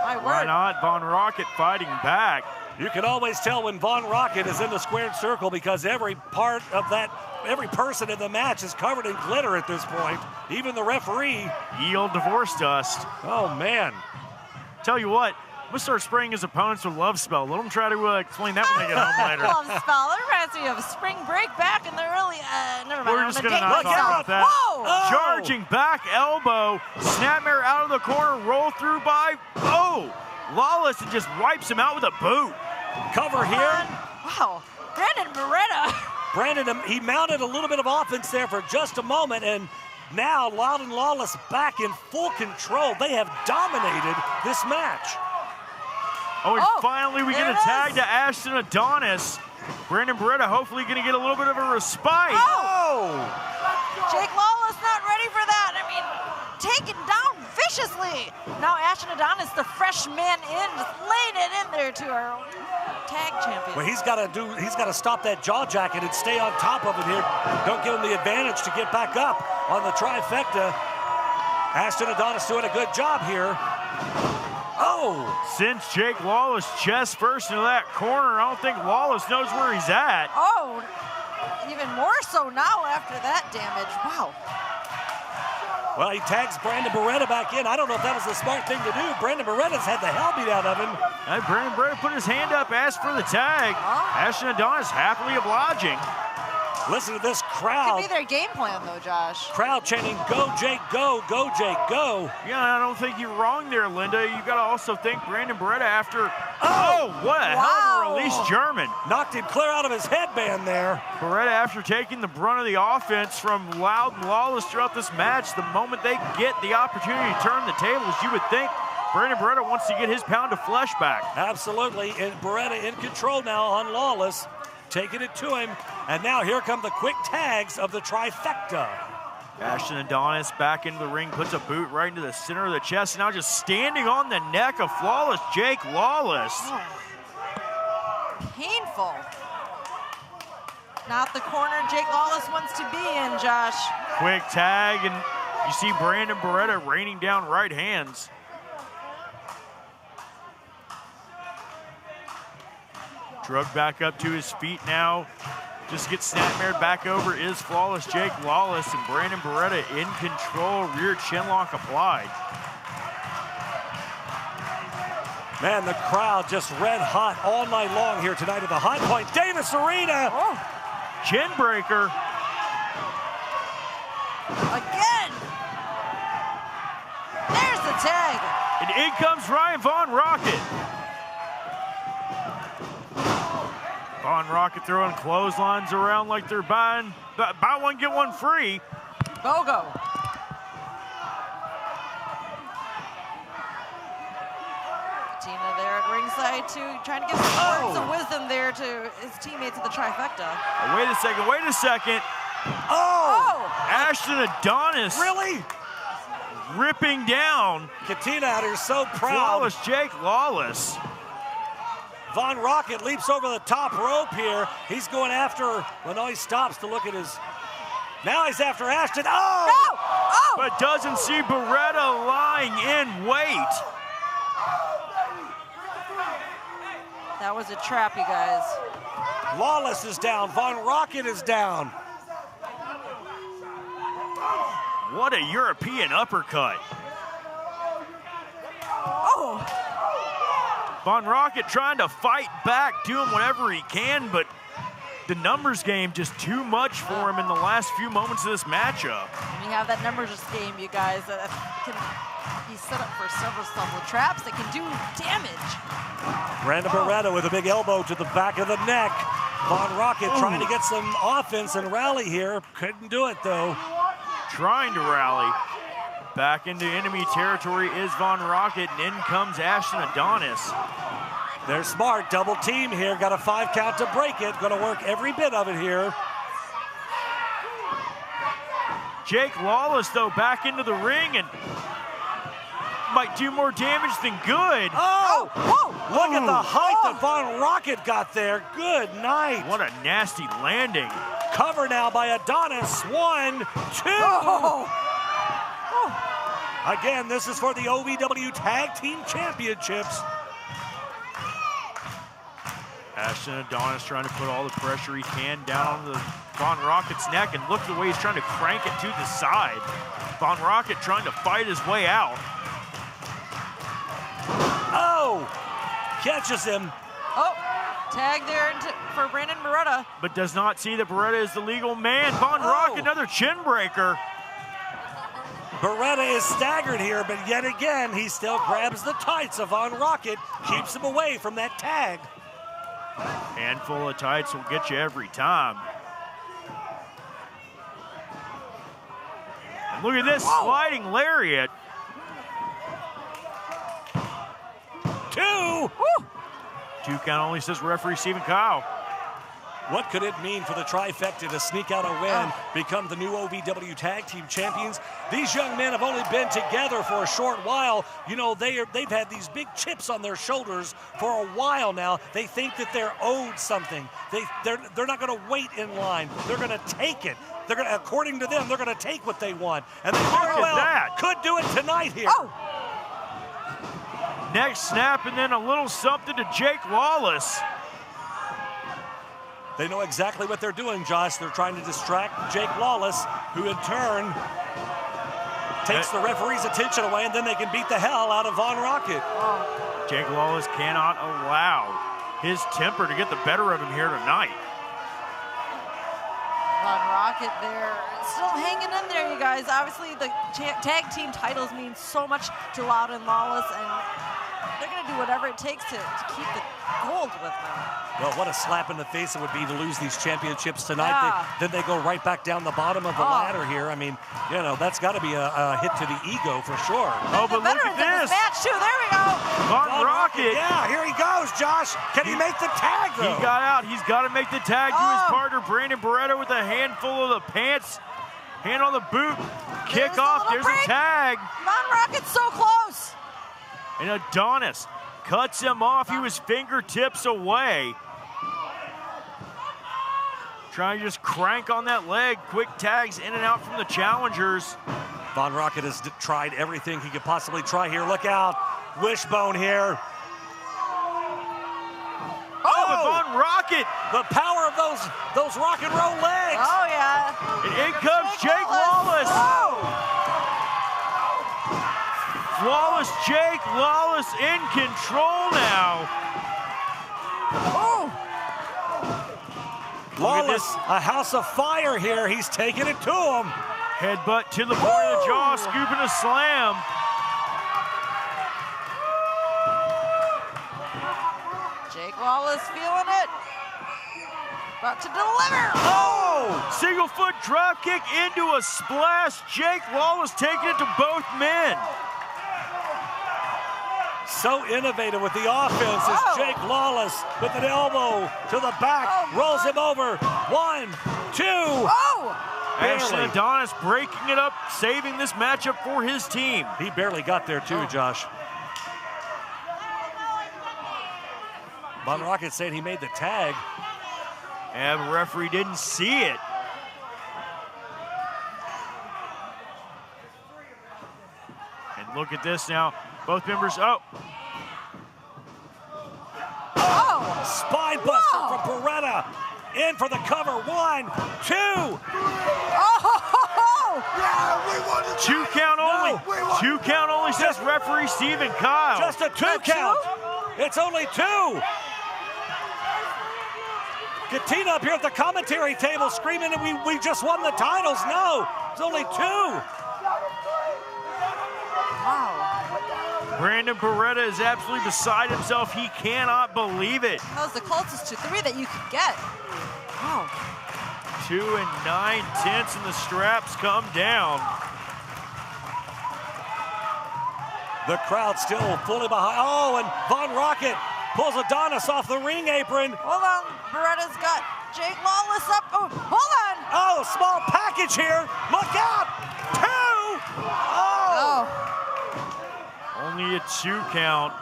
My word. Why not? Von Rocket fighting back. You can always tell when Von Rocket is in the squared circle because every part of that, every person in the match is covered in glitter at this point. Even the referee. Yield divorce dust. Oh, man. Tell you what, I'm going to start spraying his opponents with love spell. Let them try to explain that when they get home later. Love spell. That reminds me of spring break back in the early, never mind. We're just going to not talk about that. Whoa! Oh. Charging back elbow. Snapmare out of the corner. Roll through by, Lawless, and just wipes him out with a boot. Cover here. Wow. Brandon Beretta. Brandon, he mounted a little bit of offense there for just a moment, and now Loud and Lawless back in full control. They have dominated this match. Oh, and finally we get a tag to Ashton Adonis. Brandon Beretta hopefully going to get a little bit of a respite. Oh! Jake Lawless not ready for that. I mean, taken down viciously. Now Ashton Adonis, the freshman in, just laying it in there to our tag champion. Well, he's got to stop that jaw jacket and stay on top of it here. Don't give him the advantage to get back up on the trifecta. Ashton Adonis doing a good job here. Oh! Sends Jake Lawless chest first into that corner. I don't think Lawless knows where he's at. Oh, even more so now after that damage. Wow. Well, he tags Brandon Beretta back in. I don't know if that was the smart thing to do. Brandon Beretta's had the hell beat out of him. And Brandon Beretta put his hand up, asked for the tag. Ashton Adonis happily obliging. Listen to this crowd. Could be their game plan, though, Josh. Crowd chanting, "Go, Jake, go, go, Jake, go." Yeah, I don't think you're wrong there, Linda. You got to also think Brandon Beretta after. What a hell of a release, German. Knocked him clear out of his headband there. Beretta, after taking the brunt of the offense from Loud and Lawless throughout this match, the moment they get the opportunity to turn the tables, you would think Brandon Beretta wants to get his pound of flesh back. Absolutely, and Beretta in control now on Lawless, taking it to him. And now here come the quick tags of the trifecta. Ashton Adonis back into the ring, puts a boot right into the center of the chest, and now just standing on the neck of flawless Jake Lawless. Oh. Painful. Not the corner Jake Lawless wants to be in, Josh. Quick tag, and you see Brandon Beretta raining down right hands. Drugged back up to his feet now. Just gets snapmared back over is flawless Jake Lawless, and Brandon Beretta in control, rear chinlock applied. Man, the crowd just red hot all night long here tonight at the High Point Davis Arena. Oh. Chin breaker. Again. There's the tag. And in comes Ryan Von Rocket. Von Rocket throwing clotheslines around like they're buy one, get one free. BOGO. Tina there at ringside too, trying to give some words of wisdom there to his teammates at the trifecta. Oh, wait a second. Oh! Ashton Adonis. Really? Ripping down. Katina out here so proud. Flawless Jake Lawless. Von Rocket leaps over the top rope here. He's going after, well, no, he stops to look at his, now he's after Ashton. Oh! No! Oh! But doesn't see Beretta lying in wait. That was a trap, you guys. Lawless is down. Von Rocket is down. What a European uppercut. Oh! Von Rocket trying to fight back, doing whatever he can, but the numbers game just too much for him in the last few moments of this matchup. And you have that numbers game, you guys, that can be set up for several traps that can do damage. Brandon Beretta with a big elbow to the back of the neck. Von Rocket trying to get some offense and rally here. Couldn't do it, though. Trying to rally. Back into enemy territory is Von Rocket, and in comes Ashton Adonis. They're smart, double team here. Got a 5 count to break it. Gonna work every bit of it here. Jake Lawless, though, back into the ring and might do more damage than good. Oh! Look at the height that Von Rocket got there. Good night. What a nasty landing. Cover now by Adonis. 1, 2. Again, this is for the OVW Tag Team Championships. Ashton Adonis trying to put all the pressure he can down on the Von Rocket's neck, and look at the way he's trying to crank it to the side. Von Rocket trying to fight his way out. Oh! Oh, catches him. Oh, tag there for Brandon Beretta. But does not see that Beretta is the legal man. Von Rock, another chin breaker. Beretta is staggered here, but yet again, he still grabs the tights of Von Rocket, keeps him away from that tag. Handful of tights will get you every time. And look at this sliding lariat. 2. 2 count only, says referee Stephen Kyle. What could it mean for the trifecta to sneak out a win, become the new OVW Tag Team Champions? These young men have only been together for a short while. You know, they've had these big chips on their shoulders for a while now. They think that they're owed something. They're not going to wait in line. They're going to take it. They're going to, according to them, they're going to take what they want. And they very well could do it tonight here. Next snap, and then a little something to Jake Lawless. They know exactly what they're doing, Josh. They're trying to distract Jake Lawless, who in turn takes the referee's attention away, and then they can beat the hell out of Von Rocket. Jake Lawless cannot allow his temper to get the better of him here tonight. Von Rocket there, still hanging in there, you guys. Obviously, the tag team titles mean so much to Loud and Lawless, and they're going to do whatever it takes to keep the gold with them. Well, what a slap in the face it would be to lose these championships tonight. Then they go right back down the bottom of the ladder here. I mean, you know, that's got to be a hit to the ego for sure. Oh, but look at this. Match too. There we go. Von Rocket. Yeah, here he goes, Josh. Can he make the tag, though? He got out. He's got to make the tag to his partner, Brandon Beretta, with a handful of the pants. Hand on the boot. Kick off. There's a tag. Von Rocket's so close. And Adonis cuts him off. He was fingertips away. Trying to just crank on that leg. Quick tags in and out from the challengers. Von Rocket has tried everything he could possibly try here. Look out. Wishbone here. Oh, but Von Rocket. The power of those rock and roll legs. Oh, yeah. And in comes Jake Lawless. Flawless Jake Lawless in control now. Lawless, a house of fire here. He's taking it to him. Headbutt to the point of the jaw, scooping a slam. Jake Lawless feeling it. About to deliver. Oh! Single foot drop kick into a splash. Jake Lawless taking it to both men. So innovative with the offense is Jake Lawless with an elbow to the back, rolls him over. 1, 2. Ashley Adonis breaking it up, saving this matchup for his team. He barely got there too, Josh. Von Rocket saying he made the tag. And the referee didn't see it. And look at this now. Both members, Spine buster from Beretta. In for the cover. 1, 2. Two count only. 2 count only, says referee Stephen Kyle. Just a 2 count. It's only 2. Katina up here at the commentary table screaming that we just won the titles. No, it's only 2. Brandon Beretta is absolutely beside himself. He cannot believe it. That was the closest to 3 that you could get. Wow. 2 9/10, and the straps come down. The crowd still fully behind. Oh, and Von Rocket pulls Adonis off the ring apron. Hold on, Beretta's got Jake Lawless up. Oh, hold on. Oh, small package here. Look out. 2. Oh. Only a 2 count.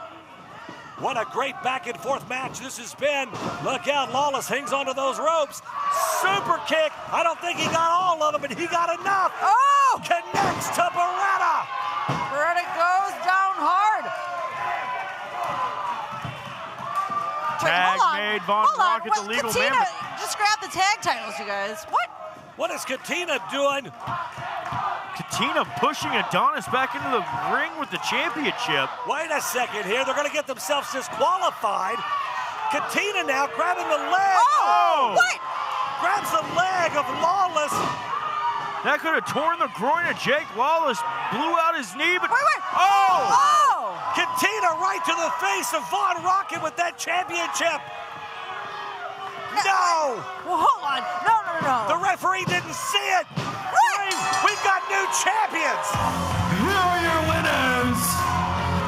What a great back and forth match this has been. Look out, Lawless hangs onto those ropes. Super kick. I don't think he got all of it, but he got enough. Oh! Connects to Beretta. Beretta goes down hard. Tag made. Von Rocket, the legal Katina man. just grabbed the tag titles, you guys. What? What is Katina doing? Katina pushing Adonis back into the ring with the championship. Wait a second here. They're going to get themselves disqualified. Katina now grabbing the leg. Oh! What? Grabs the leg of Lawless. That could have torn the groin of Jake Lawless, blew out his knee, but... Wait. Oh! Katina right to the face of Von Rocket with that championship. No! Well, hold on. No. The referee didn't see it. We've got new champions. Here are your winners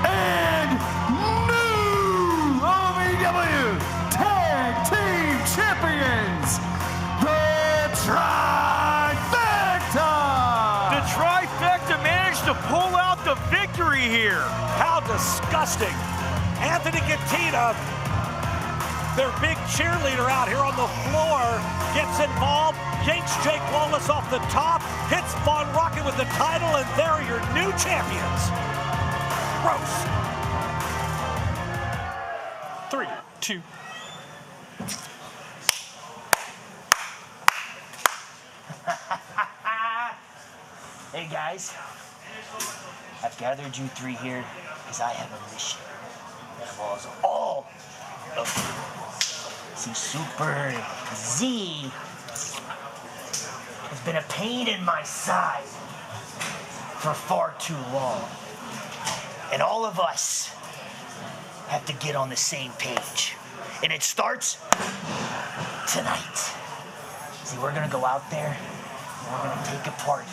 and new OVW Tag Team Champions, the Trifecta! The Trifecta managed to pull out the victory here. How disgusting. Anthony Katina, their big cheerleader out here on the floor, gets involved, yanks Jake Lawless off the top, hits Von Rocket with the title, and there are your new champions. Gross. 3, 2. Hey guys, I've gathered you three here because I have a mission that involves all of you. See, Super Z has been a pain in my side for far too long. And all of us have to get on the same page. And it starts tonight. See, we're gonna go out there and we're gonna take apart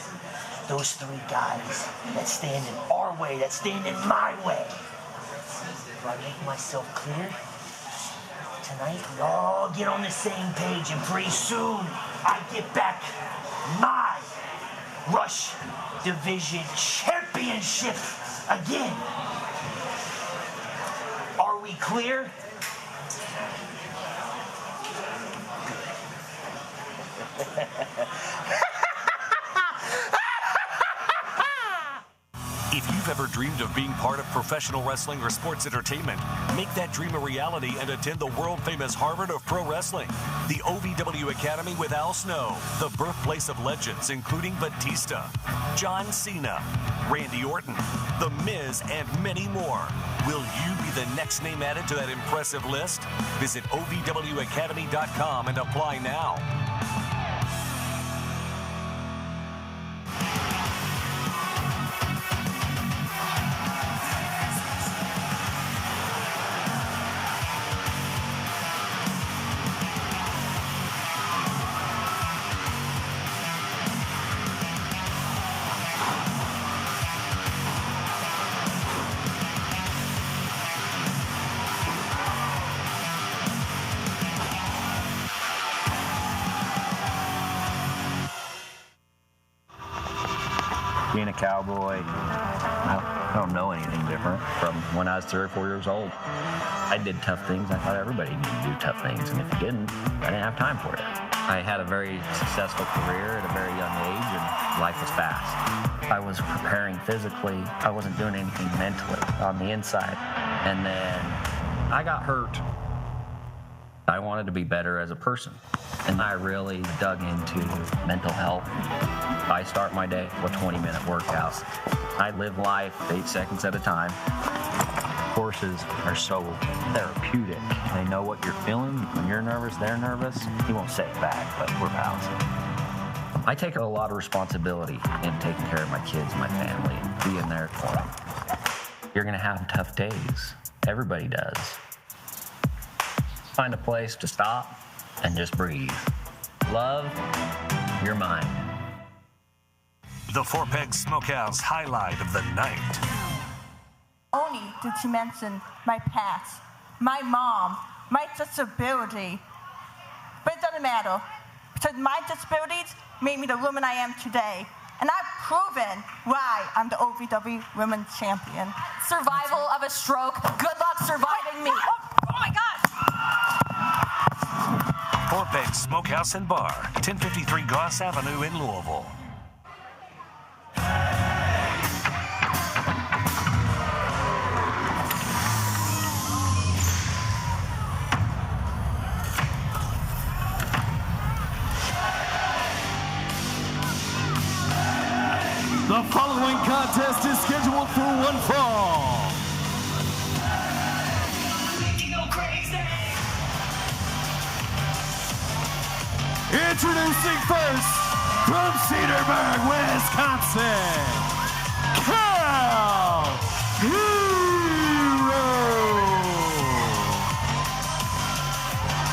those three guys that stand in our way, that stand in my way. Do I make myself clear? Tonight, we all get on the same page, and pretty soon, I get back my Rush Division Championship again. Are we clear? If you've ever dreamed of being part of professional wrestling or sports entertainment, make that dream a reality and attend the world-famous Harvard of Pro Wrestling, the OVW Academy with Al Snow, the birthplace of legends including Batista, John Cena, Randy Orton, The Miz, and many more. Will you be the next name added to that impressive list? Visit OVWacademy.com and apply now. Being a cowboy, I don't know anything different from when I was 3 or 4 years old. I did tough things. I thought everybody needed to do tough things, and if you didn't, I didn't have time for it. I had a very successful career at a very young age, and life was fast. I was preparing physically. I wasn't doing anything mentally on the inside. And then I got hurt. I wanted to be better as a person, and I really dug into mental health. I start my day with 20-minute workouts. I live life 8 seconds at a time. Horses are so therapeutic. They know what you're feeling. When you're nervous, they're nervous. You won't say it back, but we're pals. I take a lot of responsibility in taking care of my kids, my family, and being there for them. You're gonna have tough days. Everybody does. Find a place to stop and just breathe. Love your mind. The Four Pegs Smokehouse highlight of the night. Only did she mention my past, my mom, my disability. But it doesn't matter, because my disabilities made me the woman I am today. And I've proven why I'm the OVW Women's Champion. Survival of a stroke. Good luck surviving me. Oh my gosh. Four Pegs Smokehouse and Bar, 1053 Goss Avenue in Louisville. The The following contest is scheduled for one fall. Introducing first, from Cedarburg, Wisconsin, Cal Hero.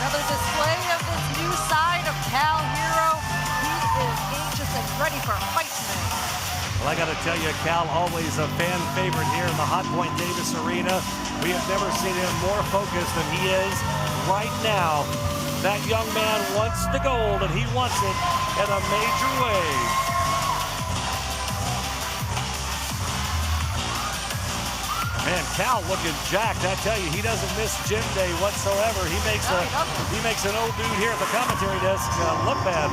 Another display of this new side of Cal Hero. He is anxious and ready for a fight tonight. Well, I got to tell you, Cal, always a fan favorite here in the Hot Point Davis Arena. We have never seen him more focused than he is right now. That young man wants the gold, and he wants it in a major way. Man, Cal looking jacked. I tell you, he doesn't miss gym day whatsoever. He makes an old dude here at the commentary desk look bad.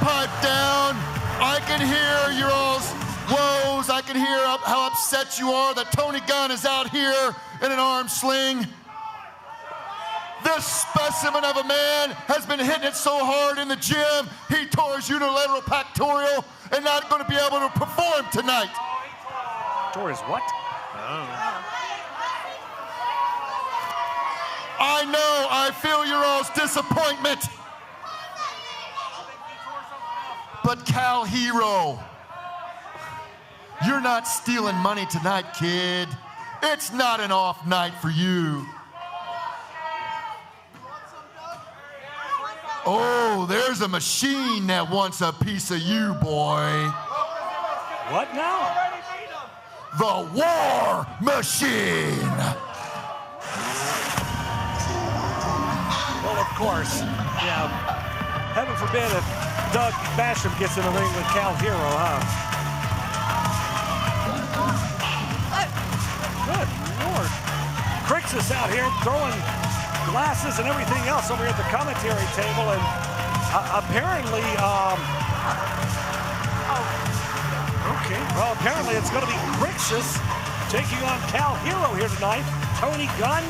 Pipe down. I can hear your all's woes. I can hear how upset you are that Tony Gunn is out here in an arm sling. This specimen of a man has been hitting it so hard in the gym, he tore his unilateral pectoral and not going to be able to perform tonight. Tore his what? I know, I feel your all's disappointment. But Cal Hero, you're not stealing money tonight, kid. It's not an off night for you. Oh, there's a machine that wants a piece of you, boy. What now? The War Machine. Well, of course, yeah. Heaven forbid if Doug Basham gets in the ring with Cal Hero, huh? Good Lord. Crixus out here throwing glasses and everything else over here at the commentary table, and apparently, okay, well, apparently it's going to be Crixus taking on Cal Hero here tonight. Tony Gunn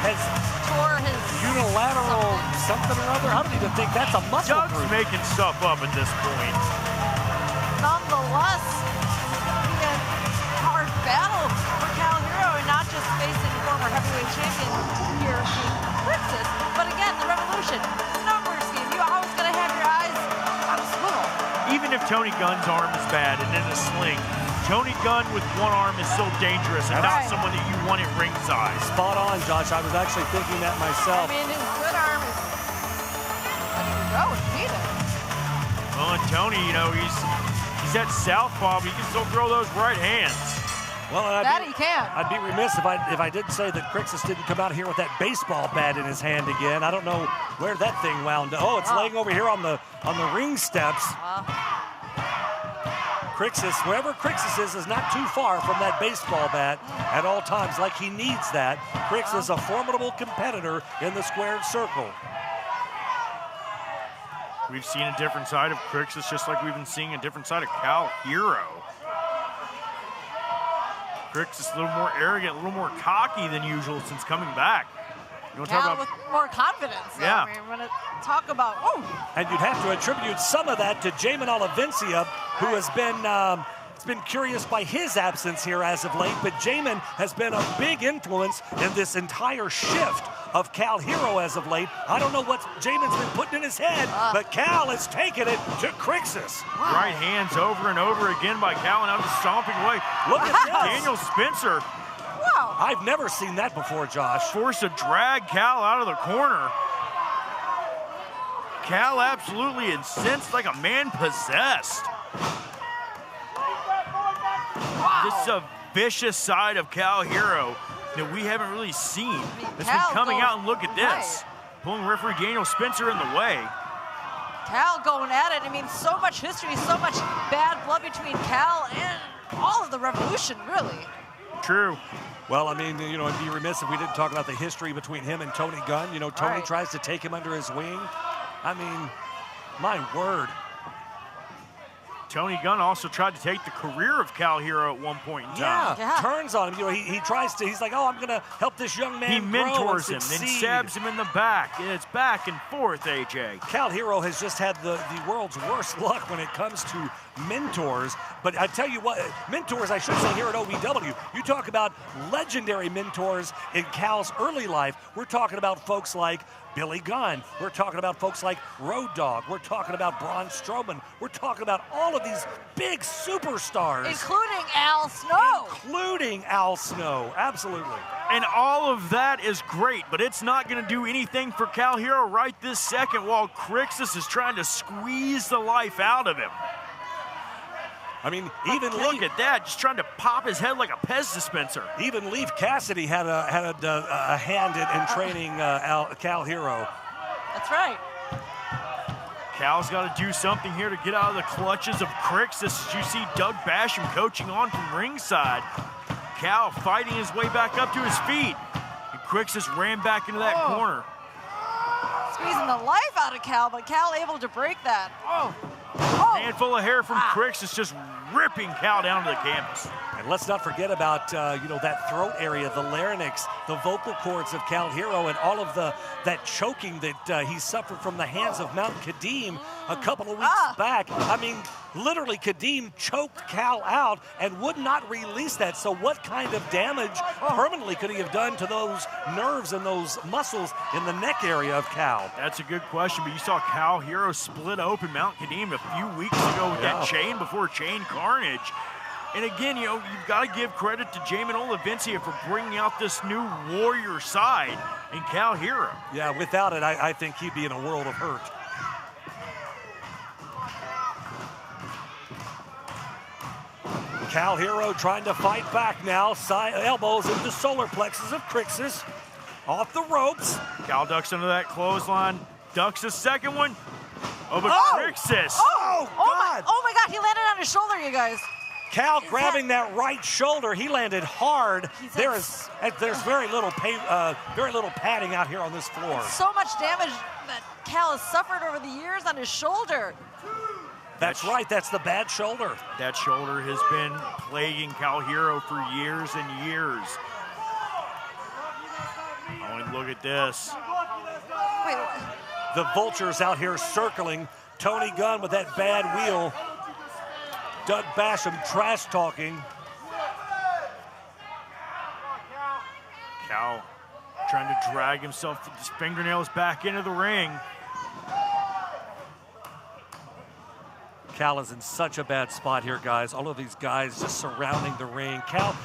has tore his unilateral something or other. I don't even think that's a muscle Doug's group. making stuff up at this point. Nonetheless, be a hard battle for Cal Hero, and not just facing former heavyweight champion here, Crixus, but again, the Revolution, numbers game. You always gotta have your eyes on a swivel. Even if Tony Gunn's arm is bad and in a sling, Tony Gunn with one arm is so dangerous and not someone that you want at ringside. Spot on, Josh. I was actually thinking that myself. I mean, his good arm is ready to go and beat it. Well, and Tony, you know, he's that southpaw, but he can still throw those right hands. Well, he can. I'd be remiss if I didn't say that Crixus didn't come out here with that baseball bat in his hand again. I don't know where that thing wound up. Oh, it's laying over here on the ring steps. Crixus, wherever Crixus is not too far from that baseball bat at all times, like he needs that. Crixus is a formidable competitor in the squared circle. We've seen a different side of Crixus, just like we've been seeing a different side of Cal Hero. Crixus a little more arrogant, a little more cocky than usual since coming back. You want to talk about with more confidence. Yeah. I mean, we're going to talk about, And you'd have to attribute some of that to Jamin Olivencia, who has been curious by his absence here as of late, but Jamin has been a big influence in this entire shift of Cal Hero as of late. I don't know what Jamin's been putting in his head, but Cal has taken it to Crixus. Right hands over and over again by Cal, and now just stomping away. Look at this. Daniel Spencer. Wow. I've never seen that before, Josh. Forced to drag Cal out of the corner. Cal absolutely incensed, like a man possessed. Wow. This is a vicious side of Cal Hero that we haven't really seen. It's been Cal coming goes out and look at this. Pulling referee Daniel Spencer in the way. Cal going at it. I mean, so much history, so much bad blood between Cal and all of the Revolution, really. True. Well, I mean, you know, it'd be remiss if we didn't talk about the history between him and Tony Gunn. You know, Tony tries to take him under his wing. I mean, my word. Tony Gunn also tried to take the career of Cal Hero at one point in time. Yeah, turns on him. You know, he tries to, he's like, oh, I'm going to help this young man He grow and mentors him, succeed. then stabs him in the back, and it's back and forth, AJ. Cal Hero has just had the world's worst luck when it comes to mentors. But I tell you what, mentors, I should say, here at OVW, you talk about legendary mentors in Cal's early life. We're talking about folks like Billy Gunn. We're talking about folks like Road Dogg. We're talking about Braun Strowman. We're talking about all of these big superstars. Including Al Snow. Including Al Snow, absolutely. And all of that is great, but it's not going to do anything for Cal Hero right this second while Crixus is trying to squeeze the life out of him. I mean, even look at that, just trying to pop his head like a Pez dispenser. Even Leif Cassidy had a hand in training Cal Hero. That's right. Cal's got to do something here to get out of the clutches of Crixus. As you see Doug Basham coaching on from ringside. Cal fighting his way back up to his feet. And Crixus ran back into that corner. Squeezing the life out of Cal, but Cal able to break that. Handful of hair from Crixus just ripping Cal down to the canvas. And let's not forget about that throat area, the larynx, the vocal cords of Cal Hero, and all of that choking that he suffered from the hands of Mount Kadeem a couple of weeks back. I mean, literally, Kadeem choked Cal out and would not release that. So what kind of damage permanently could he have done to those nerves and those muscles in the neck area of Cal? That's a good question, but you saw Cal Hero split open Mount Kadeem a few weeks ago with that chain before chain carnage. And again, you've got to give credit to Jamin Olavencia for bringing out this new warrior side in Cal Hero. Yeah, without it, I think he'd be in a world of hurt. Cal Hero trying to fight back now. Elbows into the solar plexus of Crixus. Off the ropes. Cal ducks under that clothesline. Ducks the second one. Oh, but Crixus. Oh, God. Oh, my God. He landed on his shoulder, you guys. Cal grabbing that right shoulder. He landed hard. There's very little padding out here on this floor. So much damage that Cal has suffered over the years on his shoulder. That's right. That's the bad shoulder. That shoulder has been plaguing Cal Hero for years and years. Oh, and look at this. Wait. The Vultures out here circling. Tony Gunn with that bad wheel. Doug Basham trash talking. Cal trying to drag himself with his fingernails back into the ring. Cal is in such a bad spot here, guys. All of these guys just surrounding the ring. Cal's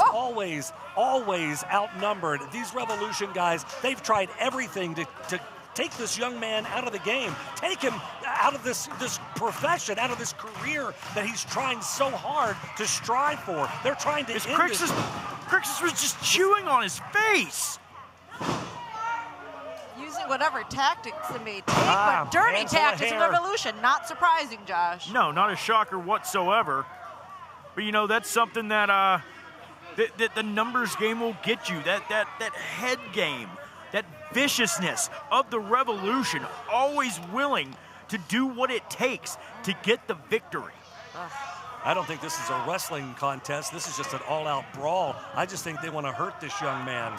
always outnumbered. These Revolution guys, they've tried everything to take this young man out of the game, take him out of this profession, out of this career that he's trying so hard to strive for. They're trying to end this. Crixus was just chewing on his face. Using whatever tactics it may take, but dirty tactics in Revolution. Not surprising, Josh. No, not a shocker whatsoever. But that's something that that the numbers game will get you. That head game. That viciousness of the Revolution, always willing to do what it takes to get the victory. I don't think this is a wrestling contest. This is just an all-out brawl. I just think they want to hurt this young man.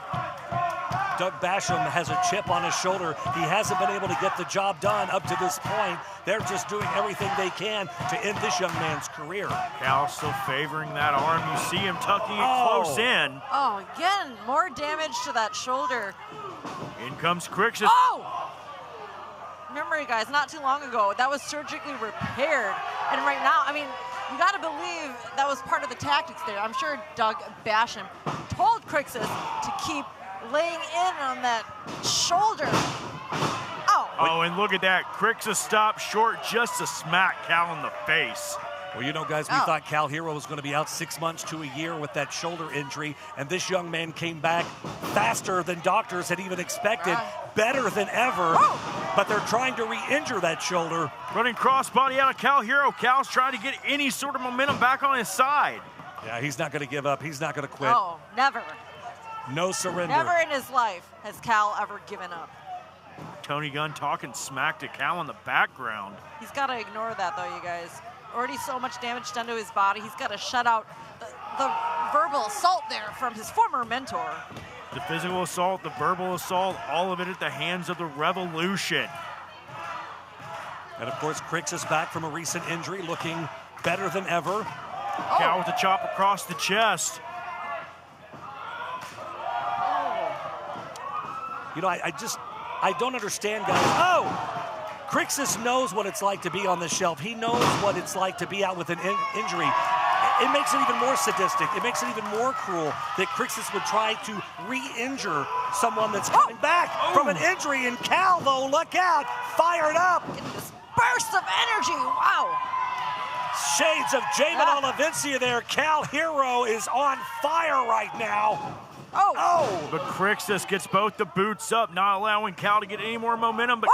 Doug Basham has a chip on his shoulder. He hasn't been able to get the job done up to this point. They're just doing everything they can to end this young man's career. Cal still favoring that arm. You see him tucking it close in. Oh, again, more damage to that shoulder. In comes Crixus. Oh! Remember, you guys, not too long ago, that was surgically repaired. And right now, I mean, you got to believe that was part of the tactics there. I'm sure Doug Basham told Crixus to keep laying in on that shoulder. Oh, and look at that. Crixus stopped short just to smack Cal in the face. Well, guys, we thought Cal Hero was going to be out 6 months to a year with that shoulder injury, and this young man came back faster than doctors had even expected, better than ever, but they're trying to re-injure that shoulder. Running crossbody out of Cal Hero. Cal's trying to get any sort of momentum back on his side. Yeah, he's not going to give up. He's not going to quit. Oh, never. No surrender. Never in his life has Cal ever given up. Tony Gunn talking smack to Cal in the background. He's got to ignore that, though, you guys. Already so much damage done to his body. He's got to shut out the verbal assault there from his former mentor. The physical assault, the verbal assault, all of it at the hands of the Revolution. And of course, Crix is back from a recent injury, looking better than ever. Cal with a chop across the chest. You know, I don't understand, guys. Oh! Crixus knows what it's like to be on the shelf. He knows what it's like to be out with an injury. It makes it even more sadistic. It makes it even more cruel that Crixus would try to re-injure someone that's coming back from an injury. And Cal, though, look out, fired up. This burst of energy, wow. Shades of Jamin Olivencia there. Cal Hero is on fire right now. Oh! But Crixus gets both the boots up, not allowing Cal to get any more momentum, but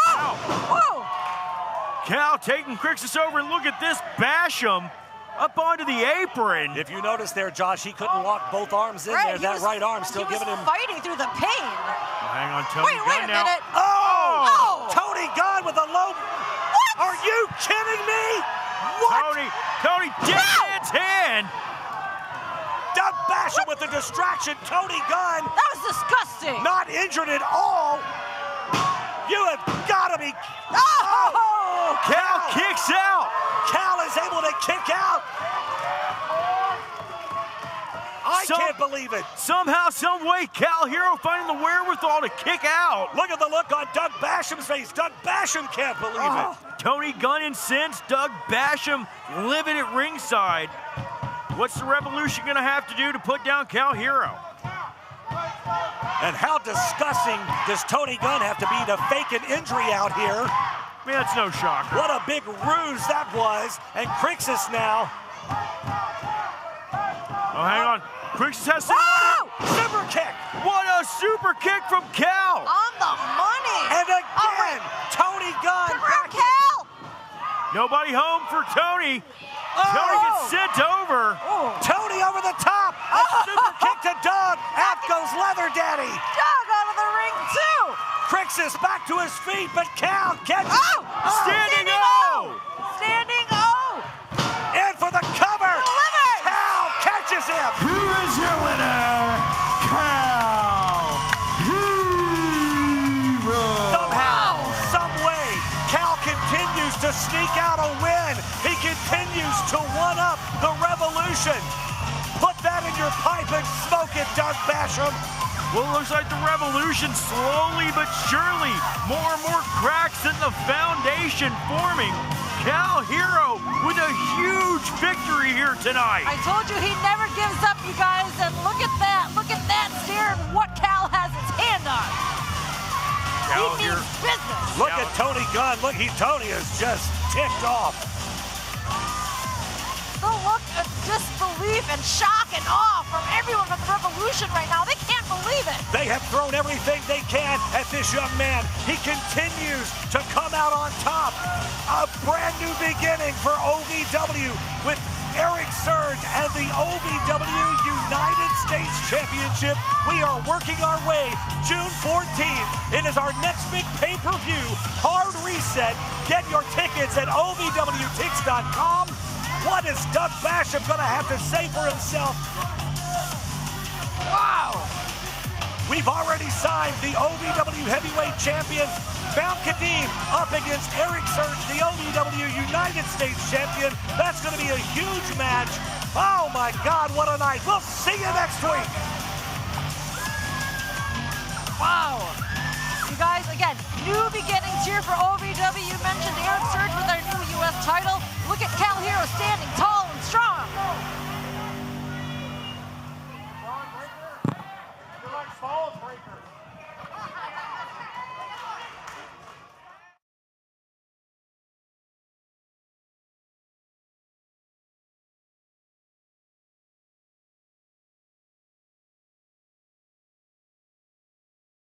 Cal taking Crixus over, and look at this, bash him up onto the apron. If you notice there, Josh, he couldn't lock both arms in there. That right arm still giving him... fighting through the pain. Well, hang on, Tony Wait a Gunn now. minute. Oh! Tony Gunn with a low... What? Are you kidding me? What? Tony Deadman's hand. Doug Basham with the distraction. Tony Gunn. That was disgusting. Not injured at all. You have got to be... Oh! Cal kicks out. Cal is able to kick out. I can't believe it. Somehow, some way, Cal Hero finding the wherewithal to kick out. Look at the look on Doug Basham's face. Doug Basham can't believe it. Tony Gunn incensed. Doug Basham livid at ringside. What's the Revolution going to have to do to put down Cal Hero? And how disgusting does Tony Gunn have to be to fake an injury out here? I mean, that's no shocker. What a big ruse that was. And Crixus now. Oh, hang on. Crixus has super kick. What a super kick from Cal. On the money. And again, Tony Gunn. Cal. Nobody home for Tony. Tony gets sent over. Tony over the top. A super kick to Doug. Out goes Leather Daddy. Doug out of the ring, too. Crixus back to his feet, but Cal catches. Standing O. Standing O. In for the cover. Cal catches him. Who is your winner? Cal Hero. Somehow, some way, Cal continues to sneak out a win. He continues to one-up the Revolution. Put that in your pipe and smoke it, Doug Basham. Well, it looks like the Revolution slowly but surely, more and more cracks in the foundation forming. Cal Hero with a huge victory here tonight. I told you he never gives up, you guys, and look at that. Look at that stare and what Cal has his hand on. He means business. Look at Tony Gunn. Look, Tony is just ticked off. The look of disbelief and shock and awe from everyone from the Revolution right now. They can't believe it. They have thrown everything they can at this young man. He continues to come out on top. A brand new beginning for OVW with Eric Surge and the OVW United States Championship. We are working our way June 14th. It is our next big pay-per-view. Hard Reset. Get your tickets at ovwtix.com. What is Doug Basham going to have to say for himself? Wow! We've already signed the OVW Heavyweight Champion, Mount Kadeem, up against Eric Surge, the OVW United States Champion. That's going to be a huge match. Oh my God, what a night. We'll see you next week. Wow. You guys, again, new beginnings here for OVW. You mentioned Eric Surge with our new U.S. title. Look at Cal Hero standing tall and strong. You're like Fall Breaker.